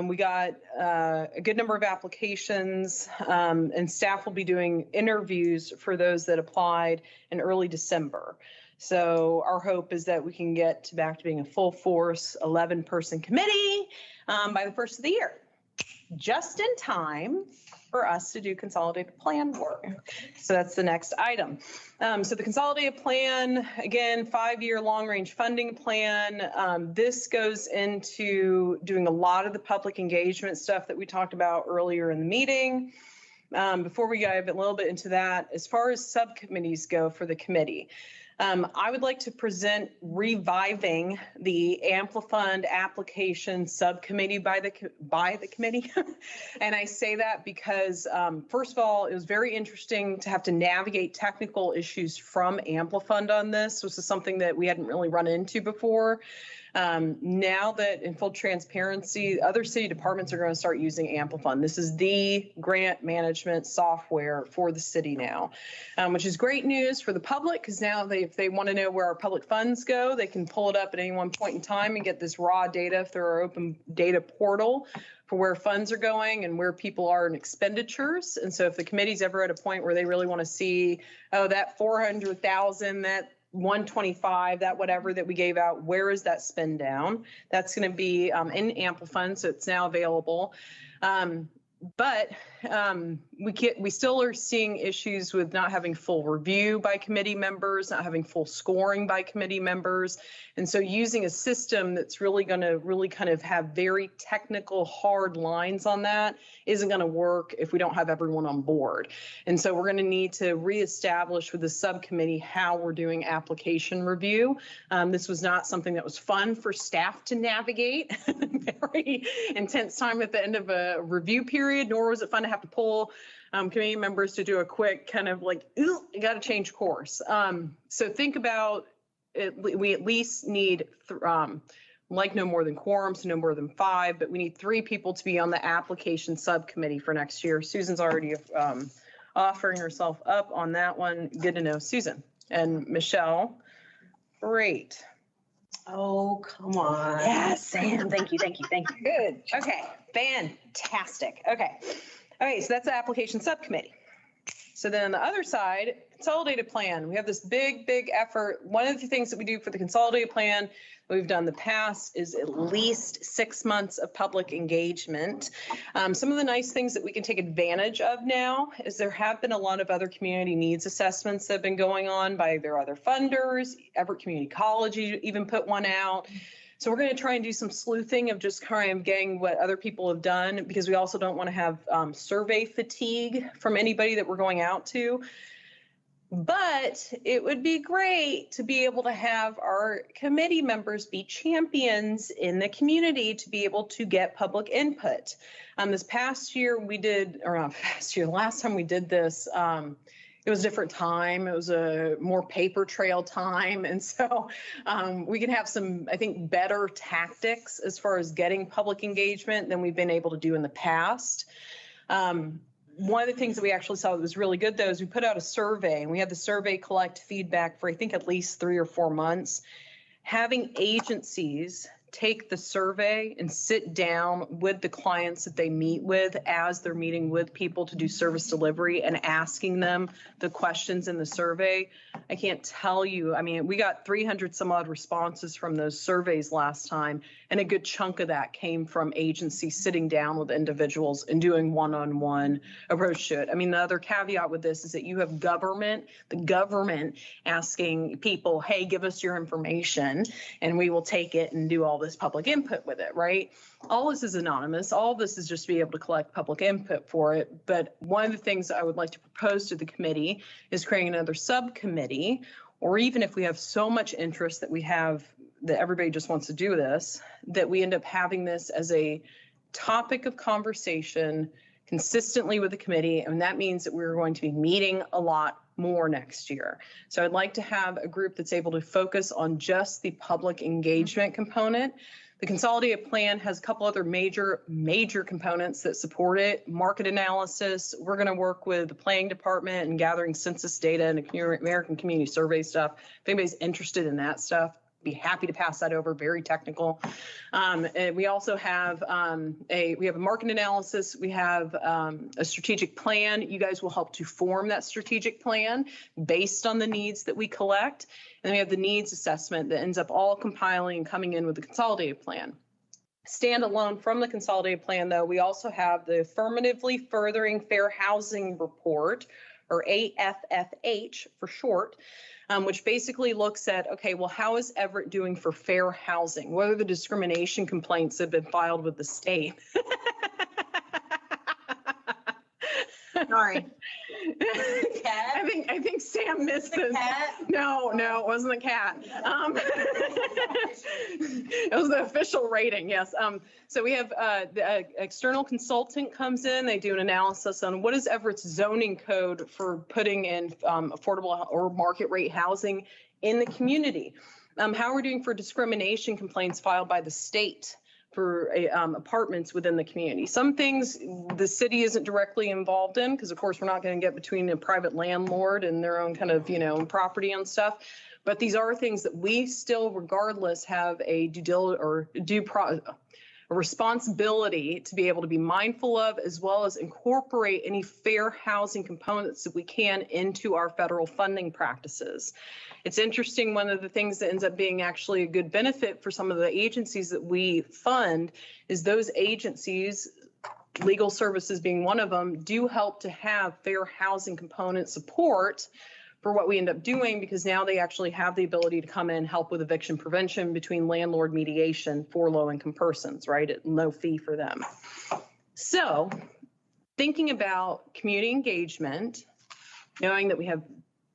We got a good number of applications, and staff will be doing interviews for those that applied in early December. So our hope is that we can get back to being a full force 11-person committee by the first of the year, just in time for us to do consolidated plan work. So that's the next item. So the consolidated plan, again, 5-year long-range funding plan. This goes into doing a lot of the public engagement stuff that we talked about earlier in the meeting. Before we dive a little bit into that, as far as subcommittees go for the committee, I would like to present reviving the Amplifund application subcommittee by the committee. And I say that because, first of all, it was very interesting to have to navigate technical issues from Amplifund on this. This is something that we hadn't really run into before. Now that, in full transparency, other city departments are going to start using Amplifund. This is the grant management software for the city now, which is great news for the public, because now if they want to know where our public funds go, they can pull it up at any one point in time and get this raw data through our open data portal for where funds are going and where people are in expenditures. And so if the committee's ever at a point where they really want to see, oh, that 400,000, that 125, that whatever that we gave out, where is that spend down? That's going to be in Amplifund, so it's now available. But we still are seeing issues with not having full review by committee members, not having full scoring by committee members. And so using a system that's really going to kind of have very technical, hard lines on that isn't going to work if we don't have everyone on board. And so we're going to need to reestablish with the subcommittee how we're doing application review. This was not something that was fun for staff to navigate. Very intense time at the end of a review period, nor was it fun to have to pull committee members to do a quick kind of like, you got to change course. So think about it, we at least need like no more than quorum, so no more than 5, but we need 3 people to be on the application subcommittee for next year. Susan's already offering herself up on that one. Good to know, Susan. And Michelle, great. Oh, come on. Yes, Sam, thank you. Good. Okay, fantastic. Okay, so that's the application subcommittee. So then on the other side, consolidated plan. We have this big effort. One of the things that we do for the consolidated plan that we've done in the past is at least 6 months of public engagement. Some of the nice things that we can take advantage of now is there have been a lot of other community needs assessments that have been going on by their other funders. Everett Community College even put one out. So we're going to try and do some sleuthing of just kind of getting what other people have done, because we also don't want to have survey fatigue from anybody that we're going out to. But it would be great to be able to have our committee members be champions in the community to be able to get public input. This past year we did, or not past year, last time we did this, it was a different time. It was a more paper trail time. And so we can have some, I think, better tactics as far as getting public engagement than we've been able to do in the past. One of the things that we actually saw that was really good, though, is we put out a survey, and we had the survey collect feedback for, I think, at least 3 or 4 months. Having agencies take the survey and sit down with the clients that they meet with as they're meeting with people to do service delivery and asking them the questions in the survey. I can't tell you, I mean, we got 300 some odd responses from those surveys last time, and a good chunk of that came from agencies sitting down with individuals and doing one-on-one approach to it. I mean, the other caveat with this is that you have the government asking people, hey, give us your information and we will take it and do all this public input with it, right? All this is anonymous. All this is just to be able to collect public input for it. But one of the things I would like to propose to the committee is creating another subcommittee, or even if we have so much interest that we have, that everybody just wants to do this, that we end up having this as a topic of conversation consistently with the committee. And that means that we're going to be meeting a lot more next year. So I'd like to have a group that's able to focus on just the public engagement component. The consolidated plan has a couple other major components that support it. Market analysis. We're going to work with the planning department and gathering census data and American Community Survey stuff. If anybody's interested in that stuff, be happy to pass that over. Very technical. And we also have a market analysis. We have a strategic plan. You guys will help to form that strategic plan based on the needs that we collect. And then we have the needs assessment that ends up all compiling and coming in with the consolidated plan. Standalone from the consolidated plan, though, we also have the Affirmatively Furthering Fair Housing Report, or AFFH for short, which basically looks at, okay, well, how is Everett doing for fair housing? What are the discrimination complaints that have been filed with the state? Sorry. Cat? I think Sam missed this. Cat? No, it wasn't the cat. It was the official rating, yes. So we have the external consultant comes in, they do an analysis on what is Everett's zoning code for putting in affordable or market rate housing in the community. How are we doing for discrimination complaints filed by the state for apartments within the community? Some things the city isn't directly involved in, because of course we're not going to get between a private landlord and their own kind of, property and stuff. But these are things that we still, regardless, have a a responsibility to be able to be mindful of, as well as incorporate any fair housing components that we can into our federal funding practices. It's interesting, one of the things that ends up being actually a good benefit for some of the agencies that we fund is those agencies, legal services being one of them, do help to have fair housing component support for what we end up doing, because now they actually have the ability to come in and help with eviction prevention between landlord mediation for low-income persons, right, at no fee for them. So thinking about community engagement, knowing that we have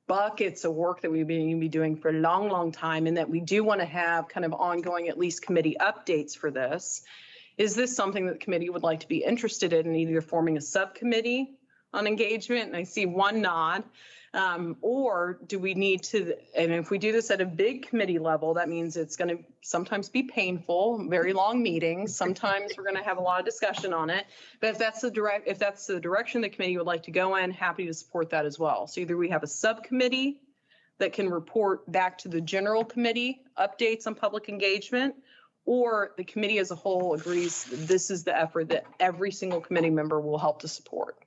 buckets of work that we've been doing for a long, long time, and that we do want to have kind of ongoing, at least committee updates for this, is this something that the committee would like to be interested in either forming a subcommittee on engagement? And I see one nod. Or do we need to, and if we do this at a big committee level, that means it's going to sometimes be painful, very long meetings. Sometimes we're going to have a lot of discussion on it. But if that's the direction the committee would like to go in, happy to support that as well. So either we have a subcommittee that can report back to the general committee updates on public engagement, or the committee as a whole agrees this is the effort that every single committee member will help to support.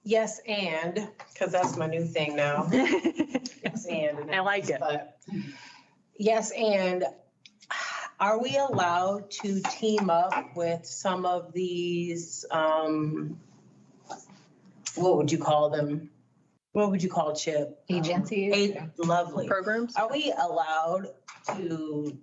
Yes, and, because that's my new thing now. Yes, and. I like it. But yes, and are we allowed to team up with some of these, what would you call them? What would you call Chip? Agencies? Lovely. Programs? Are we allowed to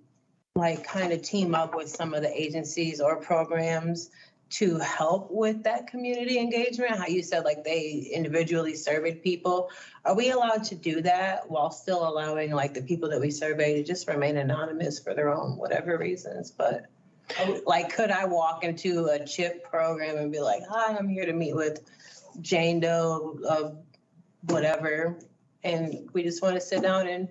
like kind of team up with some of the agencies or programs to help with that community engagement? How you said like they individually surveyed people. Are we allowed to do that while still allowing like the people that we survey to just remain anonymous for their own whatever reasons? But like, could I walk into a CHIP program and be like, hi, I'm here to meet with Jane Doe of whatever, and we just want to sit down and,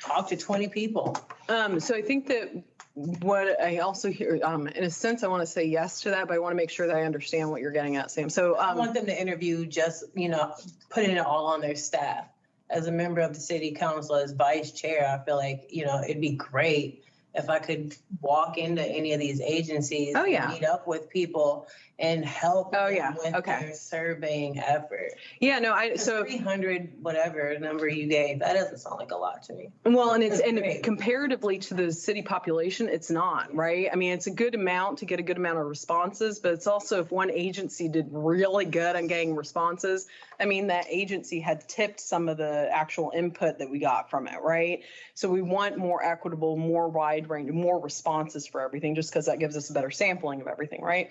talk to 20 people? So I think that what I also hear, in a sense, I want to say yes to that, but I want to make sure that I understand what you're getting at, Sam. So I want them to interview just, putting it all on their staff. As a member of the city council, as vice chair, I feel like, it'd be great if I could walk into any of these agencies and meet up with people and help them with their surveying effort. Yeah, no, so 300, whatever number you gave, that doesn't sound like a lot to me. Well, and comparatively to the city population, it's not, right? I mean, it's a good amount to get a good amount of responses, but it's also if one agency did really good on getting responses, I mean, that agency had tipped some of the actual input that we got from it, right? So we want more equitable, more wide range, more responses for everything, just because that gives us a better sampling of everything, right?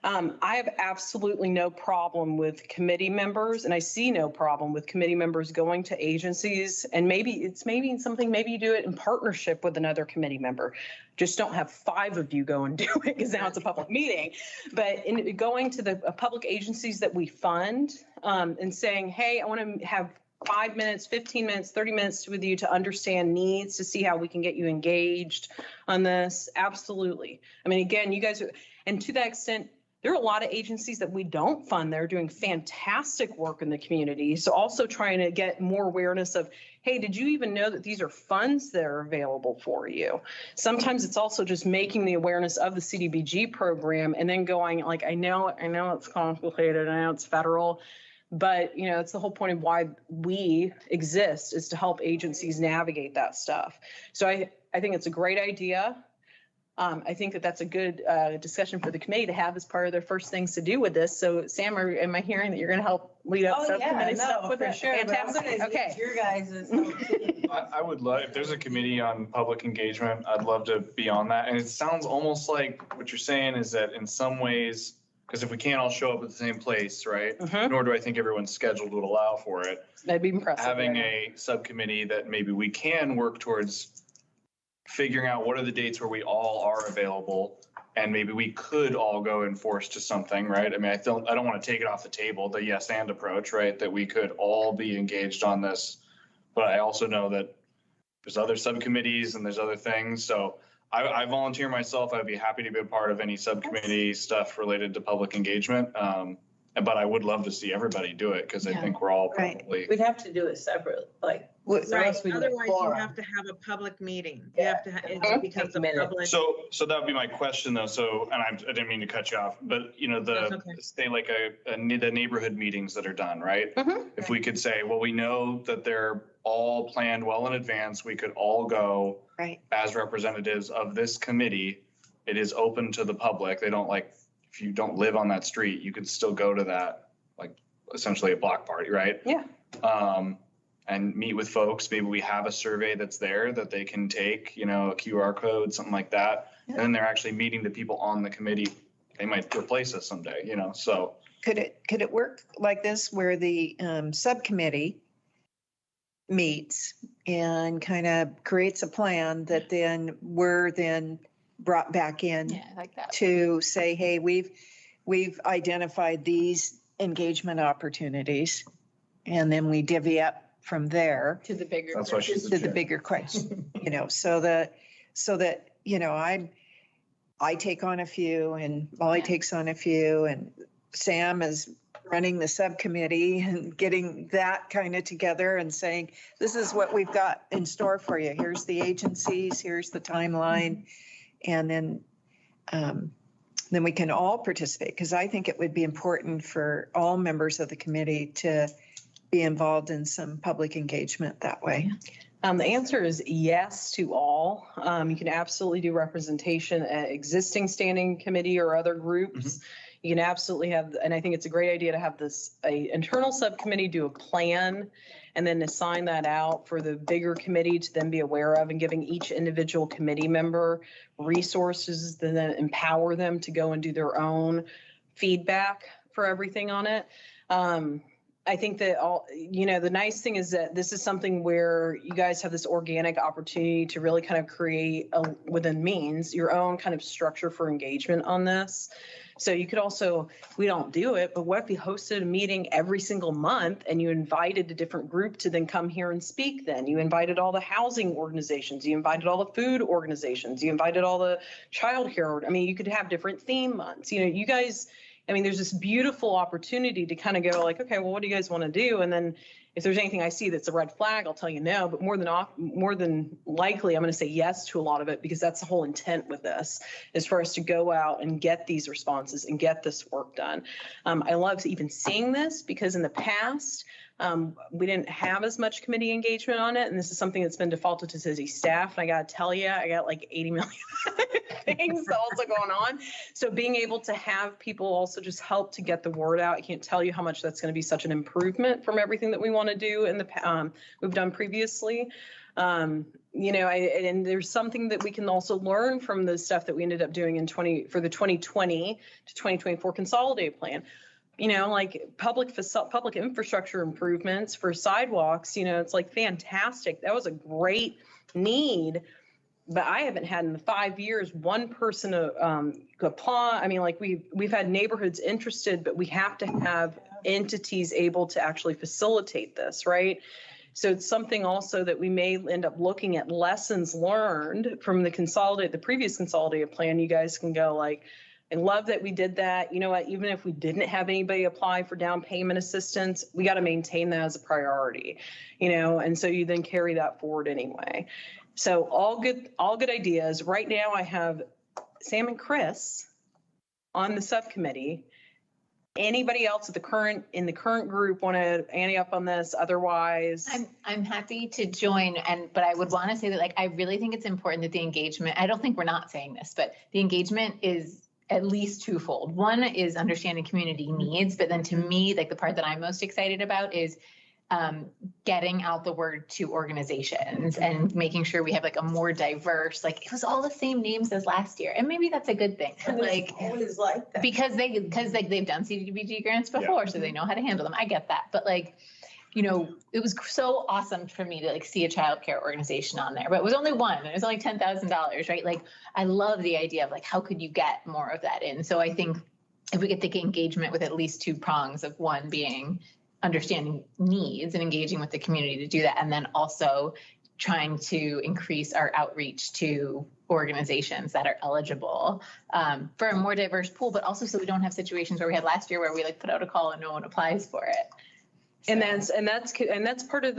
I have absolutely no problem with committee members, and I see no problem with committee members going to agencies, and maybe you do it in partnership with another committee member. Just don't have 5 of you go and do it, because now it's a public meeting. But in going to the public agencies that we fund and saying, hey, I want to have 5 minutes, 15 minutes, 30 minutes with you to understand needs, to see how we can get you engaged on this. Absolutely. I mean, again, you guys are, and to that extent, there are a lot of agencies that we don't fund. They're doing fantastic work in the community. So also trying to get more awareness of, hey, did you even know that these are funds that are available for you? Sometimes it's also just making the awareness of the CDBG program and then going like, I know it's complicated, I know it's federal, but it's the whole point of why we exist, is to help agencies navigate that stuff. So I think it's a great idea. I think that that's a good discussion for the committee to have as part of their first things to do with this. So Sam, am I hearing that you're going to help lead up subcommittee stuff with it? Sure, fantastic. Okay. Your guys' I would love, if there's a committee on public engagement, I'd love to be on that. And it sounds almost like what you're saying is that in some ways, because if we can't all show up at the same place, right? Nor do I think everyone's schedule would allow for it. That'd be impressive. Having a subcommittee that maybe we can work towards figuring out what are the dates where we all are available, and maybe we could all go and force to something, right? I mean, I don't want to take it off the table, the yes and approach, right? That we could all be engaged on this. But I also know that there's other subcommittees and there's other things. So I volunteer myself. I'd be happy to be a part of any subcommittee stuff related to public engagement. But I would love to see everybody do it because I think we're all Right. probably. We'd have to do it separate, like. Right, else we'd otherwise you quorum. have to have a public meeting. You Yeah. have to, it's because the Minute. public. So that would be my question though. So, and I didn't mean to cut you off, but That's okay. say like the neighborhood meetings that are done, right? Mhm. If we could say, well, we know that they're all planned well in advance, we could all go Right. as representatives of this committee. It is open to the public. They don't like, if you don't live on that street, you could still go to that, like essentially a block party, right? Yeah. And meet with folks. Maybe we have a survey that's there that they can take, a QR code, something like that. And then they're actually meeting the people on the committee. They might replace us someday, so. Could it work like this where the subcommittee meets and kind of creates a plan that then we're then brought back in Yeah, I like that. to say, hey, we've identified these engagement opportunities, and then we divvy up from there To the bigger. That's why she's to the the chair. bigger question, so that I take on a few and Molly Yeah. takes on a few, and Sam is running the subcommittee and getting that kind of together and saying, this is what we've got in store for you. Here's the agencies, here's the timeline. And then we can all participate, because I think it would be important for all members of the committee to be involved in some public engagement that way. The answer is yes to all. You can absolutely do representation at existing standing committee or other groups. You can absolutely have, and I think it's a great idea to have a internal subcommittee do a plan and then assign that out for the bigger committee to then be aware of, and giving each individual committee member resources that then empower them to go and do their own feedback for everything on it. I think that the nice thing is that this is something where you guys have this organic opportunity to really kind of create within means your own kind of structure for engagement on this. So you could also, we don't do it, but what if you hosted a meeting every single month and you invited a different group to then come here and speak then? You invited all the housing organizations, you invited all the food organizations, you invited all the childcare. I mean, you could have different theme months. You guys, there's this beautiful opportunity to kind of go like, okay, well, what do you guys want to do? And then if there's anything I see that's a red flag, I'll tell you no, but more than likely, I'm going to say yes to a lot of it, because that's the whole intent with this, is for us to go out and get these responses and get this work done. I love even seeing this, because in the past, we didn't have as much committee engagement on it. And this is something that's been defaulted to city staff. And I got to tell you, I got like 80 million things also going on. So being able to have people also just help to get the word out. I can't tell you how much that's going to be such an improvement from everything that we want to do in the we've done previously. And there's something that we can also learn from the stuff that we ended up doing for the 2020 to 2024 consolidated plan. Like public infrastructure improvements for sidewalks, it's like fantastic. That was a great need, but I haven't had in the 5 years one person apply. We've had neighborhoods interested, but we have to have entities able to actually facilitate this, right? So it's something also that we may end up looking at lessons learned from the previous consolidated plan. You guys can go like, I love that we did that. You know what, even if we didn't have anybody apply for down payment assistance, we got to maintain that as a priority, and so you then carry that forward anyway. So all good ideas. Right now I have Sam and Chris on the subcommittee. Anybody else in the current group want to ante up on this? Otherwise, I'm happy to join, but I would want to say that I really think it's important that the engagement, I don't think we're not saying this, but the engagement is at least twofold. One is understanding community needs, but then to me, the part that I'm most excited about is getting out the word to organizations and making sure we have a more diverse, it was all the same names as last year. And maybe that's a good thing. Always like that. Because they've done CDBG grants before, so they know how to handle them. I get that. But it was so awesome for me to see a childcare organization on there, but it was only one, and it was only $10,000, right? I love the idea of how could you get more of that in? So I think if we get the engagement with at least two prongs of one being understanding needs and engaging with the community to do that, and then also trying to increase our outreach to organizations that are eligible for a more diverse pool, but also so we don't have situations where we had last year where we like put out a call and no one applies for it. And that's part of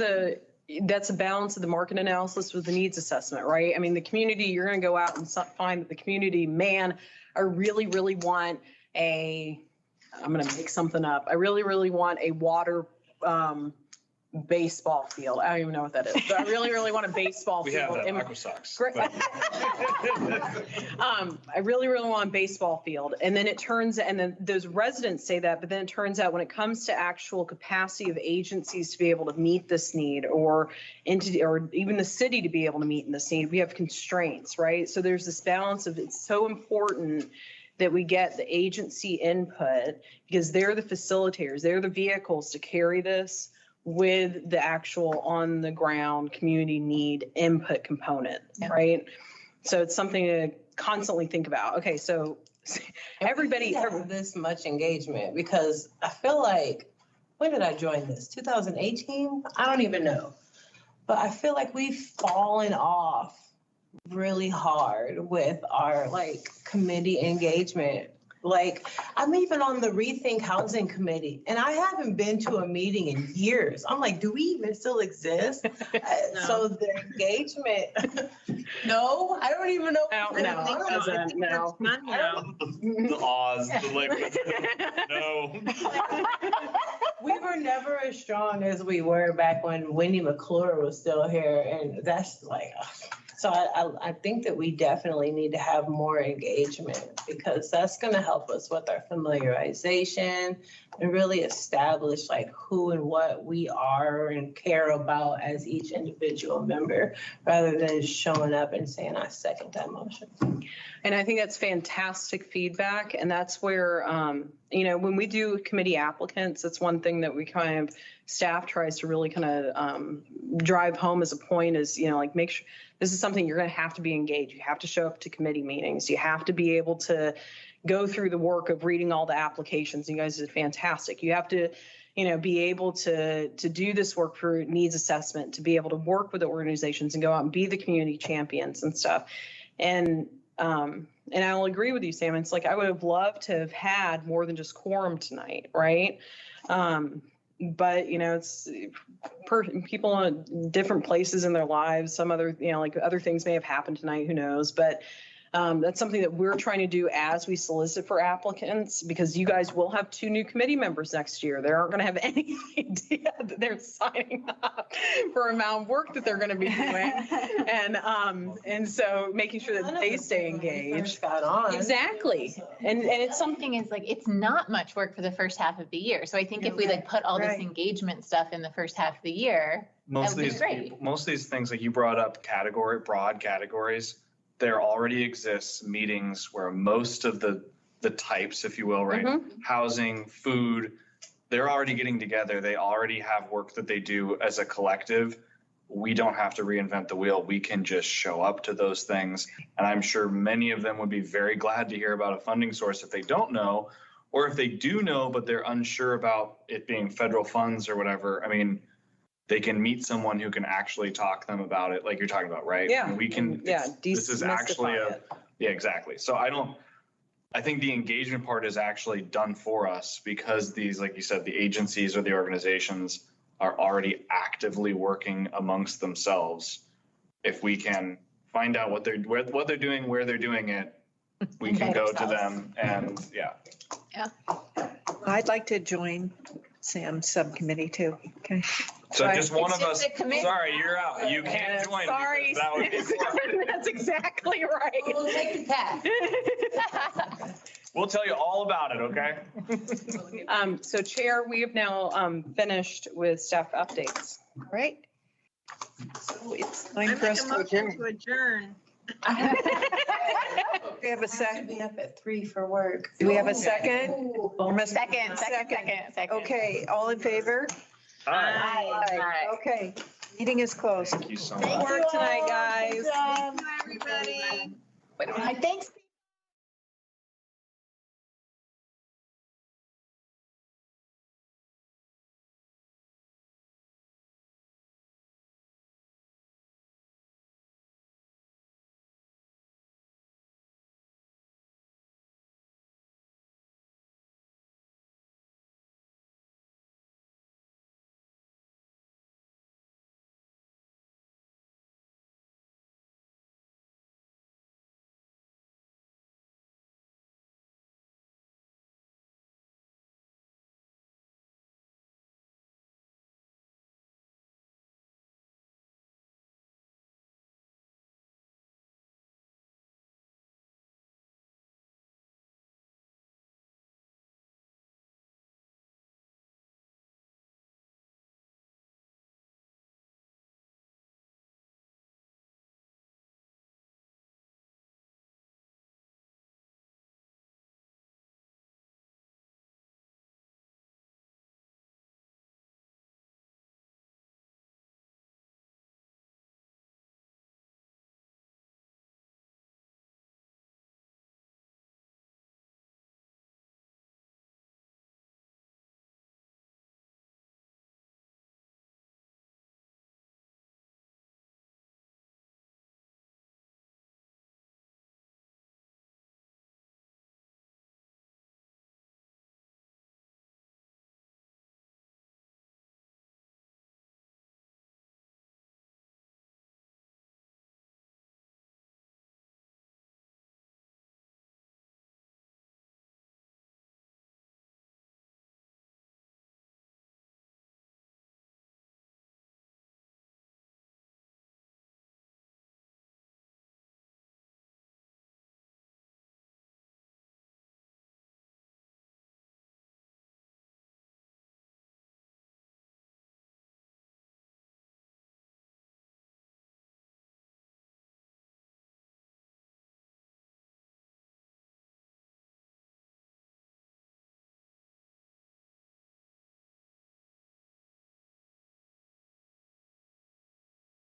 that's a balance of the market analysis with the needs assessment, right? I mean, the community, you're going to go out and find that the community, man, I really, really want I'm going to make something up. I really, really want a water baseball field. I don't even know what that is, but I really, really want a baseball We field. have that, And- Aqua Sox. Great. I really, really want a baseball field. And then those residents say that, but then it turns out when it comes to actual capacity of agencies to be able to meet this need or entity, or even the city to be able to meet this need, we have constraints, right? So there's this balance of, it's so important that we get the agency input because they're the facilitators, they're the vehicles to carry this with the actual on the ground community need input component, right? So it's something to constantly think about. Okay, so everybody have this much engagement because I feel like, when did I join this? 2018? I don't even know. But I feel like we've fallen off really hard with our like committee engagement. Like, I'm even on the Rethink Housing Committee, and I haven't been to a meeting in years. I'm like, do we even still exist? So the engagement, no, I don't even know. I don't think so. I think No. that's done now. The Oz, the like, no. We were never as strong as we were back when Wendy McClure was still here, and that's like, so I think that we definitely need to have more engagement because that's going to help us with our familiarization and really establish like who and what we are and care about as each individual member, rather than showing up and saying, I second that motion. And I think that's fantastic feedback. And that's where, when we do committee applicants, that's one thing that we kind of, staff tries to really kind of drive home as a point is, like make sure this is something you're going to have to be engaged. You have to show up to committee meetings. You have to be able to go through the work of reading all the applications. You guys did fantastic. You have to, be able to do this work for needs assessment, to be able to work with the organizations and go out and be the community champions and stuff. And I'll agree with you, Sam. It's like I would have loved to have had more than just quorum tonight, right? But it's people in different places in their lives. Some other, like other things may have happened tonight. Who knows? But that's something that we're trying to do as we solicit for applicants, because you guys will have 2 new committee members next year. They aren't going to have any idea that they're signing up for amount of work that they're going to be doing, and so making sure that they stay engaged. Exactly, and it's something is like it's not much work for the first half of the year. So I think if we like put all this engagement stuff in the first half of the year, Most of these things like you brought up, broad categories. There already exists meetings where most of the types, if you will, right? Mm-hmm. Housing, food, they're already getting together. They already have work that they do as a collective. We don't have to reinvent the wheel. We can just show up to those things. And I'm sure many of them would be very glad to hear about a funding source if they don't know, or if they do know, but they're unsure about it being federal funds or whatever. I mean, they can meet someone who can actually talk to them about it, like you're talking about, right? Yeah. And we can, this is actually yeah, exactly. So I think the engagement part is actually done for us because these, like you said, the agencies or the organizations are already actively working amongst themselves. If we can find out what they're doing, where they're doing it, we can go to them and I'd like to join Sam's subcommittee too. Okay. So just one of us, committee. sorry, you're out. You can't join. Sorry, That would be that's exactly right. We'll take the pass. We'll tell you all about it, okay? So Chair, we have now finished with staff updates. Right. So it's I time for make us a to motion adjourn. to adjourn. We have a To second. be up at 3 for work. Do we have a second? Second. Okay, all in favor? Hi. Aye. Okay, meeting is closed. Thank you so much. Good work tonight, guys. Thank you, everybody. Thanks.